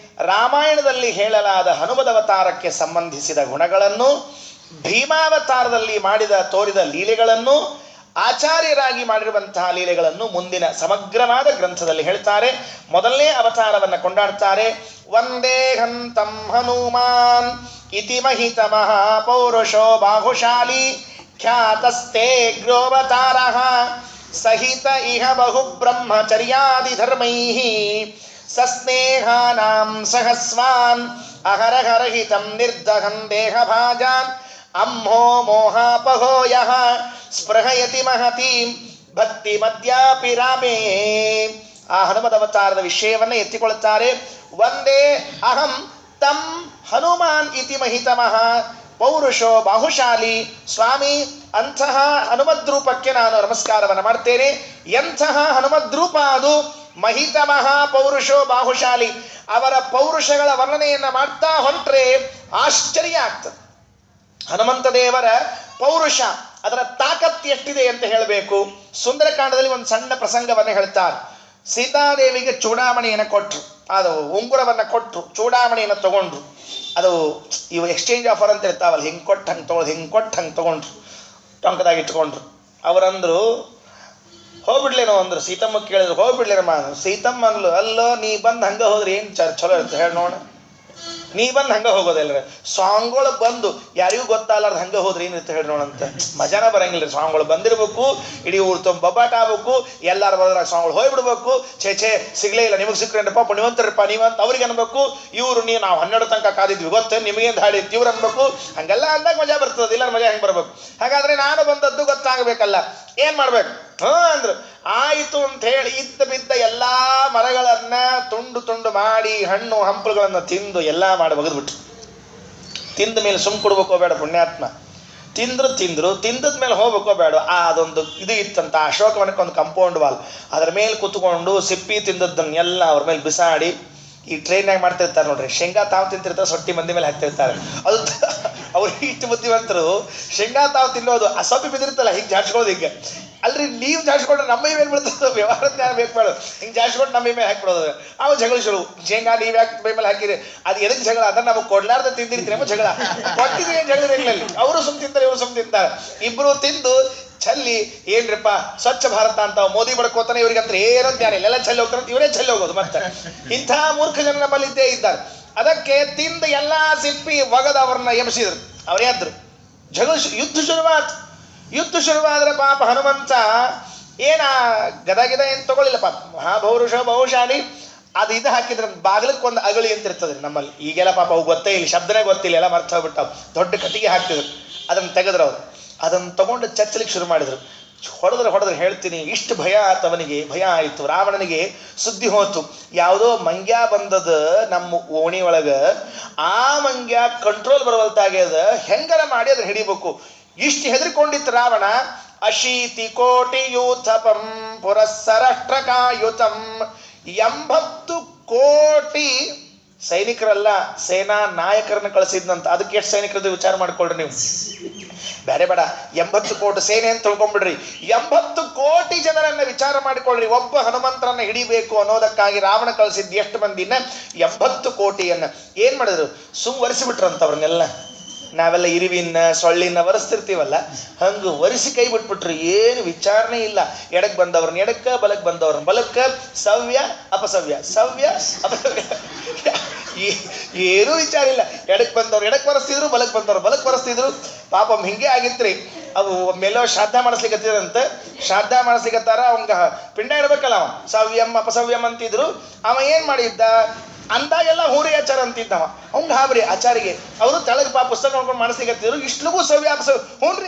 A: ರಾಮಾಯಣದಲ್ಲಿ ಹೇಳಲಾದ ಹನುಮದವತಾರಕ್ಕೆ ಸಂಬಂಧಿಸಿದ ಗುಣಗಳನ್ನು, ಭೀಮಾವತಾರದಲ್ಲಿ ತೋರಿದ ಲೀಲೆಗಳನ್ನು, ಆಚಾರ್ಯರಾಗಿ ಮಾಡಿರುವಂತಹ ಲೀಲೆಗಳನ್ನು ಮುಂದಿನ ಸಮಗ್ರವಾದ ಗ್ರಂಥದಲ್ಲಿ ಹೇಳ್ತಾರೆ. ಮೊದಲನೇ ಅವತಾರವನ್ನು ಕೊಂಡಾಡ್ತಾರೆ. ವಂದೇ ಹಂತಂ ಹನುಮಾನ್ ಇತಿ ಮಹಿತ ಮಹಾಪೌರುಷೋ ಬಾಹುಶಾಲಿ ಖ್ಯಾತಸ್ತೆ ಗ್ರೋವತಾರಃ ಸಹಿತ ಇಹ ಬಹು ಬ್ರಹ್ಮಚರ್ಯಾದಿ ಧರ್ಮೈಃ ಸಸ್ನೇಹಾನಾಂ ಸಹಸ್ವಾನ್ ಅಹರಹರಹಿತಂ ನಿರ್ದಹಂ ದೇಹಭಾಜಾನ್ ಅಮ್ಮೋ ಮೋಹಾಪಹೋ ಯಃ ಸ್ಪೃಹಯತಿ ಮಹತೀಂ ಭಕ್ತಿ ಮದ್ಯಾಪಿ ರಾಮೇ. ಆ ಹನುಮದವತಾರದ ವಿಷಯವನ್ನು ಎತ್ತಿಕೊಳ್ಳುತ್ತಾರೆ. ವಂದೇ ಅಹಂ ತಂ ಹನುಮಾನ್ ಇತಿ ಮಹಿತಮಃ ಪೌರುಷೋ ಬಾಹುಶಾಲಿ. ಸ್ವಾಮಿ, ಅಂತಹ ಹನುಮದ್ರೂಪಕ್ಕೆ ನಾನು ನಮಸ್ಕಾರವನ್ನು ಮಾಡ್ತೇನೆ. ಎಂತಹ ಹನುಮದ್ರೂಪ ಅದು? ಮಹಿತಮಃ ಪೌರುಷೋ ಬಾಹುಶಾಲಿ. ಅವರ ಪೌರುಷಗಳ ವರ್ಣನೆಯನ್ನು ಮಾಡ್ತಾ ಹೊಂಟ್ರೆ ಆಶ್ಚರ್ಯ ಆಗ್ತದೆ. ಹನುಮಂತ ದೇವರ ಪೌರುಷ, ಅದರ ತಾಕತ್ತು ಎಷ್ಟಿದೆ ಅಂತ ಹೇಳಬೇಕು. ಸುಂದರಕಾಂಡದಲ್ಲಿ ಒಂದು ಸಣ್ಣ ಪ್ರಸಂಗವನ್ನು ಹೇಳ್ತಾರೆ. ಸೀತಾದೇವಿಗೆ ಚೂಡಾಮಣಿಯನ್ನು ಕೊಟ್ಟರು, ಅದು ಉಂಗುರವನ್ನು ಕೊಟ್ಟರು, ಚೂಡಾಮಣಿಯನ್ನು ತಗೊಂಡ್ರು. ಅದು ಇವು ಎಕ್ಸ್ಚೇಂಜ್ ಆಫರ್ ಅಂತ ಇರ್ತಾವಲ್ಲ, ಹಿಂಗೆ ಕೊಟ್ಟು ಹಂಗೆ ತೊಗೊಳ್ದು, ಹಿಂಗೆ ಕೊಟ್ಟು ಹಂಗೆ ತೊಗೊಂಡ್ರು, ಟೊಂಕದಾಗ ಇಟ್ಕೊಂಡ್ರು. ಅವರಂದರು ಹೋಗ್ಬಿಡ್ಲೇನೋ ಅಂದರು. ಸೀತಮ್ಮ ಕೇಳಿದ್ರು ಹೋಗ್ಬಿಡ್ಲೇನಮ್ಮ. ಸೀತಮ್ಮ ಅಂದ್ಲು, ಅಲ್ಲೋ ನೀ ಬಂದು ಹಂಗೆ ಹೋದ್ರೆ ಏನು ಚಲೋ ಇರುತ್ತೆ ಹೇಳಿ ನೋಡ. ನೀ ಬಂದು ಹಂಗೆ ಹೋಗೋದಿಲ್ಲ. ಸಾಂಗ್ಗಳು ಬಂದು ಯಾರಿಗೂ ಗೊತ್ತಾಗಲಾರ್ದು ಹಂಗೆ ಹೋದ್ರೆ ಏನಿರುತ್ತೆ ಹೇಳಿ ನೋಡಂತ. ಮಜಾನ ಬರಂಗಿಲ್ಲ. ಸಾಂಗ್ಗಳು ಬಂದಿರಬೇಕು, ಇಡೀ ಊರು ತುಂಬ ಬಬ್ಬಾಟ ಆಗ್ಬೇಕು, ಎಲ್ಲಾರು ಬರೋದ್ರಾಗ ಸಾಂಗ್ಗಳು ಹೋಗ್ಬಿಡ್ಬೇಕು. ಛೇ ಸಿಗ್ಲೇ ಇಲ್ಲ, ನಿಮಗೆ ಸಿಕ್ಕ್ರೇನಪ್ಪ ಪುಣ್ಯವಂತರಪ್ಪ ನೀವಂತ ಅವ್ರಿಗೆ ಅನ್ಬೇಕು. ಇವರು ನಾವು 12 ತನಕ ಕಾದಿದ್ವಿ ಗೊತ್ತೇ, ನಿಮಗೇನು ದಾಡಿ ಇತ್ತು ಇವ್ರು ಅನ್ಬೇಕು. ಹಂಗೆಲ್ಲ ಅಂದಾಗ ಮಜಾ ಬರ್ತದೆ, ಇಲ್ಲ ಮಜಾ ಹೆಂಗೆ ಬರ್ಬೇಕು. ಹಾಗಾದ್ರೆ ನಾನು ಬಂದದ್ದು ಗೊತ್ತಾಗಬೇಕಲ್ಲ, ಏನು ಮಾಡ್ಬೇಕು? ಅಂದ್ರು. ಆಯಿತು ಅಂತ ಹೇಳಿ ಇದ್ದ ಬಿದ್ದ ಎಲ್ಲ ಮರಗಳನ್ನ ತುಂಡು ತುಂಡು ಮಾಡಿ ಹಣ್ಣು ಹಂಪಲುಗಳನ್ನು ತಿಂದು ಎಲ್ಲ ಮಾಡಿ ಬಗೆದ್ಬಿಟ್ರು. ತಿಂದ ಮೇಲೆ ಸುಮ್ ಕೊಡ್ಬೇಕೋ ಬೇಡ ಪುಣ್ಯಾತ್ಮ. ತಿಂದದ ಮೇಲೆ ಹೋಗ್ಬೇಕೋ ಬೇಡ. ಅದೊಂದು ಇದು ಇತ್ತಂತ, ಅಶೋಕವನಕ್ಕೆ ಒಂದು ಕಂಪೌಂಡ್ ವಾಲ್, ಅದರ ಮೇಲೆ ಕುತ್ಕೊಂಡು ಸಿಪ್ಪಿ ತಿಂದದ್ದನ್ನೆಲ್ಲ ಅವ್ರ ಮೇಲೆ ಬಿಸಾಡಿ, ಈ ಟ್ರೈನ್ಯಾಗ ಮಾಡ್ತಿರ್ತಾರೆ ನೋಡ್ರಿ, ಶೇಂಗಾ ತಾವು ತಿಂತಿರ್ತಾರೆ, ಸೊಟ್ಟಿ ಮಂದಿ ಮೇಲೆ ಹಾಕ್ತಿರ್ತಾರೆ. ಅದು ಅವ್ರಿಗೆ ಇಷ್ಟು ಬುದ್ಧಿವಂತರು. ಶೇಂಗಾ ತಾವು ತಿನ್ನೋದು, ಆ ಸೊಪ್ಪಿ ಬಿದ್ದಿರ್ತಲ್ಲ ಹಿಂಗೆ ಜಾಡ್ಸ್ಕೊಳ್ಳೋದು. ಹಿಂಗೆ ಅಲ್ರಿ, ನೀವು ಜಾಡ್ಸ್ಕೊಂಡ್ರೆ ನಮ್ಮ ಮೇಲೆ ಬೀಳ್ತದೆ. ವ್ಯವಹಾರ ಜ್ಞಾನ ಬೇಕು ಬೇಡ, ಹಿಂಗೆ ಜಾಡ್ಸ್ಕೊಂಡು ನಮ್ಮ ಮೇಲೆ ಹಾಕಿಬಿಡೋದು. ಅವು ಜಗಳ ಶುರು. ಶೇಂಗಾ ನೀವು ಯಾಕೆ ಮೈ ಮೇಲೆ ಹಾಕಿರಿ, ಅದು ಎದಕ್ಕೆ ಜಗಳ? ಅದನ್ನ ನಮಗೆ ಕೊಡ್ಲಾರ್ದ ತಿಂದಿರ್ತೀರಿ ಎಂಬ ಜಗಳ. ಕೊಟ್ಟಿದ್ರೆ ಏನು ಜಗಳ ಇರಲಿಲ್ಲ. ಅವರು ಸುಮ್ ತಿಂತಾರೆ, ಇವರು ಸುಮ್ ತಿಂತಾರೆ. ಇಬ್ಬರು ತಿಂದು ಚಲ್ಲಿ ಏನ್ರಿಪ್ಪ ಸ್ವಚ್ಛ ಭಾರತ ಅಂತ ಮೋದಿ ಬಡ್ಕೋತಾನೆ, ಇವ್ರಿಗೆ ಅಂತ ಏನೋ ಜ್ಞಾನ ಇಲ್ಲ, ಎಲ್ಲ ಚಲ್ಲಿ ಹೋಗ್ತಾರೆ, ಇವರೇ ಚಲ್ಲಿ ಹೋಗೋದು. ಮತ್ತೆ ಇಂಥ ಮೂರ್ಖ ಜನ ನಮ್ಮಲ್ಲಿ ಇದ್ದೇ ಇದ್ದಾರೆ. ಅದಕ್ಕೆ ತಿಂದು ಎಲ್ಲ ಸಿಪ್ಪಿ ಒಗದು ಅವ್ರನ್ನ ಎಬ್ಸಿದ್ರು. ಅವರೇ ಆದ್ರು. ಯುದ್ಧ ಶುರುವಾದ್ರೆ ಪಾಪ ಹನುಮಂತ ಏನ ಗದಗಿದ ಏನು ತಗೊಳ್ಳಿಲ್ಲ ಪಾಪ. ಮಹಾಪೌರುಷ ಬಹುಶಾಲಿ ಅದು ಇದು ಹಾಕಿದ್ರೆ ಬಾಗಿಲಕ್ಕೆ ಒಂದು ಅಗಳಿ ಅಂತ ಇರ್ತದೆ ನಮ್ಮಲ್ಲಿ. ಈಗೆಲ್ಲ ಪಾಪ ಅವು ಗೊತ್ತೇ ಇಲ್ಲ, ಶಬ್ದನೇ ಗೊತ್ತಿಲ್ಲ, ಎಲ್ಲ ಮರ್ತ ಹೋಗ್ಬಿಟ್ಟಾವ್. ದೊಡ್ಡ ಕಟ್ಟಿಗೆ ಹಾಕ್ತಿದ್ರು, ಅದನ್ನು ತೆಗೆದ್ರು. ಅವರು ಅದನ್ನು ತಗೊಂಡು ಚಚ್ಚಲಿಕ್ಕೆ ಶುರು ಮಾಡಿದ್ರು. ಹೊಡೆದ್ರೆ ಹೇಳ್ತೀನಿ, ಇಷ್ಟು ಭಯ ಆಯ್ತು ಅವನಿಗೆ. ಭಯ ಆಯಿತು. ರಾವಣನಿಗೆ ಸುದ್ದಿ ಹೋತು, ಯಾವುದೋ ಮಂಗ್ಯ ಬಂದದ ನಮ್ಮ ಓಣಿ ಒಳಗೆ. ಆ ಮಂಗ್ಯ ಕಂಟ್ರೋಲ್ ಬರವಲ್ತಾಗ್ಯದ, ಹೆಂಗರ ಮಾಡಿ ಅದನ್ನ ಹಿಡಿಬೇಕು. ಇಷ್ಟು ಹೆದರ್ಕೊಂಡಿತ್ತು ರಾವಣ. 80 ಕೋಟಿ ಯೂಥಪಂ ಪುರಸ್ಸರಷ್ಟ್ರಕಾಯುತಂ. 80 ಕೋಟಿ ಸೈನಿಕರಲ್ಲ, ಸೇನಾ ನಾಯಕರನ್ನ ಕಳಿಸಿದ್ನಂತ. ಅದಕ್ಕೆ ಎಷ್ಟು ಸೈನಿಕರದ್ದು ವಿಚಾರ ಮಾಡ್ಕೊಳ್ರಿ ನೀವು. ಬೇರೆ ಬೇಡ, 80 ಕೋಟಿ ಸೇನೆ ಅಂತ ತಿಳ್ಕೊಂಡ್ಬಿಡ್ರಿ. 80 ಕೋಟಿ ಜನರನ್ನ ವಿಚಾರ ಮಾಡಿಕೊಳ್ಳ್ರಿ. ಒಬ್ಬ ಹನುಮಂತರನ್ನ ಹಿಡಿಬೇಕು ಅನ್ನೋದಕ್ಕಾಗಿ ರಾವಣ ಕಳಿಸಿದ್ದು ಎಷ್ಟು ಮಂದಿನ? 80 ಕೋಟಿಯನ್ನ. ಏನ್ ಮಾಡಿದ್ರು? ಒರೆಸಿಬಿಟ್ರಂತ ಅವ್ರನ್ನೆಲ್ಲ. ನಾವೆಲ್ಲ ಇರುವಿನ ಸೊಳ್ಳಿನ ಒರೆಸ್ತಿರ್ತೀವಲ್ಲ, ಹಂಗೆ ಒರೆಸಿ ಕೈ ಬಿಟ್ಬಿಟ್ರು. ಏನು ವಿಚಾರಣೆ ಇಲ್ಲ. ಎಡಕ್ಕೆ ಬಂದವ್ರನ್ನ ಎಡಕ್ಕ, ಬಲಕ್ಕೆ ಬಂದವ್ರನ್ನ ಬಲಕ್ಕ, ಸವ್ಯ ಅಪಸವ್ಯ, ಸವ್ಯ ಅಪಸವ್ಯ, ಏನೂ ವಿಚಾರ ಇಲ್ಲ. ಎಡಕ್ಕೆ ಬಂದವ್ರು ಎಡಕ್ಕೆ ಬರೆಸ್ತಿದ್ರು, ಬಲಕ್ಕೆ ಬಂದವ್ರು ಬಲಕ್ಕೆ ಬರೆಸ್ತಿದ್ರು. ಪಾಪ ಹಿಂಗೆ ಆಗಿತ್ರಿ. ಅವು ಮೇಲೋ ಶ್ರಾದ್ದ ಮಾಡಿಸ್ಲಿಕ್ಕತ್ತಿದ್ರಂತೆ. ಶ್ರಾದ್ದ ಮಾಡಿಸ್ಲಿಕ್ಕತ್ತಾರ, ಅವಂಗ ಪಿಂಡ ಇಡ್ಬೇಕಲ್ಲ, ಅವ ಸವ್ಯಂ ಅಪಸವ್ಯಂ ಅಂತಿದ್ರು. ಅವ ಏನು ಮಾಡಿದ್ದ ಅಂದಾಗೆಲ್ಲ ಹೂರಿ ಆಚಾರ ಅಂತಿದ್ದವ. ಅವ್ನು ಹಾಬ್ರಿ ಆಚಾರಿಗೆ. ಅವರು ತೆಳಗೆ ಪುಸ್ತಕ ನೋಡ್ಕೊಂಡು ಮಾಡಿಸ್ಲಿಕ್ಕತ್ತಿದ್ರು. ಇಷ್ಟಲಿಗೂ ಸವ್ಯ ಅಪಸವ್ಯ, ಹೂನ್ರಿ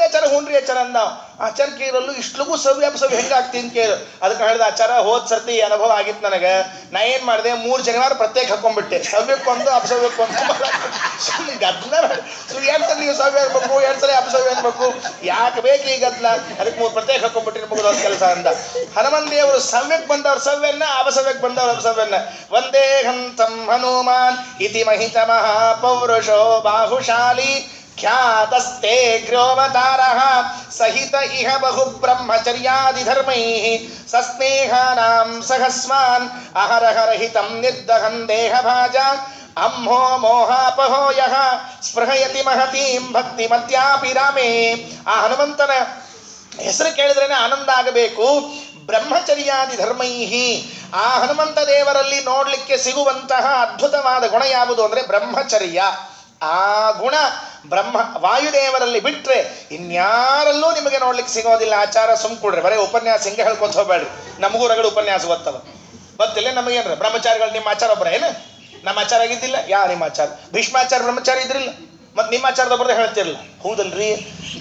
A: ಆಚಾರ ಅಂದ. ಆಚಾರ ಕೇಳಲು ಇಷ್ಟಲಿಗೂ ಸವ್ಯ ಅಪಸವ್ಯ ಹೆಂಗೆ ಆಗ್ತೀನಿ ಕೇಳು. ಅದಕ್ಕೆ ಹೇಳಿದ ಆಚಾರ, ಹೋದ್ ಸರ್ತಿ ಅನುಭವ ಆಗಿತ್ತು ನನಗೆ. ನಾ ಏನು ಮಾಡಿದೆ, 3 ಜನಿವಾರ ಪ್ರತ್ಯೇಕ ಹಾಕೊಂಡ್ಬಿಟ್ಟೆ. ಸವ್ಯಕ್ಕೊಂದು ಅಪಸವ್ಯಕ್ಕೊಂದು. ಗದ್ಲ ಎರಡು ನೀವು ಸವ್ಯ ಅನ್ಬೇಕು, 2 ಸಲ ಅಪಸವ್ಯ ಅನ್ಬೇಕು, ಯಾಕೆ ಬೇಕು ಈ ಗದ್ಲ? ಅದಕ್ಕೆ 3 ಪ್ರತ್ಯೇಕ ಹಾಕೊಂಡ್ಬಿಟ್ಟಿನ ಮುಗಿದ ಕೆಲಸ ಅಂದ. ಹನುಮಂತೇವರು ಸವ್ಯಕ್ಕೆ ಬಂದವ್ರು ಸವ್ಯನ್ನ, ಅಪಸವ್ಯಕ್ಕೆ ಬಂದವ್ರು ಅಪಸವ್ಯನ್ನ. ವಂದೇ ಹಂತಂ ಹನುಮಾನ್ ಇತಿ ಮಹಿತ ಮಹಾಪೌರುಷೋ ಬಾಹುಶಾಲಿ ಖ್ಯಾತಸ್ತೆ ಗ್ರೋವತಾರಃ ಸಹಿತ ಇಹ ಬಹು ಬ್ರಹ್ಮಚರ್ಯಾದಿಧರ್ಮೈಃ ಸಸ್ನೇಹಾನಾಂ ಸಹಸ್ವಾನ್ ಅಹರಹರಹಿತಂ ನಿರ್ದಹಂ ದೇಹಭಾಜಾನ್ ಅಮ್ಮೋ ಮೋಹಾಪಹೋ ಯಃ ಸ್ಪೃಹಯತಿ ಮಹತೀಂ ಭಕ್ತಿ ಮತ್ಯಾಪಿ ರಾಮೇ. ಆ ಹನುಮಂತನ ಹೆಸರು ಕೇಳಿದ್ರೇನೆ ಆನಂದ ಆಗಬೇಕು. ಬ್ರಹ್ಮಚರ್ಯಾದಿ ಧರ್ಮೈಹಿ, ಆ ಹನುಮಂತ ದೇವರಲ್ಲಿ ನೋಡ್ಲಿಕ್ಕೆ ಸಿಗುವಂತಹ ಅದ್ಭುತವಾದ ಗುಣ ಯಾವುದು ಅಂದ್ರೆ ಬ್ರಹ್ಮಚರ್ಯ. ಆ ಗುಣ ವಾಯುದೇವರಲ್ಲಿ ಬಿಟ್ರೆ ಇನ್ಯಾರಲ್ಲೂ ನಿಮಗೆ ನೋಡ್ಲಿಕ್ಕೆ ಸಿಗೋದಿಲ್ಲ. ಆಚಾರ ಸುಮ್ಕೊಡ್ರಿ, ಬರೀ ಉಪನ್ಯಾಸ ಹಿಂಗೆ ಹೇಳ್ಕೊತ ಹೋಗ್ಬೇಡ್ರಿ. ನಮಗೂ ರಗಡು ಉಪನ್ಯಾಸ ಗೊತ್ತವ, ಗೊತ್ತಿಲ್ಲ ನಮಗೇನ್ರ ಬ್ರಹ್ಮಚಾರಿಗಳು. ನಿಮ್ಮ ಆಚಾರ ಒಬ್ಬರ ಏನು? ನಮ್ಮ ಆಚಾರ ಆಗಿದ್ದಿಲ್ಲ? ಯಾವ ನಿಮ್ಮ ಆಚಾರ? ಭೀಷ್ಮಾಚಾರ ಬ್ರಹ್ಮಚಾರಿ ಇದ್ರಿಲ್ಲ, ಮತ್ತು ನಿಮ್ಮ ಆಚಾರದೊಬ್ಬರದೇ ಹೇಳ್ತಿರಲ್ಲ. ಹೌದಲ್ರಿ,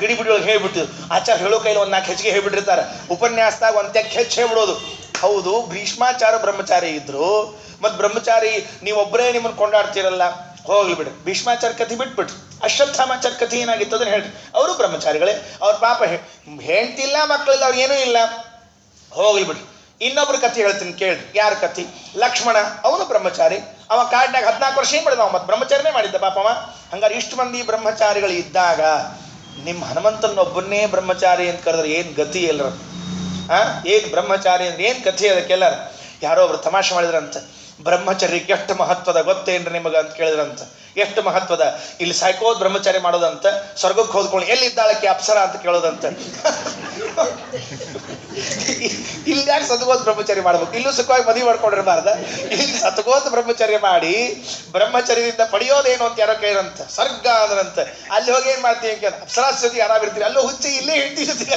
A: ಗಿಡಿ ಬಿಡಿ ಒಳಗೆ ಹೇಳ್ಬಿಟ್ಟಿದ್ರು. ಆಚಾರ ಹೇಳೋ ಕೈಲಿ ಒಂದು 4 ಹೆಚ್ಚಿಗೆ ಹೇಳ್ಬಿಟ್ಟಿರ್ತಾರೆ, ಉಪನ್ಯಾಸದಾಗ ಒಂದು ತೆಕ್ ಹೆಚ್ಚು ಹೇಳ್ಬಿಡೋದು. ಹೌದು, ಭೀಷ್ಮಾಚಾರ ಬ್ರಹ್ಮಚಾರಿ ಇದ್ರು, ಮತ್ತು ಬ್ರಹ್ಮಚಾರಿ ನೀವೊಬ್ಬರೇ ನಿಮ್ಮನ್ನು ಕೊಂಡಾಡ್ತಿರಲ್ಲ. ಹೋಗ್ಲಿ ಬಿಡ್ರಿ, ಭೀಷ್ಮಾಚಾರ ಕಥೆ ಬಿಟ್ಬಿಟ್ರಿ. ಅಶ್ವತ್ಥಾಮಾಚಾರ ಕಥೆ ಏನಾಗಿತ್ತು ಅದನ್ನ ಹೇಳ್ರಿ. ಅವರು ಬ್ರಹ್ಮಚಾರಿಗಳೇ, ಅವ್ರ ಪಾಪ ಹೆಂಡ್ತಿಲ್ಲ, ಮಕ್ಕಳಿಲ್ಲ, ಅವ್ರು ಏನೂ ಇಲ್ಲ. ಹೋಗ್ಲಿ ಬಿಡ್ರಿ. ಇನ್ನೊಬ್ರು ಕಥೆ ಹೇಳ್ತೀನಿ ಕೇಳ್ರಿ. ಯಾರ ಕಥೆ? ಲಕ್ಷ್ಮಣ. ಅವನು ಬ್ರಹ್ಮಚಾರಿ. ಅವ ಕಾಡ್ನಾಗ 14 ವರ್ಷ ಏನ್ ಮಾಡಿದ? ಅವ ಮತ್ತೆ ಬ್ರಹ್ಮಚಾರಿನೇ ಮಾಡಿದ್ದ ಪಾಪವ. ಹಂಗಾರೆ ಇಷ್ಟು ಮಂದಿ ಬ್ರಹ್ಮಚಾರಿಗಳು ಇದ್ದಾಗ ನಿಮ್ಮ ಹನುಮಂತನೊಬ್ಬನ್ನೇ ಬ್ರಹ್ಮಚಾರಿ ಅಂತ ಕರೆದ್ರೆ ಏನ್ ಗತಿ ಎಲ್ಲರ? ಏನ್ ಬ್ರಹ್ಮಚಾರಿ ಅಂದ್ರೆ ಏನ್ ಕಥೆ ಅದಕ್ಕೆಲ್ಲರ? ಯಾರೋ ಒಬ್ರು ತಮಾಷೆ ಮಾಡಿದ್ರಂತ, ಬ್ರಹ್ಮಚರ್ಯಕ್ಕೆ ಎಷ್ಟು ಮಹತ್ವದ ಗೊತ್ತೇನ್ರಿ ನಿಮಗ ಅಂತ ಕೇಳಿದ್ರಂತ. ಎಷ್ಟು ಮಹತ್ವದ? ಇಲ್ಲಿ ಸಾಯ್ಕೋದ್ ಬ್ರಹ್ಮಚಾರಿ ಮಾಡೋದಂತ, ಸ್ವರ್ಗಕ್ಕೆ ಹೋದ್ಕೊಂಡು ಎಲ್ಲಿದ್ದಾಳಕ್ಕೆ ಅಪ್ಸರ ಅಂತ ಕೇಳೋದಂತ. ಇಲ್ಲಿ ಯಾಕೆ ಸತ್ಕೋತ್ ಬ್ರಹ್ಮಚರ್ಯ ಮಾಡ್ಬೇಕು? ಇಲ್ಲೂ ಸುಖವಾಗಿ ಮದುವೆ ಮಾಡ್ಕೊಂಡಿರಬಾರ್ದ? ಇಲ್ಲಿ ಸತ್ಕೋತ್ ಬ್ರಹ್ಮಚರ್ಯ ಮಾಡಿ ಬ್ರಹ್ಮಚರ್ಯದಿಂದ ಪಡೆಯೋದೇನು ಅಂತ ಯಾರೋ ಕೇಳಂತ. ಸ್ವರ್ಗ ಅಂದ್ರಂತ. ಅಲ್ಲಿ ಹೋಗಿ ಏನ್ ಮಾಡ್ತೀವಿ ಅಂತ, ಅಪ್ಸರಾಸ್ ಜೊತೆಗೆ ಆರಾಮಿರ್ತೀವಿ. ಅಲ್ಲೂ ಹುಚ್ಚಿ, ಇಲ್ಲೇ ಹೆಂಡತಿ ಜೊತೆಗೆ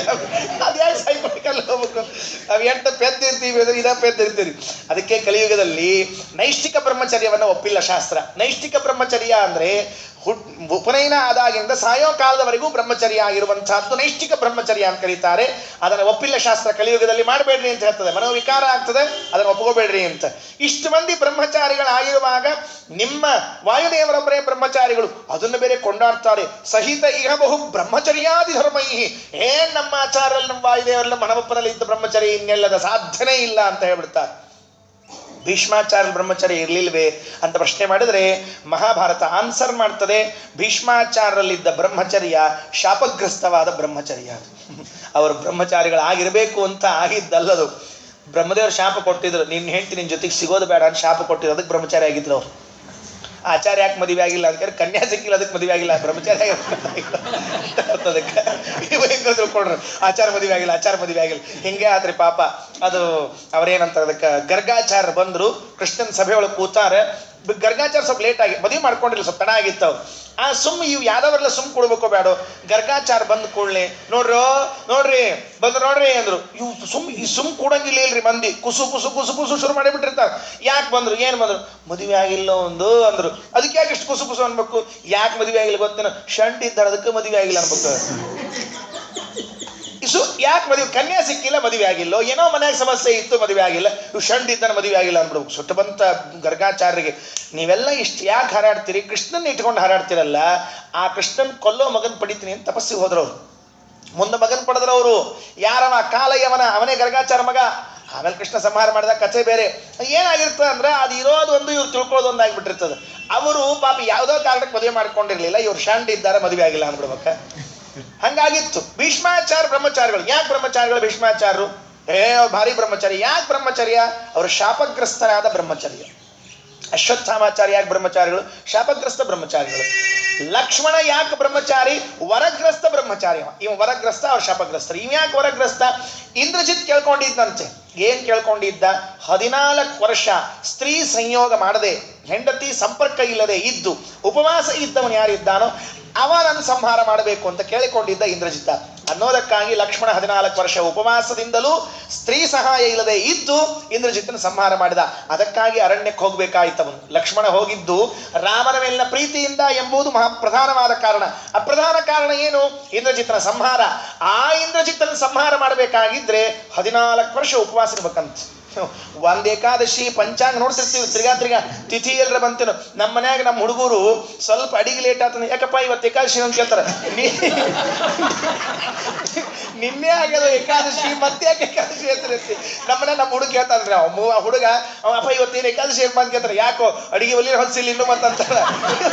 A: ಅದ್ಯಾಕೆ ಸಾಯ್ಕೊಳಕ್ಕೆ ಅಲ್ಲಿ ಹೋಗ್ಬೇಕು? ನಾವು ಎಂಟು ಪೆದ್ದಿರ್ತೀವಿ, ಇದ ಪೆದ್ದಿರ್ತೀವಿ. ಅದಕ್ಕೆ ಕಲಿಯುಗದಲ್ಲಿ ನೈಷ್ಠಿಕ ಬ್ರಹ್ಮಚರ್ಯವನ್ನು ಒಪ್ಪಿಲ್ಲ ಶಾಸ್ತ್ರ. ನೈಷ್ಠಿಕ ಬ್ರಹ್ಮಚರ್ಯ ಅಂದ್ರೆ ಉಪನಯನ ಆದಾಗಿಂದ ಸಾಯೋ ಕಾಲದವರೆಗೂ ಬ್ರಹ್ಮಚರ್ಯ ಆಗಿರುವಂತಹದ್ದು ನೈಷ್ಠಿಕ ಬ್ರಹ್ಮಚರ್ಯ ಅಂತ ಕರೀತಾರೆ. ಅದನ್ನು ಒಪ್ಪಿಲ್ಲ ಶಾಸ್ತ್ರ. ಕಲಿಯುಗದಲ್ಲಿ ಮಾಡಬೇಡ್ರಿ ಅಂತ ಹೇಳ್ತದೆ, ಮನೋವಿಕಾರ ಆಗ್ತದೆ, ಅದನ್ನು ಒಪ್ಕೋಬೇಡ್ರಿ ಅಂತ. ಇಷ್ಟು ಮಂದಿ ಬ್ರಹ್ಮಚಾರಿಗಳಾಗಿರುವಾಗ ನಿಮ್ಮ ವಾಯುದೇವರೊಬ್ಬರೇ ಬ್ರಹ್ಮಚಾರಿಗಳು, ಅದನ್ನು ಬೇರೆ ಕೊಂಡಾಡ್ತಾರೆ. ಸಹಿತ ಇಹ ಬಹು ಬ್ರಹ್ಮಚರ್ಯಾದಿ ಧರ್ಮೈಹಿ. ಏನ್ ನಮ್ಮ ಆಚಾರಲ್ಲಿ, ನಮ್ಮ ವಾಯುದೇವರಲ್ಲಿ, ಹನುಮಪ್ಪನಲ್ಲಿ ಇದ್ದ ಬ್ರಹ್ಮಚರ್ಯ ಇನ್ನೆಲ್ಲದ ಸಾಧ್ಯನೇ ಇಲ್ಲ ಅಂತ ಹೇಳ್ಬಿಡ್ತಾರೆ. ಭೀಷ್ಮಾಚಾರ್ಯ ಬ್ರಹ್ಮಚರ್ಯ ಇರ್ಲಿಲ್ವೇ ಅಂತ ಪ್ರಶ್ನೆ ಮಾಡಿದ್ರೆ ಮಹಾಭಾರತ ಆನ್ಸರ್ ಮಾಡ್ತದೆ. ಭೀಷ್ಮಾಚಾರ್ಯರಲ್ಲಿದ್ದ ಬ್ರಹ್ಮಚರ್ಯ ಶಾಪಗ್ರಸ್ತವಾದ ಬ್ರಹ್ಮಚರ್ಯ. ಅವರು ಬ್ರಹ್ಮಚಾರಿಗಳಾಗಿರ್ಬೇಕು ಅಂತ ಆಗಿದ್ದಲ್ಲದು. ಬ್ರಹ್ಮದೇವರು ಶಾಪ ಕೊಟ್ಟಿದ್ರು, ನಿನ್ನ ಹೆಂಡತಿ ನಿನ್ನ ಜೊತೆಗೆ ಸಿಗೋದು ಬೇಡ ಅಂತ ಶಾಪ ಕೊಟ್ಟಿದ್ರು. ಅದಕ್ಕೆ ಬ್ರಹ್ಮಚಾರಿ ಆಗಿದ್ರು ಅವ್ರು. ಆಚಾರ್ಯ ಯಾಕೆ ಮದುವೆ ಆಗಿಲ್ಲ ಅಂತ ಕೇಳಿ, ಕನ್ಯಾ ಸಿಕ್ಕಿಲ್ಲ ಅದಕ್ಕೆ ಮದುವೆ ಆಗಿಲ್ಲ, ಬ್ರಹ್ಮಚಾರಿ ಅದಕ್ಕೆ ಹೆಂಗ ತಿಳ್ಕೊಂಡ್ರು. ಆಚಾರ ಮದುವೆ ಆಗಿಲ್ಲ, ಆಚಾರ ಮದುವೆ ಆಗಿಲ್ಲ, ಹಿಂಗೆ ಆದ್ರಿ ಪಾಪ. ಅದು ಅವ್ರೇನಂತ ಅದಕ್ಕೆ ಗರ್ಗಾಚಾರ್ಯ ಬಂದ್ರು, ಕೃಷ್ಣನ ಸಭೆ ಒಳಗೆ ಕೂತಾರೆ. ಗರ್ಗಾಚಾರ್ಯ ಸ್ವಲ್ಪ ಲೇಟ್ ಆಗಿ ಮದುವೆ ಮಾಡ್ಕೊಂಡಿಲ್ಲ, ಸ್ವಲ್ಪ ತಡ ಆಗಿತ್ತು. ಇವು ಯಾದವರೆಲ್ಲ ಕೊಡ್ಬೇಕೋ ಬೇಡ. ಗರ್ಗಾಚಾರ ಬಂದ್ ಕೂಡಲೇ ನೋಡ್ರಿ ಬಂದು ನೋಡ್ರಿ ಅಂದ್ರು. ಇವು ಕೂಡಂಗಿಲ್ಲ ಇಲ್ರಿ ಮಂದಿ. ಕುಸು ಕುಸು ಕುಸು ಕುಸು ಶುರು ಮಾಡಿಬಿಟ್ಟಿರ್ತಾರೆ. ಯಾಕೆ ಬಂದ್ರು, ಏನ್ ಬಂದ್ರು? ಮದುವೆ ಆಗಿಲ್ಲ ಒಂದು ಅಂದ್ರು. ಅದಕ್ಕೆ ಯಾಕೆ ಇಷ್ಟು ಕುಸು ಕುಸು ಅನ್ಬೇಕು? ಯಾಕೆ ಮದುವೆ ಆಗಿಲ್ಲ ಗೊತ್ತೇನ? ಶಂಟ್ ಇದ್ದಾರೆ, ಅದಕ್ಕೆ ಮದುವೆ ಆಗಿಲ್ಲ ಅನ್ಬೇಕು. ಯಾಕೆ ಮದುವೆ? ಕನ್ಯಾ ಸಿಕ್ಕಿಲ್ಲ, ಮದುವೆ ಆಗಿಲ್ಲ. ಏನೋ ಮನ್ಯಾಗ ಸಮಸ್ಯೆ ಇತ್ತು, ಮದುವೆ ಆಗಿಲ್ಲ. ಇವು ಶಂಟ್ ಇದ್ದಾನೆ, ಮದುವೆ ಆಗಿಲ್ಲ ಅನ್ಬಿಡ್ಬೇಕು. ಸುಟ್ಟು ಬಂತ ಗರ್ಗಾಚಾರ್ಯರಿಗೆ, ನೀವೆಲ್ಲ ಇಷ್ಟು ಯಾಕೆ ಹಾರಾಡ್ತೀರಿ? ಕೃಷ್ಣನ್ ಇಟ್ಕೊಂಡು ಹಾರಾಡ್ತಿರಲ್ಲ. ಆ ಕೃಷ್ಣನ್ ಕೊಲ್ಲೋ ಮಗನ್ ಪಡಿತೀನಿ ಅಂತ ತಪಸ್ಸಿಗೆ ಹೋದ್ರವ್ರು. ಮುಂದೆ ಮಗನ್ ಪಡೆದ್ರವರು. ಯಾರವ? ಕಾಲಯ್ಯವನ, ಅವನೇ ಗರ್ಗಾಚಾರ ಮಗ. ಆಮೇಲೆ ಕೃಷ್ಣ ಸಂಹಾರ ಮಾಡಿದ ಕಥೆ ಬೇರೆ. ಏನಾಗಿರ್ತದೆ ಅಂದ್ರೆ ಅದು ಇರೋದು ಒಂದು, ಇವ್ರು ತಿಳ್ಕೊಳ್ಳೋದು ಒಂದು ಆಗಿಬಿಟ್ಟಿರ್ತದೆ. ಅವರು ಪಾಪ ಯಾವುದೋ ಕಾರಣಕ್ಕೆ ಮದುವೆ ಮಾಡ್ಕೊಂಡಿರ್ಲಿಲ್ಲ, ಇವ್ರು ಶಾಂಡ್ ಇದ್ದಾರೆ, ಮದುವೆ ಆಗಿಲ್ಲ ಅನ್ಬಿಡ್ಬೇಕ. ಹಂಗಾಗಿತ್ತು. ಭೀಷ್ಮಾಚಾರ್ಯ ಬ್ರಹ್ಮಚಾರಿಗಳು. ಯಾಕೆ ಬ್ರಹ್ಮಚಾರಿಗಳು ಭೀಷ್ಮಾಚಾರ್ಯರು? ಭಾರಿ ಬ್ರಹ್ಮಚಾರಿ. ಯಾಕೆ ಬ್ರಹ್ಮಚರ್ಯ? ಅವರು ಶಾಪಗ್ರಸ್ತರಾದ ಬ್ರಹ್ಮಚರ್ಯ. ಅಶ್ವತ್ಥಾಮಾಚಾರ್ಯ ಯಾಕೆ ಬ್ರಹ್ಮಚಾರಿಗಳು? ಶಾಪಗ್ರಸ್ತ ಬ್ರಹ್ಮಚಾರಿಗಳು. ಲಕ್ಷ್ಮಣ ಯಾಕೆ ಬ್ರಹ್ಮಚಾರಿ? ವರಗ್ರಸ್ತ ಬ್ರಹ್ಮಚಾರಿ. ಇವ ವರಗ್ರಸ್ತ, ಅವ್ರ ಶಾಪಗ್ರಸ್ತರು. ಇವ್ ಯಾಕೆ ವರಗ್ರಸ್ತ? ಇಂದ್ರಜಿತ್ ಕೇಳ್ಕೊಂಡಿದ್ದಂತೆ. ಏನ್ ಕೇಳ್ಕೊಂಡಿದ್ದ? 14 ವರ್ಷ ಸ್ತ್ರೀ ಸಂಯೋಗ ಮಾಡದೆ, ಹೆಂಡತಿ ಸಂಪರ್ಕ ಇಲ್ಲದೆ ಇದ್ದು ಉಪವಾಸ ಇದ್ದವನು ಯಾರಿದ್ದಾನೋ ಅವನನ್ನು ಸಂಹಾರ ಮಾಡಬೇಕು ಅಂತ ಕೇಳಿಕೊಂಡಿದ್ದ ಇಂದ್ರಜಿತ. ಅನ್ನೋದಕ್ಕಾಗಿ ಲಕ್ಷ್ಮಣ 14 ವರ್ಷ ಉಪವಾಸದಿಂದಲೂ ಸ್ತ್ರೀ ಸಹಾಯ ಇಲ್ಲದೆ ಇದ್ದು ಇಂದ್ರಜಿತನ ಸಂಹಾರ ಮಾಡಿದ. ಅದಕ್ಕಾಗಿ ಅರಣ್ಯಕ್ಕೆ ಹೋಗ್ಬೇಕಾಯ್ತವನು. ಲಕ್ಷ್ಮಣ ಹೋಗಿದ್ದು ರಾಮನ ಮೇಲಿನ ಪ್ರೀತಿಯಿಂದ ಎಂಬುದು ಪ್ರಧಾನವಾದ ಕಾರಣ. ಅಪ್ರಧಾನ ಕಾರಣ ಏನು? ಇಂದ್ರಜಿತನ ಸಂಹಾರ. ಆ ಇಂದ್ರಜಿತನ ಸಂಹಾರ ಮಾಡಬೇಕಾಗಿದ್ರೆ 14 ವರ್ಷ ಉಪವಾಸ ಇರ್ಬೇಕಂತ. ಒಂದ್ ಏಕಾದಶಿ ಪಂಚಾಂಗ ನೋಡ್ತಿರ್ತೀವಿ, ತಿರ್ಗಾ ತಿಥಿ ಎಲ್ಲರ ಬಂತೇನು. ನಮ್ಮ ಮನ್ಯಾಗ ನಮ್ಮ ಹುಡುಗರು ಸ್ವಲ್ಪ ಅಡಿಗೆ ಲೇಟ್ ಆತ, ಯಾಕಪ್ಪ ಇವತ್ತು ಏಕಾದಶಿ ಅಂತ ಕೇಳ್ತಾರ. ನಿನ್ನೆ ಆಗ್ಯದ ಏಕಾದಶಿ ಮತ್ತೆ ಯಾಕೆ ಏಕಾದಶಿ ಹೆಸರಿರ್ತಿ ನಮ್ಮನೆ ನಮ್ಮ ಹುಡುಗ ಹೇಳ್ತಾನ್ರಿ ಹುಡುಗ ಅಪ್ಪ ಇವತ್ತೇನು ಏಕಾದಶಿ ಏನ್ ಅಂತ ಕೇಳ್ತಾರೆ. ಯಾಕೋ ಅಡಿಗೆ ಒಲಿ ಹೊಚ್ಚಿಲ್ಲ ಇನ್ನು ಮತ್ತಂತಾರ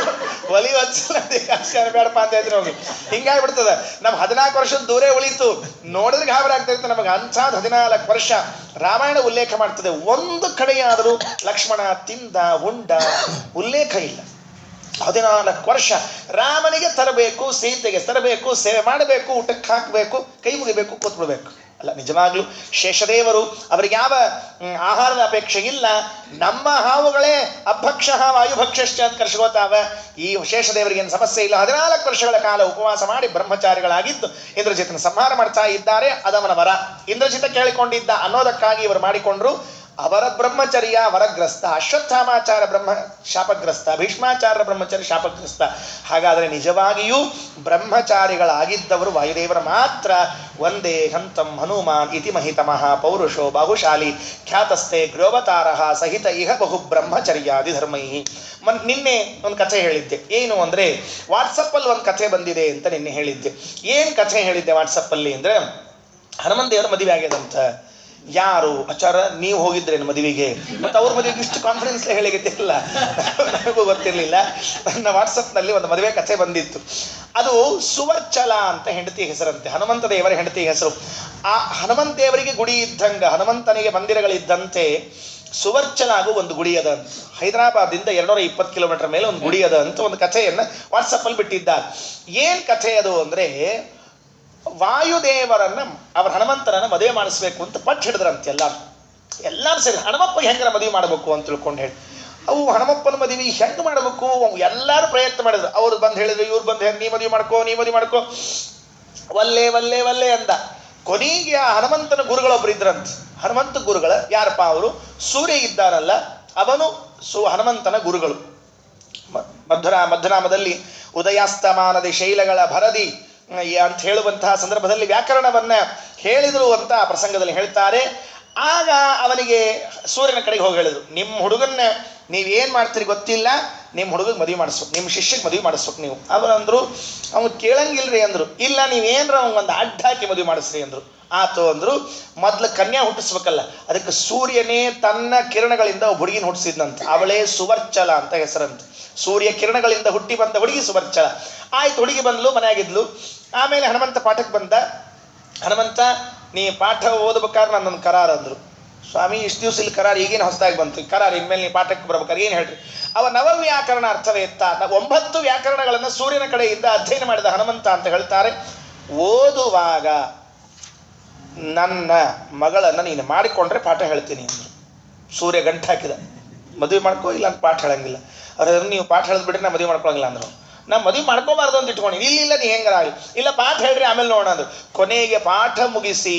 A: ಒಲಿ ಹೊಚ್ಚಿಲ್ಲ ಏಕಾದಶಿ ಬೇಡಪ್ಪ ಅಂತ ಹೇಳ್ತೀನಿ ಹೋಗಿ. ಹಿಂಗಾಗ್ಬಿಡ್ತದ. ನಮ್ 14 ವರ್ಷದ ದೂರೇ ಉಳಿತು. ನೋಡಿದ್ರೆ ಗಾಬರಿ ಆಗ್ತಾ ಇತ್ತು ನಮಗೆ. ಅಂಥದ್ದು 14 ವರ್ಷ ರಾಮಾಯಣ ಉಲ್ಲೇಖ ಮಾಡ್ತದೆ. ಒಂದು ಕಡೆಯಾದರೂ ಲಕ್ಷ್ಮಣ ತಿಂದ ಉಂಡ ಉಲ್ಲೇಖ ಇಲ್ಲ. 14 ವರ್ಷ ರಾಮನಿಗೆ ತರಬೇಕು, ಸೀತೆಗೆ ತರಬೇಕು, ಸೇವೆ ಮಾಡಬೇಕು, ಊಟಕ್ಕೆ ಹಾಕಬೇಕು, ಕೈ ಮುಗಿಬೇಕು, ಕೂತ್ಬಿಡ್ಬೇಕು. ಅಲ್ಲ, ನಿಜವಾಗ್ಲೂ ಶೇಷದೇವರು ಅವರಿಗೆ ಯಾವ ಆಹಾರದ ಅಪೇಕ್ಷೆ ಇಲ್ಲ. ನಮ್ಮ ಹಾವುಗಳೇ ಅಭಕ್ಷ ವಾಯುಭಕ್ಷಶ್ಚ ಅಂತ ಕರ್ಸ್ಕೋತಾವ. ಈ ಶೇಷದೇವರಿಗೆ ಏನು ಸಮಸ್ಯೆ ಇಲ್ಲ. 14 ವರ್ಷಗಳ ಕಾಲ ಉಪವಾಸ ಮಾಡಿ ಬ್ರಹ್ಮಚಾರಿಗಳಾಗಿದ್ದು ಇಂದ್ರಜಿತನ ಸಂಹಾರ ಮಾಡ್ತಾ ಇದ್ದಾರೆ. ಅದವನ ವರ. ಇಂದ್ರಜಿತ ಕೇಳಿಕೊಂಡಿದ್ದ ಅನ್ನೋದಕ್ಕಾಗಿ ಇವರು ಮಾಡಿಕೊಂಡ್ರು. ಅವರ ಬ್ರಹ್ಮಚರ್ಯ ವರಗ್ರಸ್ತ, ಅಶ್ವತ್ಥಾಮಾಚಾರ ಬ್ರಹ್ಮ ಶಾಪಗ್ರಸ್ತ, ಭೀಷ್ಮಾಚಾರ್ಯ ಬ್ರಹ್ಮಚರ್ಯ ಶಾಪಗ್ರಸ್ತ. ಹಾಗಾದರೆ ನಿಜವಾಗಿಯೂ ಬ್ರಹ್ಮಚಾರಿಗಳಾಗಿದ್ದವರು ವಾಯುದೇವರ ಮಾತ್ರ. ಒಂದೇ ಹಂತಂ ಹನುಮಾನ್ ಇತಿ ಮಹಿತಮಃ ಪೌರುಷೋ ಬಾಹುಶಾಲಿ ಖ್ಯಾತಸ್ಥೆ ಗ್ರೋವತಾರಃ ಸಹಿತ ಇಹ ಬಹು ಬ್ರಹ್ಮಚರ್ಯಾದಿ ಧರ್ಮೈ. ನಿನ್ನೆ ಒಂದು ಕಥೆ ಹೇಳಿದ್ದೆ. ಏನು ಅಂದರೆ ವಾಟ್ಸಪ್ಪಲ್ಲಿ ಒಂದು ಕಥೆ ಬಂದಿದೆ ಅಂತ ನಿನ್ನೆ ಹೇಳಿದ್ದೆ. ಏನು ಕಥೆ ಹೇಳಿದ್ದೆ ವಾಟ್ಸಪ್ಪಲ್ಲಿ ಅಂದರೆ, ಹನುಮಂತ ದೇವರ ಮದುವೆ ಆಗ್ಯದಂತ. ಯಾರು ಆಚಾರ ನೀವು ಹೋಗಿದ್ರೇನು ಮದುವೆಗೆ? ಮತ್ತು ಅವ್ರ ಮದುವೆಗೆ ಇಷ್ಟು ಕಾನ್ಫಿಡೆನ್ಸ್ ಹೇಳಿಲ್ಲ, ನನಗೂ ಗೊತ್ತಿರಲಿಲ್ಲ. ನನ್ನ ವಾಟ್ಸಪ್ನಲ್ಲಿ ಒಂದು ಮದುವೆ ಕಥೆ ಬಂದಿತ್ತು. ಅದು ಸುವರ್ಚಲ ಅಂತ ಹೆಂಡತಿ ಹೆಸರಂತೆ, ಹನುಮಂತ ದೇವರ ಹೆಂಡತಿ ಹೆಸರು. ಆ ಹನುಮಂತ ದೇವರಿಗೆ ಗುಡಿ ಇದ್ದಂಗೆ, ಹನುಮಂತನಿಗೆ ಮಂದಿರಗಳಿದ್ದಂತೆ ಸುವರ್ಚಲ ಆಗು ಒಂದು ಗುಡಿ ಅದ ಅಂತ. ಹೈದರಾಬಾದಿಂದ 220 ಕಿಲೋಮೀಟರ್ ಮೇಲೆ ಒಂದು ಗುಡಿ ಅದ ಅಂತ ಒಂದು ಕಥೆಯನ್ನು ವಾಟ್ಸಪ್ಪಲ್ಲಿ ಬಿಟ್ಟಿದ್ದಾರೆ. ಏನು ಕಥೆ ಅದು ಅಂದರೆ, ವಾಯುದೇವರನ್ನ ಅವರ ಹನುಮಂತನನ್ನ ಮದುವೆ ಮಾಡಿಸ್ಬೇಕು ಅಂತ ಪಟ್ಟು ಹಿಡಿದ್ರಂತೆ ಎಲ್ಲರೂ ಸರಿ. ಹನುಮಪ್ಪ ಹೆಂಗರ ಮದುವೆ ಮಾಡಬೇಕು ಅಂತ ತಿಳ್ಕೊಂಡು ಹೇಳಿ ಅವು ಹನುಮಪ್ಪನ ಮದುವೆ ಹೆಂಗೆ ಮಾಡಬೇಕು ಎಲ್ಲರೂ ಪ್ರಯತ್ನ ಮಾಡಿದ್ರು. ಅವ್ರು ಬಂದು ಹೇಳಿದ್ರು, ಇವ್ರು ಬಂದು ನೀ ಮದುವೆ ಮಾಡ್ಕೋ ಒಲ್ಲೆ ಒಲ್ಲೆ ಒಲ್ಲೆ ಅಂದ. ಕೊನೆಗೆ ಆ ಹನುಮಂತನ ಗುರುಗಳೊಬ್ರು ಇದ್ರಂತ. ಹನುಮಂತ ಗುರುಗಳ ಯಾರಪ್ಪ ಅವರು? ಸೂರ್ಯ ಇದ್ದಾರಲ್ಲ ಅವನು ಹನುಮಂತನ ಗುರುಗಳು. ಮಧ್ಯನಾಮದಲ್ಲಿ ಉದಯಾಸ್ತಮಾನದಿ ಶೈಲಗಳ ಭರದಿ ಅಂತ ಹೇಳುವಂತಹ ಸಂದರ್ಭದಲ್ಲಿ ವ್ಯಾಕರಣವನ್ನ ಹೇಳಿದರು ಅಂತ ಆ ಪ್ರಸಂಗದಲ್ಲಿ ಹೇಳ್ತಾರೆ. ಆಗ ಅವನಿಗೆ ಸೂರ್ಯನ ಕಡೆಗೆ ಹೋಗಿ ಹೇಳಿದ್ರು, ನಿಮ್ಮ ಹುಡುಗನ್ನ ನೀವೇನು ಮಾಡ್ತೀರಿ ಗೊತ್ತಿಲ್ಲ, ನಿಮ್ಮ ಹುಡುಗಗೆ ಮದುವೆ ಮಾಡಿಸ್ಬೇಕು, ನಿಮ್ಮ ಶಿಷ್ಯಗೆ ಮದುವೆ ಮಾಡಿಸ್ಬೇಕು ನೀವು. ಅವರಂದ್ರು, ಅವ್ನು ಕೇಳಂಗಿಲ್ರಿ ಅಂದರು. ಇಲ್ಲ, ನೀವೇನ್ರ ಒಂದು ಅಡ್ಡ ಹಾಕಿ ಮದುವೆ ಮಾಡಿಸ್ರಿ ಅಂದರು. ಆತು ಅಂದರು. ಮೊದಲು ಕನ್ಯಾ ಹುಟ್ಟಿಸ್ಬೇಕಲ್ಲ, ಅದಕ್ಕೆ ಸೂರ್ಯನೇ ತನ್ನ ಕಿರಣಗಳಿಂದ ಒಬ್ಬ ಹುಡುಗಿನ ಹುಟ್ಟಿಸಿದ್ನಂತ. ಅವಳೇ ಸುವರ್ಚಲ ಅಂತ ಹೆಸರಂತ. ಸೂರ್ಯ ಕಿರಣಗಳಿಂದ ಹುಟ್ಟಿ ಬಂದ ಹುಡುಗಿ ಸುವರ್ಚಲ. ಆಯ್ತು, ಹುಡುಗಿ ಬಂದ್ಲು, ಮನೆಯಾಗಿದ್ಲು. ಆಮೇಲೆ ಹನುಮಂತ ಪಾಠಕ್ಕೆ ಬಂದ. ಹನುಮಂತ, ನೀ ಪಾಠ ಓದ್ಬೇಕಾದ್ರೆ ನನ್ನೊಂದು ಕರಾರ ಅಂದರು. ಸ್ವಾಮಿ, ಇಷ್ಟು ದಿವಸ ಇಲ್ಲಿ ಕರಾರ ಈಗೇನು ಹೊಸದಾಗಿ ಬಂತು ಕರಾರ, ಇನ್ಮೇಲೆ ನೀ ಪಾಠಕ್ಕೆ ಬರ್ಬೇಕಾದ್ರೆ ಏನು ಹೇಳ್ರಿ? ಅವ ನವವ್ಯಾಕರಣ ಅರ್ಥವೇತ್ತ. 9 ವ್ಯಾಕರಣಗಳನ್ನು ಸೂರ್ಯನ ಕಡೆಯಿಂದ ಅಧ್ಯಯನ ಮಾಡಿದ ಹನುಮಂತ ಅಂತ ಹೇಳ್ತಾರೆ. ಓದುವಾಗ ನನ್ನ ಮಗಳನ್ನು ನೀನು ಮಾಡಿಕೊಂಡ್ರೆ ಪಾಠ ಹೇಳ್ತೀನಿ ಅಂದರು. ಸೂರ್ಯ ಗಂಟು ಹಾಕಿದ, ಮದುವೆ ಮಾಡ್ಕೋ, ಇಲ್ಲ ಅಂತ ಪಾಠ ಹೇಳಂಗಿಲ್ಲ. ಅವ್ರು ನೀವು ಪಾಠ ಹೇಳಿದ್ ಬಿಟ್ರೆ ನಾ ಮದುವೆ ಮಾಡ್ಕೊಳಂಗಿಲ್ಲ ಅಂದರು. ನಾ ಮದುವೆ ಮಾಡ್ಕೋಬಾರ್ದು ಅಂತ ಇಟ್ಕೊಂಡು, ಇಲ್ಲ ನೀ ಹೆಂಗಾಗಲಿ, ಇಲ್ಲ ಪಾಠ ಹೇಳ್ರಿ ಆಮೇಲೆ ನೋಡೋಣ ಅಂದರು. ಕೊನೆಗೆ ಪಾಠ ಮುಗಿಸಿ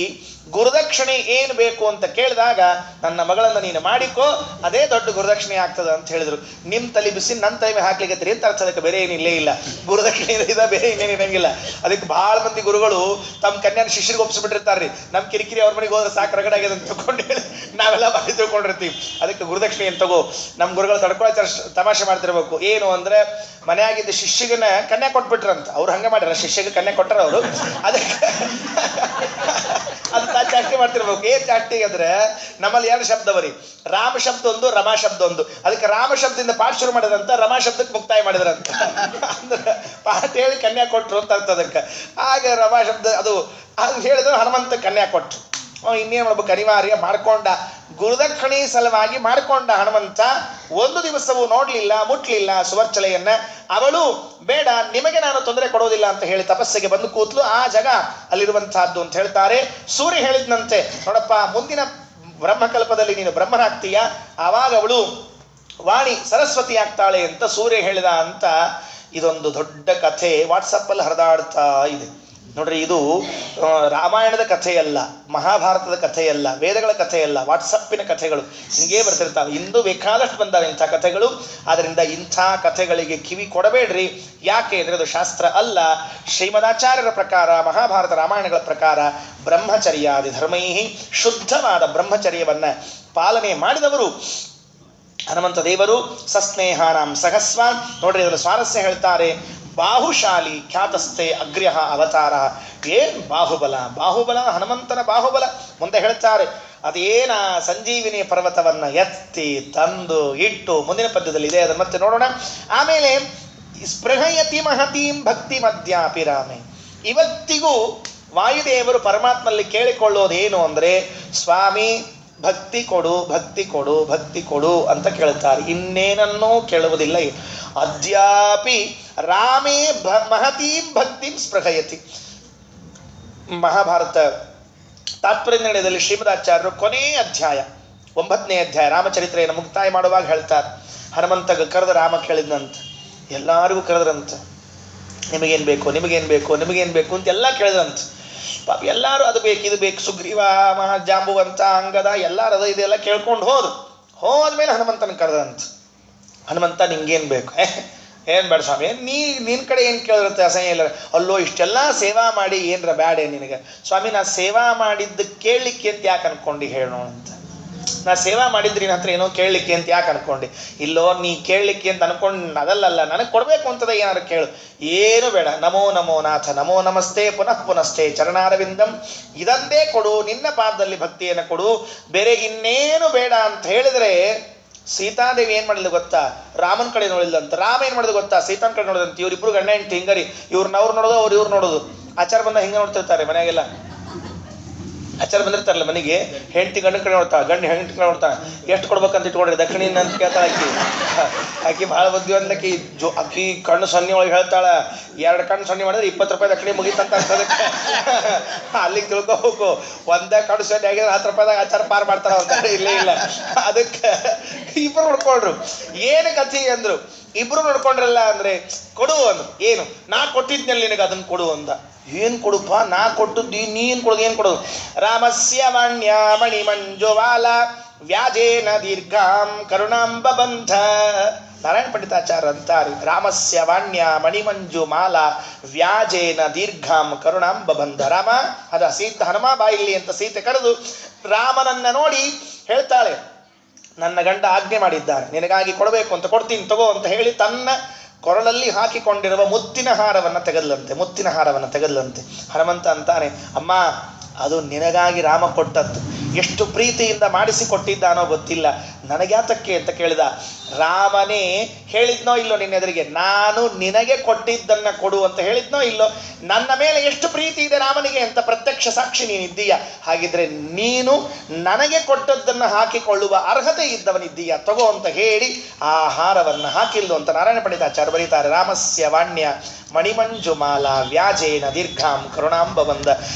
A: ಗುರುದಕ್ಷಿಣೆ ಏನು ಬೇಕು ಅಂತ ಕೇಳಿದಾಗ, ನನ್ನ ಮಗಳನ್ನು ನೀನು ಮಾಡಿಕೋ, ಅದೇ ದೊಡ್ಡ ಗುರುದಕ್ಷಿಣೆ ಆಗ್ತದೆ ಅಂತ ಹೇಳಿದ್ರು. ನಿಮ್ಮ ತಲೆ ಬಿಸಿ ನನ್ನ ತಲೆ ಹಾಕ್ಲಿಕ್ಕೆ ಅಂತ ಅರ್ಥ. ಅದಕ್ಕೆ ಬೇರೆ ಏನಿಲ್ಲೇ ಇಲ್ಲ, ಗುರುದಕ್ಷಿಣೆ ಇದೆ, ಬೇರೆ ಇನ್ನೇನು ಇರಂಗಿಲ್ಲ. ಅದಕ್ಕೆ ಭಾಳ ಮಂದಿ ಗುರುಗಳು ತಮ್ಮ ಕನ್ಯಾನ ಶಿಷ್ಯರಿಗೆ ಒಪ್ಪಿಸ್ಬಿಟ್ಟಿರ್ತಾರೆ. ನಮ್ಮ ಕಿರಿಕಿರಿ ಅವ್ರ ಮನೆಗೆ ಹೋದ್ರೆ ಸಾಕು ರಗಡಾಗ್ಯದ ಅಂತ ತಿಳ್ಕೊಂಡು ಹೇಳಿ ನಾವೆಲ್ಲ ಬಾರಿ ತಿಳ್ಕೊಂಡಿರ್ತೀವಿ. ಅದಕ್ಕೆ ಗುರುದಕ್ಷಿಣೆ ಏನು ತಗೋ. ನಮ್ಮ ಗುರುಗಳು ತಡ್ಕೊಳ್ಳೋ ತಮಾಷೆ ಮಾಡ್ತಿರ್ಬೇಕು. ಏನು ಅಂದರೆ, ಮನೆಯಾಗಿದ್ದ ಶಿಷ್ಯಗನ ಕನ್ಯಾ ಕೊಟ್ಬಿಟ್ರಂತ. ಅವ್ರು ಹಂಗೆ ಮಾಡ್ಯಾರ, ಶಿಷ್ಯಗೆ ಕನ್ಯಾ ಕೊಟ್ಟರ ಅವರು. ಅದಕ್ಕೆ ಅದು ಚಾಷ್ಟಿ ಮಾಡ್ತಿರ್ಬೇಕು. ಏನ್ ಚಾಷ್ಟಿ ಅಂದ್ರೆ, ನಮ್ಮಲ್ಲಿ 2 ಶಬ್ದ ಬರೀ, ರಾಮ ಶಬ್ದ ಒಂದು, ರಮಾ ಶಬ್ದ ಒಂದು. ಅದಕ್ಕೆ ರಾಮ ಶಬ್ದದಿಂದ ಪಾಠ ಶುರು ಮಾಡಿದ್ರಂತ, ರಮಾ ಶಬ್ದಕ್ಕೆ ಮುಕ್ತಾಯ ಮಾಡಿದ್ರಂತ. ಅಂದ್ರೆ ಪಾಠ ಹೇಳಿ ಕನ್ಯಾ ಕೊಟ್ರು ಅಂತ ಅರ್ಥ ಅದಕ್ಕೆ. ಆಗ ರಮಾ ಶಬ್ದ ಅದು ಹೇಳಿದ್ರು, ಹನುಮಂತ ಕನ್ಯಾ ಕೊಟ್ರು. ಇನ್ನೇನು ಮಾಡ್ಬೇಕು, ಅನಿವಾರ್ಯ ಮಾಡ್ಕೊಂಡ. ಗುರುದಕ್ಷಿಣೆ ಸಲುವಾಗಿ ಮಾಡ್ಕೊಂಡ ಹನುಮಂತ. ಒಂದು ದಿವಸವೂ ನೋಡ್ಲಿಲ್ಲ, ಮುಟ್ಲಿಲ್ಲ ಸುವರ್ಚಲೆಯನ್ನ. ಅವಳು ಬೇಡ, ನಿಮಗೆ ನಾನು ತೊಂದರೆ ಕೊಡೋದಿಲ್ಲ ಅಂತ ಹೇಳಿ ತಪಸ್ಸಿಗೆ ಬಂದು ಕೂತ್ಲು. ಆ ಜಗ ಅಲ್ಲಿರುವಂತಹದ್ದು ಅಂತ ಹೇಳ್ತಾರೆ. ಸೂರ್ಯ ಹೇಳಿದ್ನಂತೆ, ನೋಡಪ್ಪ, ಮುಂದಿನ ಬ್ರಹ್ಮಕಲ್ಪದಲ್ಲಿ ನೀನು ಬ್ರಹ್ಮನಾಗ್ತೀಯ, ಆವಾಗ ಅವಳು ವಾಣಿ ಸರಸ್ವತಿ ಆಗ್ತಾಳೆ ಅಂತ ಸೂರ್ಯ ಹೇಳಿದ ಅಂತ. ಇದೊಂದು ದೊಡ್ಡ ಕಥೆ ವಾಟ್ಸಪ್ಪಲ್ಲಿ ಹರಿದಾಡ್ತಾ ಇದೆ ನೋಡ್ರಿ. ಇದು ರಾಮಾಯಣದ ಕಥೆಯಲ್ಲ, ಮಹಾಭಾರತದ ಕಥೆಯಲ್ಲ, ವೇದಗಳ ಕಥೆಯಲ್ಲ, ವಾಟ್ಸಪ್ಪಿನ ಕಥೆಗಳು ಹಿಂಗೇ ಬರ್ತಿರ್ತಾವೆ. ಇಂದು ಬೇಕಾದಷ್ಟು ಬಂದಾವೆ ಇಂಥ ಕಥೆಗಳು. ಆದ್ದರಿಂದ ಇಂಥ ಕಥೆಗಳಿಗೆ ಕಿವಿ ಕೊಡಬೇಡ್ರಿ. ಯಾಕೆ ಅಂದರೆ ಅದು ಶಾಸ್ತ್ರ ಅಲ್ಲ. ಶ್ರೀಮದಾಚಾರ್ಯರ ಪ್ರಕಾರ, ಮಹಾಭಾರತ ರಾಮಾಯಣಗಳ ಪ್ರಕಾರ ಬ್ರಹ್ಮಚರ್ಯಾದಿ ಧರ್ಮೈ, ಶುದ್ಧವಾದ ಬ್ರಹ್ಮಚರ್ಯವನ್ನು ಪಾಲನೆ ಮಾಡಿದವರು ಹನುಮಂತ ದೇವರು. ಸಸ್ನೇಹಾನಾಂ ಸಹಸ್ವಾನ್. ನೋಡ್ರಿ, ಅದರ ಸ್ವಾರಸ್ಯ ಹೇಳ್ತಾರೆ. ಬಾಹುಶಾಲಿ ಖ್ಯಾತಸ್ಥೆ ಅಗ್ರ್ಯ ಅವತಾರ. ಏನ್ ಬಾಹುಬಲ, ಬಾಹುಬಲ, ಹನುಮಂತನ ಬಾಹುಬಲ. ಮುಂದೆ ಹೇಳ್ತಾರೆ ಅದೇನ ಸಂಜೀವಿನಿ ಪರ್ವತವನ್ನ ಎತ್ತಿ ತಂದು ಇಟ್ಟು, ಮುಂದಿನ ಪದ್ಯದಲ್ಲಿ ಇದೆ, ಅದನ್ನು ಮತ್ತೆ ನೋಡೋಣ. ಆಮೇಲೆ ಸ್ಪೃಹಯತಿ ಮಹತೀಂ ಭಕ್ತಿ ಮಧ್ಯಾಪಿ ರಾಮೆ. ಇವತ್ತಿಗೂ ವಾಯುದೇವರು ಪರಮಾತ್ಮಲ್ಲಿ ಕೇಳಿಕೊಳ್ಳೋದೇನು ಅಂದರೆ, ಸ್ವಾಮಿ ಭಕ್ತಿ ಕೊಡು, ಭಕ್ತಿ ಕೊಡು, ಭಕ್ತಿ ಕೊಡು ಅಂತ ಕೇಳ್ತಾರೆ. ಇನ್ನೇನನ್ನೂ ಕೇಳುವುದಿಲ್ಲ. ಅದ್ಯಾಪಿ ರಾಮೇ ಮಹತೀಂ ಭಕ್ತಿಂ ಸ್ಪೃಹಯತಿ. ಮಹಾಭಾರತ ತಾತ್ಪರ್ಯ ನಿರ್ಣಯದಲ್ಲಿ ಶ್ರೀಮದಾಚಾರ್ಯರು ಕೊನೆಯ ಅಧ್ಯಾಯ 9ನೇ ಅಧ್ಯಾಯ ರಾಮಚರಿತ್ರೆಯನ್ನು ಮುಕ್ತಾಯ ಮಾಡುವಾಗ ಹೇಳ್ತಾರೆ, ಹನುಮಂತಗ ಕರೆದ ರಾಮ ಕೇಳಿದಂತ, ಎಲ್ಲರಿಗೂ ಕರೆದ್ರಂತ, ನಿಮಗೇನು ಬೇಕು, ನಿಮಗೇನು ಬೇಕು, ನಿಮಗೇನು ಬೇಕು ಅಂತ ಎಲ್ಲ ಕೇಳಿದ್ರಂತ. ಪಾಪ ಎಲ್ಲರೂ ಅದು ಬೇಕು, ಇದು ಬೇಕು, ಸುಗ್ರೀವ, ಜಾಂಬುವಂತ, ಅಂಗದ ಎಲ್ಲರೂ ಅದು ಇದೆಲ್ಲ ಕೇಳ್ಕೊಂಡು ಹೋದ್ಮೇಲೆ ಹನುಮಂತನ ಕರೆದಂತ. ಹನುಮಂತ ನಿಂಗೇನು ಬೇಕು? ಏನು ಬೇಡ ಸ್ವಾಮಿ, ನಿನ್ನ ಕಡೆ ಏನು ಕೇಳಿರುತ್ತೆ ಅಸಹ್ಯ ಇಲ್ಲ. ಅಲ್ಲೋ ಇಷ್ಟೆಲ್ಲ ಸೇವಾ ಮಾಡಿ ಏನರ ಬ್ಯಾಡೆ ನಿನಗೆ? ಸ್ವಾಮಿ ನಾ ಸೇವಾ ಮಾಡಿದ್ದು ಕೇಳಲಿಕ್ಕೆ ಅಂತ ಯಾಕೆ ಅನ್ಕೊಂಡು ಹೇಳೋಣ ಅಂತ. ನಾ ಸೇವಾ ಮಾಡಿದ್ರಿ ನನ್ನ ಹತ್ರ ಏನೋ ಕೇಳಲಿಕ್ಕೆ ಅಂತ ಯಾಕೆ ಅನ್ಕೊಂಡು? ಇಲ್ಲೋ ನೀ ಕೇಳಲಿಕ್ಕೆ ಅಂತ ಅನ್ಕೊಂಡು ಅದಲ್ಲಲ್ಲ, ನನಗೆ ಕೊಡಬೇಕು ಅಂತದ ಏನಾದ್ರು ಕೇಳು. ಏನು ಬೇಡ. ನಮೋ ನಮೋ ನಾಥ, ನಮೋ ನಮಸ್ತೆ, ಪುನಃ ಪುನಸ್ತೆ ಚರಣಾರವಿಂದಂ. ಇದನ್ನೇ ಕೊಡು, ನಿನ್ನ ಪಾದದಲ್ಲಿ ಭಕ್ತಿಯನ್ನು ಕೊಡು, ಬೇರೆ ಇನ್ನೇನು ಬೇಡ ಅಂತ ಹೇಳಿದ್ರೆ, ಸೀತಾದೇವಿ ಏನ್ ಮಾಡಿದ್ಲು ಗೊತ್ತಾ? ರಾಮನ ಕಡೆ ನೋಡಿದ್ಲಂತ. ರಾಮ ಏನ್ ಮಾಡಿದ್ ಗೊತ್ತಾ? ಸೀತಾನ್ ಕಡೆ ನೋಡಿದಂತ. ಇವ್ರಿಬ್ರು ಗಂಡ ಹೆಂಡತಿ ಹಿಂಗರಿ, ಇವ್ರನ್ನ ಅವ್ರು ನೋಡೋದು, ಅವ್ರು ಇವ್ರು ನೋಡೋದು. ಆಚಾರ ಬಂದ ಹಿಂಗ ನೋಡ್ತಿರ್ತಾರೆ ಮನೆಯಾಗೆಲ್ಲ. ಆಚಾರ ಬಂದಿರ್ತಾರಲ್ಲ ಮನೆಗೆ, ಹೆಂಡತಿ ಗಂಡ ಕಡೆ ನೋಡ್ತಾ, ಗಂಡ ಹೆಂಡತಿ ಕಡೆ ನೋಡ್ತಾ, ಎಷ್ಟು ಕೊಡ್ಬೇಕಂತ ಇಟ್ಕೊಡ್ರಿ ದಕ್ಷಿಣಿನ ಅಂತ ಕೇಳ್ತಾಳ ಆಕಿ. ಆಕಿ ಭಾಳ ಬುದ್ಧಿ ಅಂದ್ಲಕಿ ಅಕ್ಕಿ ಕಣ್ಣು ಸೊನ್ನೆ ಒಳಗೆ ಹೇಳ್ತಾಳ, 2 ಕಣ್ಣು ಸೊನ್ನೆ ಮಾಡಿದ್ರೆ 20 ರೂಪಾಯಿ ದಕ್ಷಿಣೆ ಮುಗಿತಂತ ಅನ್ಸೋದಕ್ಕೆ. ಅಲ್ಲಿಗೆ ತಿಳ್ಕೋಬೇಕು. ಒಂದೇ ಕಣ್ಣು ಸೊನ್ನೆ ಆಗಿದ್ರೆ 10 ರೂಪಾಯಿದಾಗ ಆಚಾರ ಪಾರ್ ಮಾಡ್ತಾರ ಅವ್ರ. ಇಲ್ಲೇ ಇಲ್ಲ. ಅದಕ್ಕೆ ಇಬ್ರು ನೋಡ್ಕೊಂಡ್ರು. ಏನು ಕಥೆ ಅಂದ್ರು, ಇಬ್ರು ನೋಡ್ಕೊಂಡ್ರಲ್ಲ ಅಂದ್ರೆ ಕೊಡು ಅಂದ್ರು. ಏನು? ನಾ ಕೊಟ್ಟಿದ್ನಲ್ಲಿ ನಿನಗೆ ಅದನ್ನು ಕೊಡು ಅಂದ. ಏನು ಕೊಡುಪ್ಪ? ನಾ ಕೊಟ್ಟದ್ದು ನೀನು ಕೊಡೋದು, ಏನು ಕೊಡೋದು? ರಾಮಸ್ಯ ವಾಣ್ಯ ಮಣಿಮಂಜುವಾಲ ವ್ಯಾಜೇನ ದೀರ್ಘಾಂ ಕರುಣಾಂಬ ಬಂಧ. ನಾರಾಯಣ ಪಂಡಿತಾಚಾರ್ಯ ಅಂತಾರೆ, ರಾಮಸ್ಯ ವಾಣ್ಯ ಮಣಿಮಂಜು ಮಾಲ ವ್ಯಾಜೇನ ದೀರ್ಘಾಂ ಕರುಣಾಂಬ ಬಂಧ. ರಾಮ ಅದ ಸೀತೆ, ಹನುಮ ಬಾಯಿಲ್ಲಿ ಅಂತ ಸೀತೆ ಕರೆದು ರಾಮನನ್ನ ನೋಡಿ ಹೇಳ್ತಾಳೆ, ನನ್ನ ಗಂಡ ಆಜ್ಞೆ ಮಾಡಿದ್ದಾನೆ, ನಿನಗಾಗಿ ಕೊಡಬೇಕು ಅಂತ ಕೊಡ್ತೀನಿ ತಗೋ ಅಂತ ಹೇಳಿ ತನ್ನ ಕೊರಳಲ್ಲಿ ಹಾಕಿಕೊಂಡಿರುವ ಮುತ್ತಿನ ಹಾರವನ್ನು ತೆಗೆದಲಂತೆ. ಹನುಮಂತ ಅಂತಾನೆ, ಅಮ್ಮ ಅದು ನಿನಗಾಗಿ ರಾಮ ಕೊಟ್ಟದ್ದು. ಎಷ್ಟು ಪ್ರೀತಿಯಿಂದ ಮಾಡಿಸಿಕೊಟ್ಟಿದ್ದಾನೋ ಗೊತ್ತಿಲ್ಲ, ನನಗ್ಯಾತಕ್ಕೆ ಅಂತ ಕೇಳಿದ. ರಾಮನೇ ಹೇಳಿದ್ನೋ ಇಲ್ಲೋ ನಿನ್ನೆದುರಿಗೆ, ನಾನು ನಿನಗೆ ಕೊಟ್ಟಿದ್ದನ್ನ ಕೊಡು ಅಂತ ಹೇಳಿದ್ನೋ ಇಲ್ಲೋ? ನನ್ನ ಮೇಲೆ ಎಷ್ಟು ಪ್ರೀತಿ ಇದೆ ರಾಮನಿಗೆ ಅಂತ ಪ್ರತ್ಯಕ್ಷ ಸಾಕ್ಷಿ ನೀನಿದ್ದೀಯ. ಹಾಗಿದ್ರೆ ನೀನು ನನಗೆ ಕೊಟ್ಟದ್ದನ್ನು ಹಾಕಿಕೊಳ್ಳುವ ಅರ್ಹತೆ ಇದ್ದವನಿದ್ದೀಯ, ತಗೋ ಅಂತ ಹೇಳಿ ಆ ಹಾರವನ್ನು ಹಾಕಿಲ್ಲು ಅಂತ ನಾರಾಯಣ ಪಂಡಿತಾಚಾರ್ಯ ಬರೀತಾರೆ. ರಾಮಸ್ಯ ವಾಣ್ಯ ಮಣಿಮಂಜುಮಾಲ ವ್ಯಾಜೇನ ದೀರ್ಘಾಂ ಕರುಣಾಂಬ ಬಂದ.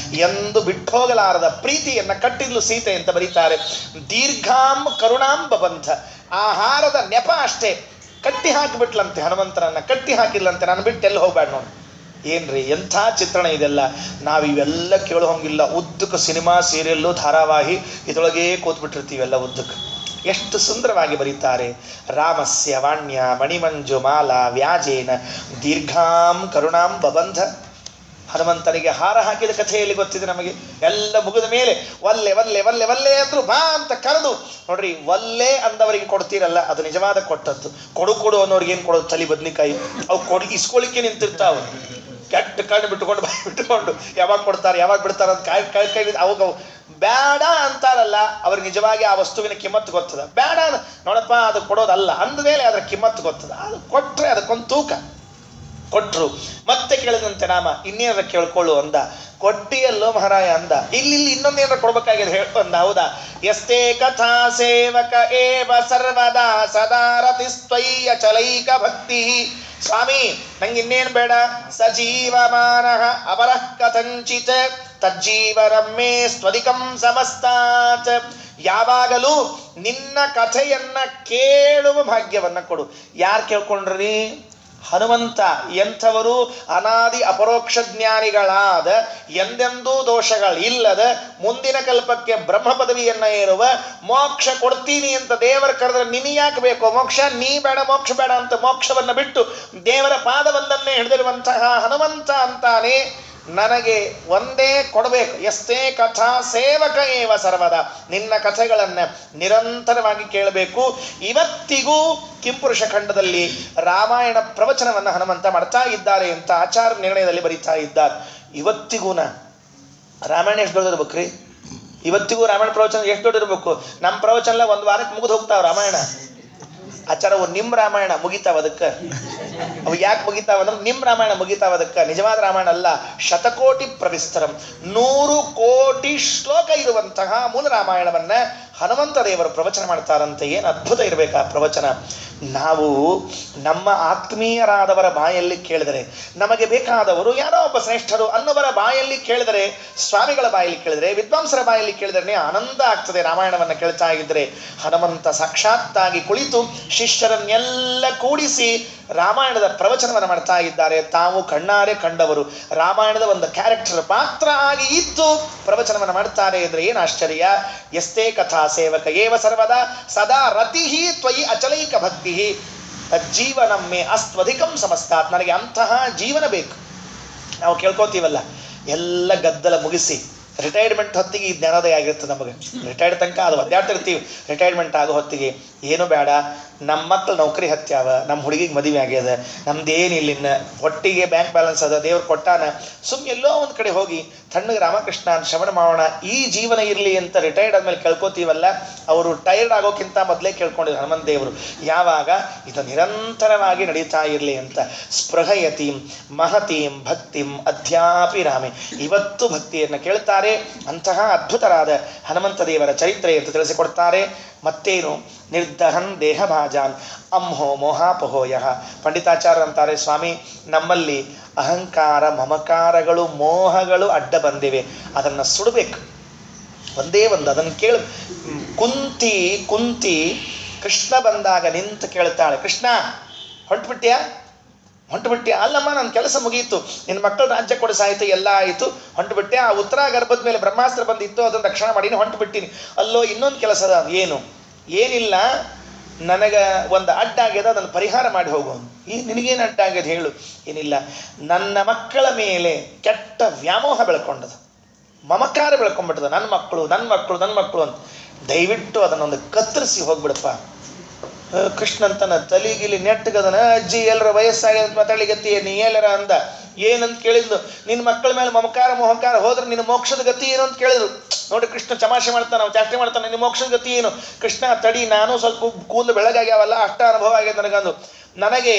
A: ಎಂದು ಬಿಟ್ಟೋಗಲಾರದ ಪ್ರೀತಿಯನ್ನ ಕಟ್ಟಿದ್ಲು ಸೀತೆ ಅಂತ ಬರೀತಾರೆ. ದೀರ್ಘಾಂ ಕರುಣಾಂಬ ಬಂಧ. ಆ ಹಾರದ ನೆಪ ಅಷ್ಟೇ, ಕಟ್ಟಿ ಹಾಕಿಬಿಟ್ಲಂತೆ ಹನುಮಂತನನ್ನ. ಕಟ್ಟಿ ಹಾಕಿಲ್ಲಂತೆ, ನಾನು ಬಿಟ್ಟು ಎಲ್ಲಿ ಹೋಗ್ಬೇಡ ನೋಡಿ. ಏನ್ರಿ ಎಂಥ ಚಿತ್ರಣ ಇದೆಲ್ಲ. ನಾವಿವೆಲ್ಲ ಕೇಳೋ ಹಂಗಿಲ್ಲ. ಉದ್ದಕ್ಕೆ ಸಿನಿಮಾ, ಸೀರಿಯಲ್ಲು, ಧಾರಾವಾಹಿ ಇದರೊಳಗೇ ಕೂತ್ಬಿಟ್ಟಿರ್ತೀವೆಲ್ಲ ಉದ್ದಕ್ಕೆ. ಎಷ್ಟು ಸುಂದರವಾಗಿ ಬರೀತಾರೆ. ರಾಮಸ್ಯ ವಾಣ್ಯ ಮಣಿಮಂಜು ಮಾಲ ವ್ಯಾಜೇನ ದೀರ್ಘಾಂ ಕರುಣಾಂಬ ಬಂಧ. ಹನುಮಂತನಿಗೆ ಹಾರ ಹಾಕಿದ ಕಥೆಯಲ್ಲಿ ಗೊತ್ತಿದೆ ನಮಗೆ. ಎಲ್ಲ ಮುಗಿದ ಮೇಲೆ ವಲ್ಲೆ ವಲ್ಲೆ ವಲ್ಲೆ ವಲ್ಲೆ ಅಂದ್ರು, ಬಾ ಅಂತ ಕರೆದು ನೋಡ್ರಿ, ವಲ್ಲೆ ಅಂದವರಿಗೆ ಕೊಡ್ತೀರಲ್ಲ ಅದು ನಿಜವಾದ ಕೊಟ್ಟದ್ದು. ಕೊಡು ಅನ್ನೋರಿಗೆ ಏನು ಕೊಡೋದು? ತಲಿ ಬದ್ನಿಕಾಯಿ. ಅವು ಇಸ್ಕೊಳ್ಳಿಕ್ಕೆ ನಿಂತಿರ್ತಾವ. ಕೆಟ್ಟ ಕಣ್ಣು ಬಿಟ್ಟುಕೊಂಡು ಬಾಯಿ ಬಿಟ್ಟುಕೊಂಡು ಯಾವಾಗ ಕೊಡ್ತಾರೆ ಯಾವಾಗ ಬಿಡ್ತಾರೆ ಅಂತ ಕೈ ಅವಾಗ ಬೇಡ ಅಂತಾರಲ್ಲ, ಅವ್ರಿಗೆ ನಿಜವಾಗಿ ಆ ವಸ್ತುವಿನ ಕಿಮ್ಮತ್ತು ಗೊತ್ತದ. ಬೇಡ ನೋಡಪ್ಪ ಅದು ಕೊಡೋದಲ್ಲ ಅಂದಮೇಲೆ ಅದರ ಕಿಮ್ಮತ್ತು ಗೊತ್ತದ. ಅದು ಕೊಟ್ಟರೆ ಅದಕ್ಕೊಂದು ತೂಕ. ಕೊಟ್ಟರು. ಮತ್ತೆ ಕೇಳಿದಂತೆ ರಾಮ, ಇನ್ನೇನಾರ ಕೇಳ್ಕೊಳ್ಳು ಅಂದ. ಕೊಟ್ಟಿಯಲ್ಲೋ ಮಹಾರಾಯ ಅಂದ. ಇಲ್ಲಿ ಇನ್ನೊಂದೇನಾರ ಕೊಡ್ಬೇಕಾಗಿದೆ ಹೇಳು ಅಂದ. ಹೌದಾ? ಎಷ್ಟೇ ಕಥಾ ಸೇವಕ ಏವ ಸರ್ವದಾ ಸದಾರತಿ ಸ್ವಯ್ಯ ಚಲೈಕ ಭಕ್ತಿ. ಸ್ವಾಮಿ ನಂಗೆ ಇನ್ನೇನು ಬೇಡ. ಸಜೀವಮಾನಃ ಅಪರಃ ಕಥಂಚಿತ್ ತಜ್ಜೀವನಮ್ಮೇ ಸ್ವಧಿಕಂ ಸಮಸ್ತಾತ್. ಯಾವಾಗಲೂ ನಿನ್ನ ಕಥೆಯನ್ನ ಕೇಳುವ ಭಾಗ್ಯವನ್ನ ಕೊಡು. ಯಾರು ಕೇಳ್ಕೊಂಡ್ರಿ? ಹನುಮಂತ. ಎಂಥವರು? ಅನಾದಿ ಅಪರೋಕ್ಷ ಜ್ಞಾನಿಗಳಾದ, ಎಂದೆಂದೂ ದೋಷಗಳಿಲ್ಲದ, ಮುಂದಿನ ಕಲ್ಪಕ್ಕೆ ಬ್ರಹ್ಮ ಪದವಿಯನ್ನ ಏರುವ, ಮೋಕ್ಷ ಕೊಡ್ತೀನಿ ಅಂತ ದೇವರ ಕರೆದ್ರೆ ನಿನ್ನ ಯಾಕೆ ಬೇಕೋ ಮೋಕ್ಷ? ನೀ ಬೇಡ, ಮೋಕ್ಷ ಬೇಡ ಅಂತ ಮೋಕ್ಷವನ್ನ ಬಿಟ್ಟು ದೇವರ ಪಾದವೊಂದನ್ನೇ ಹಿಡಿದಿರುವಂತಹ ಹನುಮಂತ ಅಂತಾನೆ, ನನಗೆ ಒಂದೇ ಕೊಡಬೇಕು. ಎಷ್ಟೇ ಕಥಾ ಸೇವಕ ಏವ ಸರ್ವದ, ನಿನ್ನ ಕಥೆಗಳನ್ನು ನಿರಂತರವಾಗಿ ಕೇಳಬೇಕು. ಇವತ್ತಿಗೂ ಕಿಂಪುರುಷ ಖಂಡದಲ್ಲಿ ರಾಮಾಯಣ ಪ್ರವಚನವನ್ನು ಹನುಮಂತ ಮಾಡ್ತಾ ಇದ್ದಾರೆ ಅಂತ ಆಚಾರ ನಿರ್ಣಯದಲ್ಲಿ ಬರೀತಾ ಇದ್ದಾರೆ. ಇವತ್ತಿಗೂನ ರಾಮಾಯಣ ಎಷ್ಟು ದೊಡ್ಡದಿರ್ಬೇಕ್ರಿ? ಇವತ್ತಿಗೂ ರಾಮಾಯಣ ಪ್ರವಚನ ಎಷ್ಟು ದೊಡ್ಡದಿರ್ಬೇಕು? ನಮ್ಮ ಪ್ರವಚನ ಎಲ್ಲ ಒಂದು ವಾರಕ್ಕೆ ಮುಗಿದು ಹೋಗ್ತಾವ ರಾಮಾಯಣ. ಆಚಾರ ಅವು ನಿಮ್ಮ ರಾಮಾಯಣ ಮುಗಿತಾವ. ಅದಕ್ಕೆ ಅವು ಯಾಕೆ ಮುಗಿತಾವ ಅಂದ್ರೆ ನಿಮ್ಮ ರಾಮಾಯಣ ಮುಗಿತಾವ. ಅದಕ್ಕೆ ನಿಜವಾದ ರಾಮಾಯಣ ಅಲ್ಲ. ಶತಕೋಟಿ ಪ್ರವಿಸ್ತರಂ, 100 ಕೋಟಿ ಶ್ಲೋಕ ಇರುವಂತಹ ಮೂಲ ರಾಮಾಯಣವನ್ನ ಹನುಮಂತ ದೇವರು ಪ್ರವಚನ ಮಾಡ್ತಾರಂತೆ. ಏನು ಅದ್ಭುತ ಇರಬೇಕು ಆ ಪ್ರವಚನ. ನಾವು ನಮ್ಮ ಆತ್ಮೀಯರಾದವರ ಬಾಯಲ್ಲಿ ಕೇಳಿದರೆ, ನಮಗೆ ಬೇಕಾದವರು ಯಾರೋ ಒಬ್ಬ ಶ್ರೇಷ್ಠರು ಅನ್ನೋವರ ಬಾಯಲ್ಲಿ ಕೇಳಿದರೆ, ಸ್ವಾಮಿಗಳ ಬಾಯಲ್ಲಿ ಕೇಳಿದರೆ, ವಿದ್ವಾಂಸರ ಬಾಯಲ್ಲಿ ಕೇಳಿದ್ರೆ ಆನಂದ ಆಗ್ತದೆ. ರಾಮಾಯಣವನ್ನು ಕೇಳ್ತಾ ಇದ್ರೆ ಹನುಮಂತ ಸಾಕ್ಷಾತ್ತಾಗಿ ಕುಳಿತು ಶಿಷ್ಯರನ್ನೆಲ್ಲ ಕೂಡಿಸಿ ರಾಮಾಯಣದ ಪ್ರವಚನವನ್ನು ಮಾಡ್ತಾ ಇದ್ದಾರೆ. ತಾವು ಕಣ್ಣಾರೆ ಕಂಡವರು, ರಾಮಾಯಣದ ಒಂದು ಕ್ಯಾರೆಕ್ಟರ್ ಪಾತ್ರ ಆಗಿ ಇದ್ದು ಪ್ರವಚನವನ್ನು ಮಾಡ್ತಾರೆ ಅಂದ್ರೆ ಏನು ಆಶ್ಚರ್ಯ. ಎಷ್ಟೇ ಕಥಾ ಸೇವಕ ಏವ ಸರ್ವದಾ ಸದಾ ರತಿಹಿ ತ್ವಯಿ ಅಚಲೈಕ ಭಕ್ತಿ ಜೀವನಮ್ಮೆ ಅಸ್ತ್ವಧಿಕಂ ಸಮಸ್ತಾತ್. ನನಗೆ ಅಂತಹ ಜೀವನ ಬೇಕು. ನಾವು ಕೇಳ್ಕೋತೀವಲ್ಲ, ಎಲ್ಲ ಗದ್ದಲ ಮುಗಿಸಿ ರಿಟೈರ್ಮೆಂಟ್ ಹೊತ್ತಿಗೆ ಈ ಜ್ಞಾನೋದಯ ಆಗಿರ್ತದೆ ನಮಗೆ. ರಿಟೈರ್ಡ್ ತನಕ ಅದು ಒದ್ದಾಡ್ತಿರ್ತೀವಿ. ರಿಟೈರ್ಮೆಂಟ್ ಆಗೋ ಹೊತ್ತಿಗೆ ಏನು ಬೇಡ, ನಮ್ಮ ಮಕ್ಕಳು ನೌಕರಿ ಹತ್ಯಾವ, ನಮ್ಮ ಹುಡುಗಿಗೆ ಮದುವೆ ಆಗ್ಯದ, ನಮ್ದೇನಿಲ್ಲ, ಇನ್ನು ಒಟ್ಟಿಗೆ ಬ್ಯಾಂಕ್ ಬ್ಯಾಲೆನ್ಸ್ ಅದ, ದೇವ್ರು ಕೊಟ್ಟಾನ, ಸುಮ್ಮನೆ ಎಲ್ಲೋ ಒಂದು ಕಡೆ ಹೋಗಿ ತಣ್ಣಗೆ ರಾಮಕೃಷ್ಣ ಶ್ರವಣ ಮಾಡೋಣ, ಈ ಜೀವನ ಇರಲಿ ಅಂತ ರಿಟೈರ್ಡ್ ಆದ್ಮೇಲೆ ಕೇಳ್ಕೋತೀವಲ್ಲ, ಅವರು ಟೈರ್ಡ್ ಆಗೋಕ್ಕಿಂತ ಮೊದಲೇ ಕೇಳ್ಕೊಂಡಿದ್ರು ಹನುಮಂತ ದೇವರು. ಯಾವಾಗ ಇದು ನಿರಂತರವಾಗಿ ನಡೀತಾ ಇರಲಿ ಅಂತ. ಸ್ಪೃಹಯತೀಂ ಮಹತೀಂ ಭಕ್ತಿಂ ಅಧ್ಯಾಪಿ ರಾಮೆ, ಇವತ್ತು ಭಕ್ತಿಯನ್ನು ಕೇಳ್ತಾರೆ. ಅಂತಹ ಅದ್ಭುತರಾದ ಹನುಮಂತ ದೇವರ ಚರಿತ್ರೆ ಅಂತ ತಿಳಿಸಿಕೊಡ್ತಾರೆ. ಮತ್ತೇನು, ನಿರ್ದಹನ್ ದೇಹ ಭಾಜಾನ್ ಅಂಹೋ ಮೋಹಾಪಹೋಯ. ಪಂಡಿತಾಚಾರ್ಯ ಅಂತಾರೆ, ಸ್ವಾಮಿ ನಮ್ಮಲ್ಲಿ ಅಹಂಕಾರ ಮಮಕಾರಗಳು ಮೋಹಗಳು ಅಡ್ಡ ಬಂದಿವೆ, ಅದನ್ನು ಸುಡಬೇಕು. ಒಂದೇ ಒಂದು ಅದನ್ನು ಕೇಳು. ಕುಂತಿ ಕೃಷ್ಣ ಬಂದಾಗ ನಿಂತು ಕೇಳ್ತಾಳೆ, ಕೃಷ್ಣ ಹೊಂಟ್ಬಿಟ್ಯಾ? ಅಲ್ಲಮ್ಮ, ನನ್ನ ಕೆಲಸ ಮುಗಿಯಿತು, ನಿನ್ನ ಮಕ್ಕಳು ರಾಜ್ಯ ಕೊಡಿಸಾಯಿತು, ಎಲ್ಲ ಆಯಿತು, ಹೊಂಟುಬಿಟ್ಟೆ. ಆ ಉತ್ತರ ಗರ್ಭದ ಮೇಲೆ ಬ್ರಹ್ಮಾಸ್ತ್ರ ಬಂದಿತ್ತು, ಅದನ್ನು ರಕ್ಷಣೆ ಮಾಡೀನಿ, ಹೊಂಟುಬಿಟ್ಟಿನಿ. ಅಲ್ಲೋ ಇನ್ನೊಂದು ಕೆಲಸ ಅದ. ಏನು? ಏನಿಲ್ಲ, ನನಗೆ ಒಂದು ಅಡ್ಡ ಆಗ್ಯದ, ಅದನ್ನು ಪರಿಹಾರ ಮಾಡಿ ಹೋಗೋನು. ನಿನಗೇನು ಅಡ್ಡ ಆಗ್ಯದ ಹೇಳು? ಏನಿಲ್ಲ, ನನ್ನ ಮಕ್ಕಳ ಮೇಲೆ ಕೆಟ್ಟ ವ್ಯಾಮೋಹ ಬೆಳ್ಕೊಂಡದ, ಮಮಕಾರ ಬೆಳ್ಕೊಂಡ್ಬಿಟ್ಟದ. ನನ್ನ ಮಕ್ಕಳು ಅಂತ. ದಯವಿಟ್ಟು ಅದನ್ನೊಂದು ಕತ್ತರಿಸಿ ಹೋಗ್ಬಿಡಪ್ಪ. ಕೃಷ್ಣಂತನ ತಲಿಗಿಲಿ ನೆಟ್ಟಗದನ, ಅಜ್ಜಿ ಎಲ್ಲರ ವಯಸ್ಸಾಗಿ ಮಾತಾಡ್ಲಿಗತ್ತಿ, ನೀ ಎಲ್ಲರ ಅಂದ. ಏನಂತ ಕೇಳಿದ್ಲು, ನಿನ್ನ ಮಕ್ಕಳ ಮೇಲೆ ಮಮಕಾರ ಮೋಹಕಾರ ಹೋದ್ರೆ ನಿನ್ನ ಮೋಕ್ಷದ ಗತಿ ಏನು ಅಂತ ಕೇಳಿದ್ರು. ನೋಡಿ, ಕೃಷ್ಣ ಚಮಾಷೆ ಮಾಡ್ತಾನೆ, ಚಾಷ್ಟೆ ಮಾಡ್ತಾನೆ, ನಿನ್ನ ಮೋಕ್ಷದ ಗತಿ ಏನು? ಕೃಷ್ಣ ತಡಿ, ನಾನು ಸ್ವಲ್ಪ ಕೂದಲು ಬೆಳಗಾಗ್ಯಾವಲ್ಲ, ಅಷ್ಟ ಅನುಭವ ಆಗ್ಯದ ನನಗಂದು. ನನಗೆ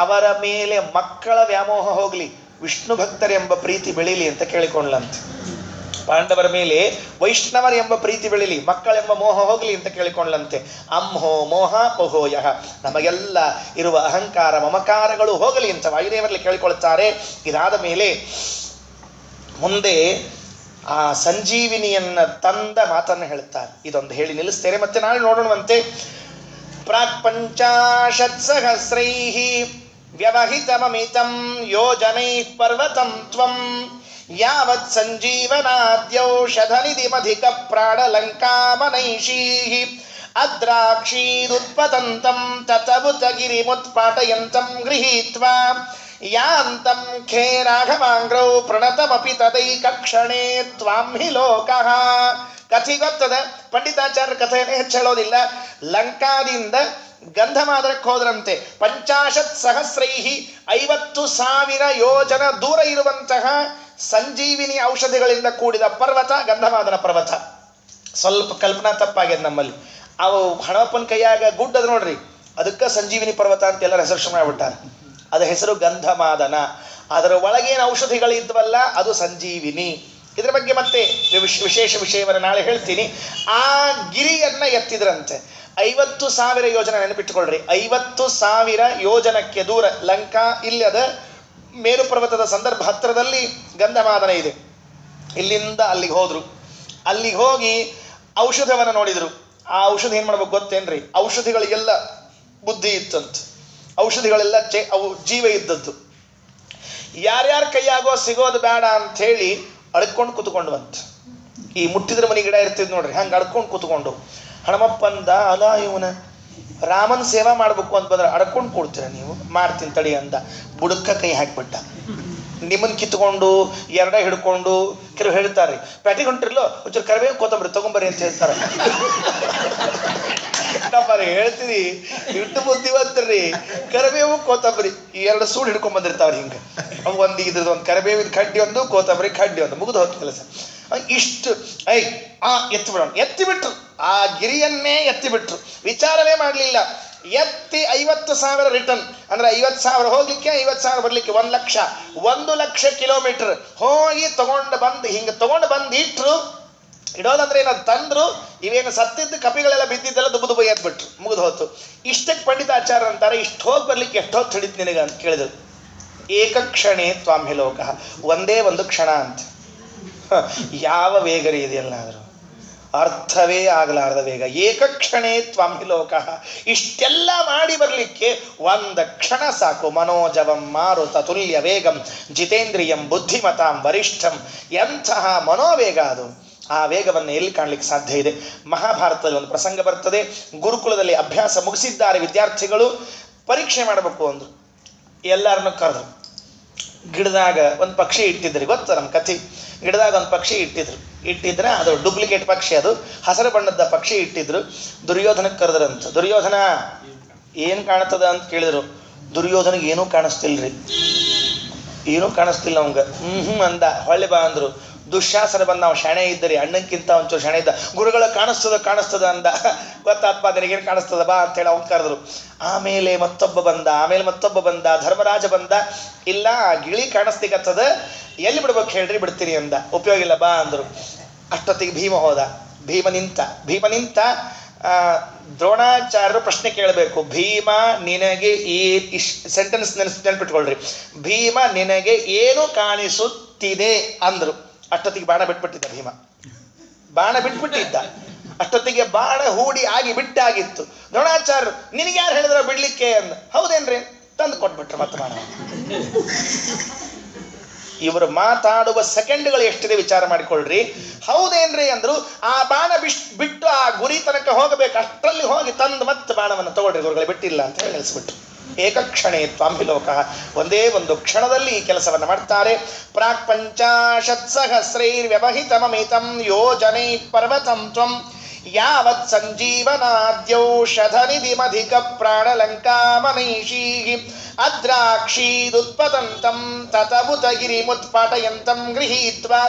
A: ಅವರ ಮೇಲೆ ಮಕ್ಕಳ ವ್ಯಾಮೋಹ ಹೋಗಲಿ, ವಿಷ್ಣು ಭಕ್ತರೆಂಬ ಪ್ರೀತಿ ಬೆಳೀಲಿ ಅಂತ ಕೇಳಿಕೊಂಡ್ಲಂತೆ. ಪಾಂಡವರ ಮೇಲೆ ವೈಷ್ಣವರ ಎಂಬ ಪ್ರೀತಿ ಬೆಳೀಲಿ, ಮಕ್ಕಳೆಂಬ ಮೋಹ ಹೋಗಲಿ ಅಂತ ಕೇಳಿಕೊಂಡ್ಲಂತೆ. ಅಂಹೋ ಮೋಹಾಪಹೋಯ, ನಮಗೆಲ್ಲ ಇರುವ ಅಹಂಕಾರ ಮಮಕಾರಗಳು ಹೋಗಲಿ ಅಂತ ವಾಯುದೇವರಲ್ಲಿ ಕೇಳಿಕೊಳ್ತಾರೆ. ಇದಾದ ಮೇಲೆ ಮುಂದೆ ಆ ಸಂಜೀವಿನಿಯನ್ನ ತಂದ ಮಾತನ್ನು ಹೇಳ್ತಾರೆ. ಇದೊಂದು ಹೇಳಿ ನಿಲ್ಲಿಸ್ತೇನೆ, ಮತ್ತೆ ನಾಳೆ ನೋಡೋಣವಂತೆ. ಪ್ರಾಕ್ ಪಂಚಾಶತ್ ಸಹಸ್ರೈಃ ವ್ಯವಹಿತಮಮಿತಂ ಯೋಜನೈ ಪರ್ವತಂ ತ್ವಂ ಯಾವತ್ ಸಂಜೀವನಾದ್ಯೌಷಧನಿಧಿಮಧಿಕ ಪ್ರಾಣಲಂಕಾಮನೈಷೀಃ ಅದ್ರಾಕ್ಷೀರುತ್ಪತಂತಂ ತತವುತ ಗಿರಿಮುತ್ಪಾಟಯಂತಂ ಗೃಹೀತ್ವಾ ಯಾಂತಂ ಖೇ ರಾಘವಾಂಗ್ರೌ ಪ್ರಣತಮಪಿ ತದೈಕಕ್ಷಣೇ ತ್ವಾಂ ಹಿ ಲೋಕಃ. ಕಥೆ ಗೊತ್ತದ, ಪಂಡಿತಾಚಾರ್ಯ ಕಥೆಯನ್ನೇ ಹೆಚ್ಚು ಹೇಳೋದಿಲ್ಲ. ಲಂಕಾದಿಂದ ಗಂಧಮಾದರಕ್ಕೆ ಹೋದ್ರಂತೆ. 50 ಸಹಸ್ರೈಹಿ 50,000 ಯೋಜನ ದೂರ ಇರುವಂತಹ ಸಂಜೀವಿನಿ ಔಷಧಿಗಳಿಂದ ಕೂಡಿದ ಪರ್ವತ ಗಂಧಮಾದನ ಪರ್ವತ. ಸ್ವಲ್ಪ ಕಲ್ಪನಾ ತಪ್ಪಾಗ್ಯದ ನಮ್ಮಲ್ಲಿ. ಅವು ಹಣಪ್ಪನ ಕೈಯಾಗ ಗುಡ್ಡದ ನೋಡ್ರಿ, ಅದಕ್ಕೆ ಸಂಜೀವಿನಿ ಪರ್ವತ ಅಂತ ಎಲ್ಲರ ಹೆಸರು ಮಾಡಿಬಿಟ್ಟಾರೆ. ಅದರ ಹೆಸರು ಗಂಧಮಾದನ. ಅದರ ಒಳಗೇನು ಔಷಧಿಗಳಿದ್ವಲ್ಲ ಅದು ಸಂಜೀವಿನಿ. ಇದರ ಬಗ್ಗೆ ಮತ್ತೆ ವಿಶೇಷ ವಿಷಯವನ್ನು ನಾಳೆ ಹೇಳ್ತೀನಿ. ಆ ಗಿರಿಯನ್ನ ಎತ್ತಿದ್ರಂತೆ. 50,000 ಯೋಜನೆ, ನೆನಪಿಟ್ಟುಕೊಳ್ರಿ. 50,000 ಯೋಜನಕ್ಕೆ ದೂರ ಲಂಕಾ ಇಲ್ಲದ ಮೇರು ಪರ್ವತದ ಸಂದರ್ಭ ಹತ್ತಿರದಲ್ಲಿ ಗಂಧಮಾದನ ಇದೆ. ಇಲ್ಲಿಂದ ಅಲ್ಲಿಗೆ ಹೋದ್ರು. ಅಲ್ಲಿಗೆ ಹೋಗಿ ಔಷಧವನ್ನು ನೋಡಿದ್ರು. ಆ ಔಷಧಿ ಏನು ಮಾಡ್ಬೇಕು ಗೊತ್ತೇನ್ರಿ? ಔಷಧಿಗಳಿಗೆಲ್ಲ ಬುದ್ಧಿ ಇತ್ತಂತ, ಔಷಧಿಗಳೆಲ್ಲ ಅವು ಜೀವ ಇದ್ದದ್ದು. ಯಾರ್ಯಾರ ಕೈಯಾಗೋ ಸಿಗೋದು ಬೇಡ ಅಂಥೇಳಿ ಅಡ್ಕೊಂಡು ಕೂತ್ಕೊಂಡ್ವಂತ. ಈ ಮುಟ್ಟಿದ್ರ ಮನೆ ಗಿಡ ಇರ್ತಿದ್ ನೋಡ್ರಿ, ಹಂಗೆ ಅಡ್ಕೊಂಡು ಕೂತ್ಕೊಂಡು. ಹಣಮಪ್ಪಂದ ಅಲ್ಲ, ಇವನ ರಾಮನ ಸೇವಾ ಮಾಡ್ಬೇಕು ಅಂತ ಬಂದ್ರೆ ಅಡ್ಕೊಂಡು ಕೊಡ್ತೀರ ನೀವು? ಮಾಡ್ತೀನಿ ತಡಿ ಅಂದ. ಬುಡಕ್ಕ ಕೈ ಹಾಕಿಬಿಟ್ಟ. ನಿಮ್ಮನ್ನು ಕಿತ್ಕೊಂಡು ಎರಡ ಹಿಡ್ಕೊಂಡು ಕೆಲವು ಹೇಳ್ತಾರೆ ಪ್ಯಾಟಿಗೆ ಹೊಂಟಿರ್ಲೋ ಒಂಚೂರು ಕರಿಬೇವು ಕೊತ್ತಂಬರಿ ತಗೊಂಬರ್ರಿ ಅಂತ ಹೇಳ್ತಾರೆ. ನಮ್ಮಲ್ಲಿ ಹೇಳ್ತೀವಿ ಇಟ್ಟು ಬುದ್ಧಿವಂತರ್ರಿ, ಕರಿಬೇವು ಕೊತ್ತಂಬರಿ ಈ ಎರಡು ಸೂಡು ಹಿಡ್ಕೊಂಡ್ ಬಂದಿರ್ತಾವ್ರಿ. ಹಿಂಗೆ ಅವು ಒಂದು ಇದ್ರದ್ದು ಒಂದು ಕರಿಬೇವಿನ ಕಡ್ಡಿ ಒಂದು, ಕೊತ್ತಂಬರಿ ಕಡ್ಡಿ ಒಂದು, ಮುಗಿದು ಹೋದ ಕೆಲಸ. ಇಷ್ಟು ಎತ್ತಿಬಿಡೋಣ. ಎತ್ತಿಬಿಟ್ರು, ಆ ಗಿರಿಯನ್ನೇ ಎತ್ತಿಬಿಟ್ರು, ವಿಚಾರವೇ ಮಾಡಲಿಲ್ಲ. ಎತ್ತಿ 50,000 ರಿಟರ್ನ್ ಅಂದ್ರೆ 50,000 ಹೋಗ್ಲಿಕ್ಕೆ 50,000 ಬರ್ಲಿಕ್ಕೆ 1,00,000, 1,00,000 ಕಿಲೋಮೀಟರ್ ಹೋಗಿ ತಗೊಂಡು ಬಂದು ಹಿಂಗೆ ತಗೊಂಡು ಬಂದು ಇಟ್ರು. ಇಡೋದಂದ್ರೆ ಏನಾದ್ರು ತಂದ್ರು, ಇವೇನು ಸತ್ತಿದ್ದು ಕಪಿಗಳೆಲ್ಲ ಬಿದ್ದಿದ್ದೆಲ್ಲ ದುಬ್ಬು ದುಬ್ಬು ಎದ್ಬಿಟ್ರು, ಮುಗಿದು ಹೋತು. ಇಷ್ಟಕ್ಕೆ ಪಂಡಿತಾಚಾರ್ಯ ಅಂತಾರೆ, ಇಷ್ಟು ಹೋಗಿ ಬರ್ಲಿಕ್ಕೆ ಎಷ್ಟೊತ್ತು ಹಿಡಿತು ನಿನಗೆ ಅಂತ ಕೇಳಿದ್ರು. ಏಕಕ್ಷಣೇ ತ್ವಾಂಹಿ ಲೋಕ, ಒಂದೇ ಒಂದು ಕ್ಷಣ ಅಂತ. ಯಾವ ವೇಗ ರೀ ಇದೆಯಲ್ಲಾದರೂ, ಅರ್ಥವೇ ಆಗಲಾರದ ವೇಗ. ಏಕಕ್ಷಣೇ ತ್ವಾಂಹಿ ಲೋಕ, ಇಷ್ಟೆಲ್ಲ ಮಾಡಿ ಬರಲಿಕ್ಕೆ ಒಂದು ಕ್ಷಣ ಸಾಕು. ಮನೋಜವಂ ಮಾರುತ ತುಲ್ಯ ವೇಗಂ ಜಿತೇಂದ್ರಿಯಂ ಬುದ್ಧಿಮತಾಂ ವರಿಷ್ಠಂ. ಎಂತಹ ಮನೋವೇಗ ಅದು! ಆ ವೇಗವನ್ನು ಎಲ್ಲಿ ಕಾಣಲಿಕ್ಕೆ ಸಾಧ್ಯ ಇದೆ? ಮಹಾಭಾರತದಲ್ಲಿ ಒಂದು ಪ್ರಸಂಗ ಬರ್ತದೆ. ಗುರುಕುಲದಲ್ಲಿ ಅಭ್ಯಾಸ ಮುಗಿಸಿದ್ದಾರೆ ವಿದ್ಯಾರ್ಥಿಗಳು, ಪರೀಕ್ಷೆ ಮಾಡಬೇಕು ಅಂದರು. ಎಲ್ಲರನ್ನು ಕರೆದ್ರು. ಗಿಡದಾಗ ಒಂದು ಪಕ್ಷಿ ಇಟ್ಟಿದ್ರಿ, ಗೊತ್ತ ನಮ್ಮ ಕಥೆ. ಗಿಡದಾಗ ಒಂದು ಪಕ್ಷಿ ಇಟ್ಟಿದ್ರೆ ಅದು ಡೂಪ್ಲಿಕೇಟ್ ಪಕ್ಷಿ, ಅದು ಹಸಿರು ಬಣ್ಣದ ಪಕ್ಷಿ ಇಟ್ಟಿದ್ರು. ದುರ್ಯೋಧನಕ್ಕೆ ಕರೆದ್ರಂತ. ದುರ್ಯೋಧನ ಏನು ಕಾಣ್ತದ ಅಂತ ಕೇಳಿದ್ರು. ದುರ್ಯೋಧನಿಗೆ ಏನೂ ಕಾಣಿಸ್ತಿಲ್ರಿ, ಏನೂ ಕಾಣಿಸ್ತಿಲ್ಲ ಅವಂಗ. ಅಂದ. ಹೊಳ್ಳಿ ಬಾ ಅಂದ್ರು. ದುಶ್ಯಾಸನ ಬಂದ, ನಾವು ಶಾಣೆ ಇದ್ದರಿ, ಅಣ್ಣಕ್ಕಿಂತ ಒಂಚೂರು ಶಾಣೆ ಇದ್ದ. ಗುರುಗಳ ಕಾಣಿಸ್ತದ ಅಂದ. ಗೊತ್ತಪ್ಪ ನಿನಗೇನು ಕಾಣಿಸ್ತದ ಬಾ ಅಂತೇಳಿ ಅವ್ನು ಕರೆದ್ರು. ಆಮೇಲೆ ಮತ್ತೊಬ್ಬ ಬಂದ, ಧರ್ಮರಾಜ ಬಂದ. ಇಲ್ಲ, ಗಿಳಿ ಕಾಣಿಸ್ತಿಕತ್ತದ, ಎಲ್ಲಿ ಬಿಡ್ಬೇಕು ಹೇಳ್ರಿ, ಬಿಡ್ತೀರಿ ಅಂದ. ಉಪಯೋಗ ಇಲ್ಲ ಬಾ ಅಂದರು. ಅಷ್ಟೊತ್ತಿಗೆ ಭೀಮ ಹೋದ. ಭೀಮ ನಿಂತ ದ್ರೋಣಾಚಾರ್ಯರು ಪ್ರಶ್ನೆ ಕೇಳಬೇಕು. ಭೀಮ ನಿನಗೆ ಈ ಸೆಂಟೆನ್ಸ್ ನೆನಪಿಟ್ಕೊಳ್ರಿ. ಭೀಮ ನಿನಗೆ ಏನು ಕಾಣಿಸುತ್ತಿದೆ ಅಂದ್ರು. ಅಷ್ಟೊತ್ತಿಗೆ ಬಾಣ ಬಿಟ್ಬಿಟ್ಟಿದ್ದ ಭೀಮ. ಅಷ್ಟೊತ್ತಿಗೆ ಬಾಣ ಹೂಡಿ ಆಗಿ ಬಿಟ್ಟಾಗಿತ್ತು. ದ್ರೋಣಾಚಾರ್ಯರು ನಿನಗೆ ಯಾರು ಹೇಳಿದ್ರ ಬಿಡ್ಲಿಕ್ಕೆ ಅಂದ. ಹೌದೇನ್ರಿ? ತಂದು ಕೊಟ್ಬಿಟ್ರು ಮತ್ತೆ ಬಾಣ. ಇವರು ಮಾತಾಡುವ ಸೆಕೆಂಡ್ಗಳು ಎಷ್ಟಿದೆ ವಿಚಾರ ಮಾಡಿಕೊಳ್ಳ್ರಿ. ಹೌದೇನ್ರಿ ಅಂದ್ರು. ಆ ಬಾಣ ಬಿಟ್ಟು ಆ ಗುರಿ ತನಕ ಹೋಗಬೇಕು, ಅಷ್ಟರಲ್ಲಿ ಹೋಗಿ ತಂದು ಮತ್ತೆ ಬಾಣವನ್ನು ತಗೊಳ್ರಿ ಗುರುಗಳೇ, ಬಿಟ್ಟಿಲ್ಲ ಅಂತ ಹೇಳಿ ನಿಲ್ಲಿಸ್ಬಿಟ್ರು. ಏಕಕ್ಷಣೇ ತ್ವಾಂಹಿ ಲೋಕ, ಒಂದೇ ಒಂದು ಕ್ಷಣದಲ್ಲಿ ಈ ಕೆಲಸವನ್ನು ಮಾಡ್ತಾರೆ. ಪ್ರಾಕ್ 50,000 ಯೋಜನೈ ಪರ್ವತಂ ತ್ವಂ ಯಾವತ್ ಸಂಜೀವನಾದ್ಯೌಷಧನಿಧಿಮಧಿಕ ಪ್ರಾಣಲಂಕಾಮನೈಷೀ ಅದ್ರಾಕ್ಷೀದುತ್ಪತಂತಂ ತತಬುತಗಿರಿಮುತ್ಪಾಟಯಂತಂ ಗೃಹೀತ್ವಾ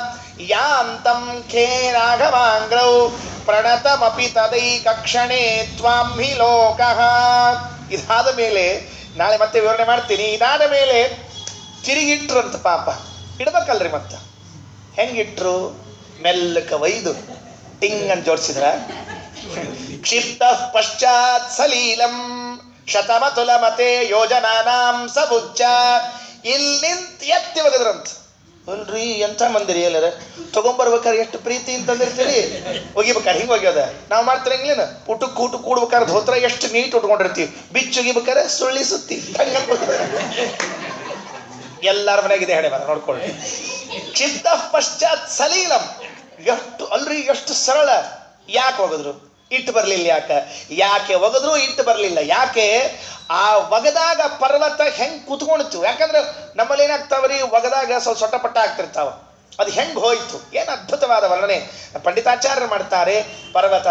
A: ಯಾಂತಂ ಖೇ ರಾಘವಾಂಗ್ರೌ ಪ್ರಣತಮಪಿ ತದೈಕಕ್ಷಣೇ ತ್ವಾಂಹಿ ಲೋಕಃ. ಇದಾದ ಮೇಲೆ ನಾಳೆ ಮತ್ತೆ ವಿವರಣೆ ಮಾಡ್ತೀನಿ. ಇದಾದ ಮೇಲೆ ತಿರುಗಿಟ್ರು ಅಂತ. ಪಾಪ ಇಡ್ಬೇಕಲ್ರಿ, ಮತ್ತೆ ಹೆಂಗಿಟ್ರು? ಮೆಲ್ಲಕ ಒಯ್ದು ಟಿಂಗ್ ಅಂತ ಜೋಡಿಸಿದ್ರ. ಕ್ಷಿಪ್ತ ಪಶ್ಚಾತ್ ಸಲೀಲಂ ಶತಮತುಲ ಮತೆ ಯೋಜನಾನಾಂ ಸಬುಚ್ಚ. ಇಲ್ಲಿ ನಿಂತು ಎತ್ತಿ ಒಗದ್ರಂತ. ಅಲ್ರಿ ಎಂಥ ಮಂದಿರಿ ಎಲ್ಲರ ತಗೊಂಬರ್ಬೇಕಾದ್ರೆ ಎಷ್ಟು ಪ್ರೀತಿ ಅಂತಂದಿರ್ತೀರಿ. ಒಗಿಬೇಕಾರೆ ಹಿಂಗೆ ಒಗ್ಯೋದ ನಾವು ಮಾಡ್ತಿರಂಗಿಲ್ಲೇನು? ಊಟಕ್ಕೆ ಕೂಡ್ಬೇಕಾದ್ರೆ ಧೋತ್ರ ಎಷ್ಟು ನೀಟ್ ಉಟ್ಕೊಂಡಿರ್ತೀವಿ. ಬಿಚ್ಚು ಒಗಿಬೇಕಾರೆ ಸುಳ್ಳಿ ಸುತ್ತಿ ಹಂಗ ಎಲ್ಲರ ಮನೆಗಿದೆ ಹಣೆ ಬರ ನೋಡ್ಕೊಳ್ಳಿ. ಕ್ಷಿಪ್ತ ಪಶ್ಚಾತ್ ಸಲೀಲಂ, ಎಷ್ಟು ಸರಳ. ಯಾಕೆ ಒಗದ್ರು? ಇಟ್ಟು ಬರಲಿಲ್ಲ. ಯಾಕೆ ಒಗದ್ರು? ಇಟ್ಟು ಬರಲಿಲ್ಲ. ಯಾಕೆ? ಆ ಒಗದಾಗ ಪರ್ವತ ಹೆಂಗೆ ಕೂತ್ಕೊಂಡಿತ್ತು? ಯಾಕಂದ್ರೆ ನಮ್ಮಲ್ಲಿ ಏನಾಗ್ತಾವ್ರಿ, ಒಗದಾಗ ಸ್ವಲ್ಪ ಸೊಟ್ಟಪಟ್ಟ ಆಗ್ತಿರ್ತಾವ. ಅದು ಹೆಂಗೆ ಹೋಯ್ತು? ಏನು ಅದ್ಭುತವಾದ ವರ್ಣನೆ ಪಂಡಿತಾಚಾರ್ಯರು ಮಾಡ್ತಾರೆ. ಪರ್ವತ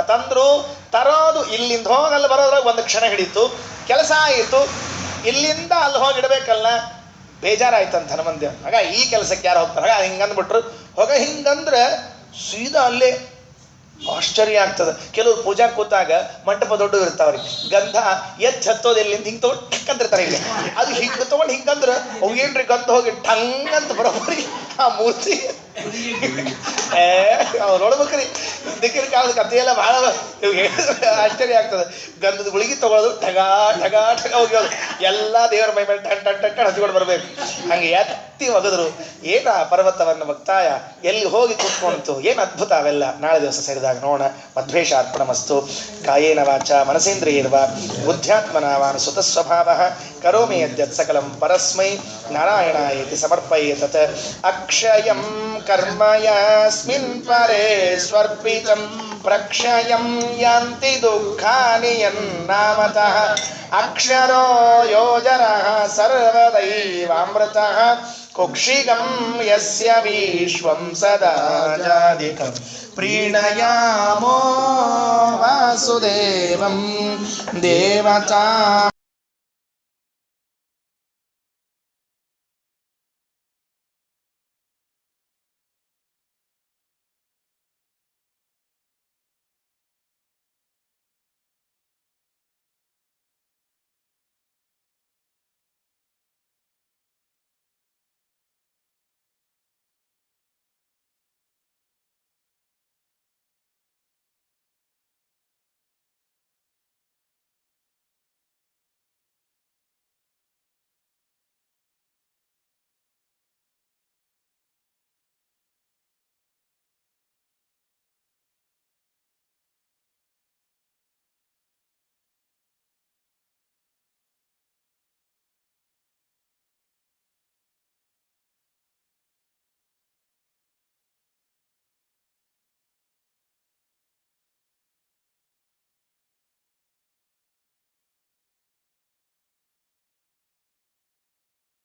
A: ತರೋದು ಇಲ್ಲಿಂದ ಹೋಗಲ್ಲಿ ಬರೋದ್ರಾಗ ಒಂದು ಕ್ಷಣ ಹಿಡಿತು. ಕೆಲಸ ಆಯಿತು. ಇಲ್ಲಿಂದ ಅಲ್ಲಿ ಹೋಗಿ ಇಡಬೇಕಲ್ಲ, ಬೇಜಾರಾಯ್ತಂತ ಹನುಮಂತ. ಆಗ ಈ ಕೆಲಸಕ್ಕೆ ಯಾರು ಹೋಗ್ತಾರೆ? ಆಗ ಹಿಂಗಂದ್ಬಿಟ್ರು. ಹಿಂಗಂದ್ರೆ ಸೀದಾ ಅಲ್ಲೇ ಆಶ್ಚರ್ಯ ಆಗ್ತದೆ. ಕೆಲವರು ಪೂಜಾ ಕೂತಾಗ ಮಂಟಪ ದೊಡ್ಡ ಇರ್ತಾವ್ರಿ, ಗಂಧ ಹತ್ತೋದು ಎಲ್ಲಿಂದ ಹಿಂಗೆ ತಗೊಂಡು ಟಕ್ಕಂತಿರ್ತಾರೆ. ಇಲ್ಲಿ ಅದು ಹಿಂಗೆ ತಗೊಂಡು ಹಿಂಗಂದ್ರೆ ಅವು ಏನ್ರಿ ಗಂಧ ಹೋಗಿ ಟಂಗ್ ಅಂತ ಬರೋಬ್ಬರಿ ಆ ಮೂರ್ತಿ ಅವ್ರು ನೋಡ್ಬೇಕ್ರಿ. ದಿಕ್ಕಿನ ಕಾಲದ ಕಥೆಯೆಲ್ಲ ಭಾಳ ಆಶ್ಚರ್ಯ ಆಗ್ತದೆ. ಗಂಧದ ಗುಳಿಗೆ ತಗೊಳ್ಳೋದು, ಠಗಾ ಹೋಗ್ಯೋದು, ಎಲ್ಲ ದೇವರ ಮೈ ಮೇಲೆ ಟನ್ ಹಚ್ಕೊಂಡು ಬರ್ಬೇಕು. ಹಂಗೆ ಎತ್ತಿ ಒಗದ್ರು. ಏನ ಪರ್ವತವನ್ನು ಭಕ್ತಾಯ ಎಲ್ಲಿ ಹೋಗಿ ಕೂತ್ಕೊಂತು. ಏನು ಅದ್ಭುತ ಅವೆಲ್ಲ. ನಾಳೆ ದಿವಸ ಸೇರಿದಾಗ ನೋಡೋಣ. ಮಧ್ವೇಷಾರ್ಪಣಮಸ್ತು. ಕಾಯೇನ ವಾಚ ಮನಸೇಂದ್ರಿಯರ್ವ ಬುದ್ಧ್ಯಾತ್ಮನ ವಾನುಸುತ ಸ್ವಭಾವಃ ಕರೋಮಿ ಯದ್ಯತ್ ಸಕಲಂ ಪರಸ್ಮೈ ನಾರಾಯಣಾಯೇತಿ ಸಮರ್ಪಯೇತತ್. ಅಕ್ಷಯಂ ಕರ್ಮ ಯಸ್ಮಿನ್ ಪರೇ ಸ್ವರ್ಪಿತಂ ಪ್ರಕ್ಷಯಂ ಯಾಂತಿ ದುಃಖಾನಿ ಯನ್ನಾಮತಃ ಅಕ್ಷರೋ ಯೋಜನಃ ಸರ್ವದೈವಾಮೃತಃ ಕುಕ್ಷಿಗಂ ಯಸ್ಯ ವಿಶ್ವಂ ಸದಾ ಜಾಧಿಕಂ ಪ್ರೀಣಯಾಮೋ ವಾಸುದೇವಂ ದೇವತಾ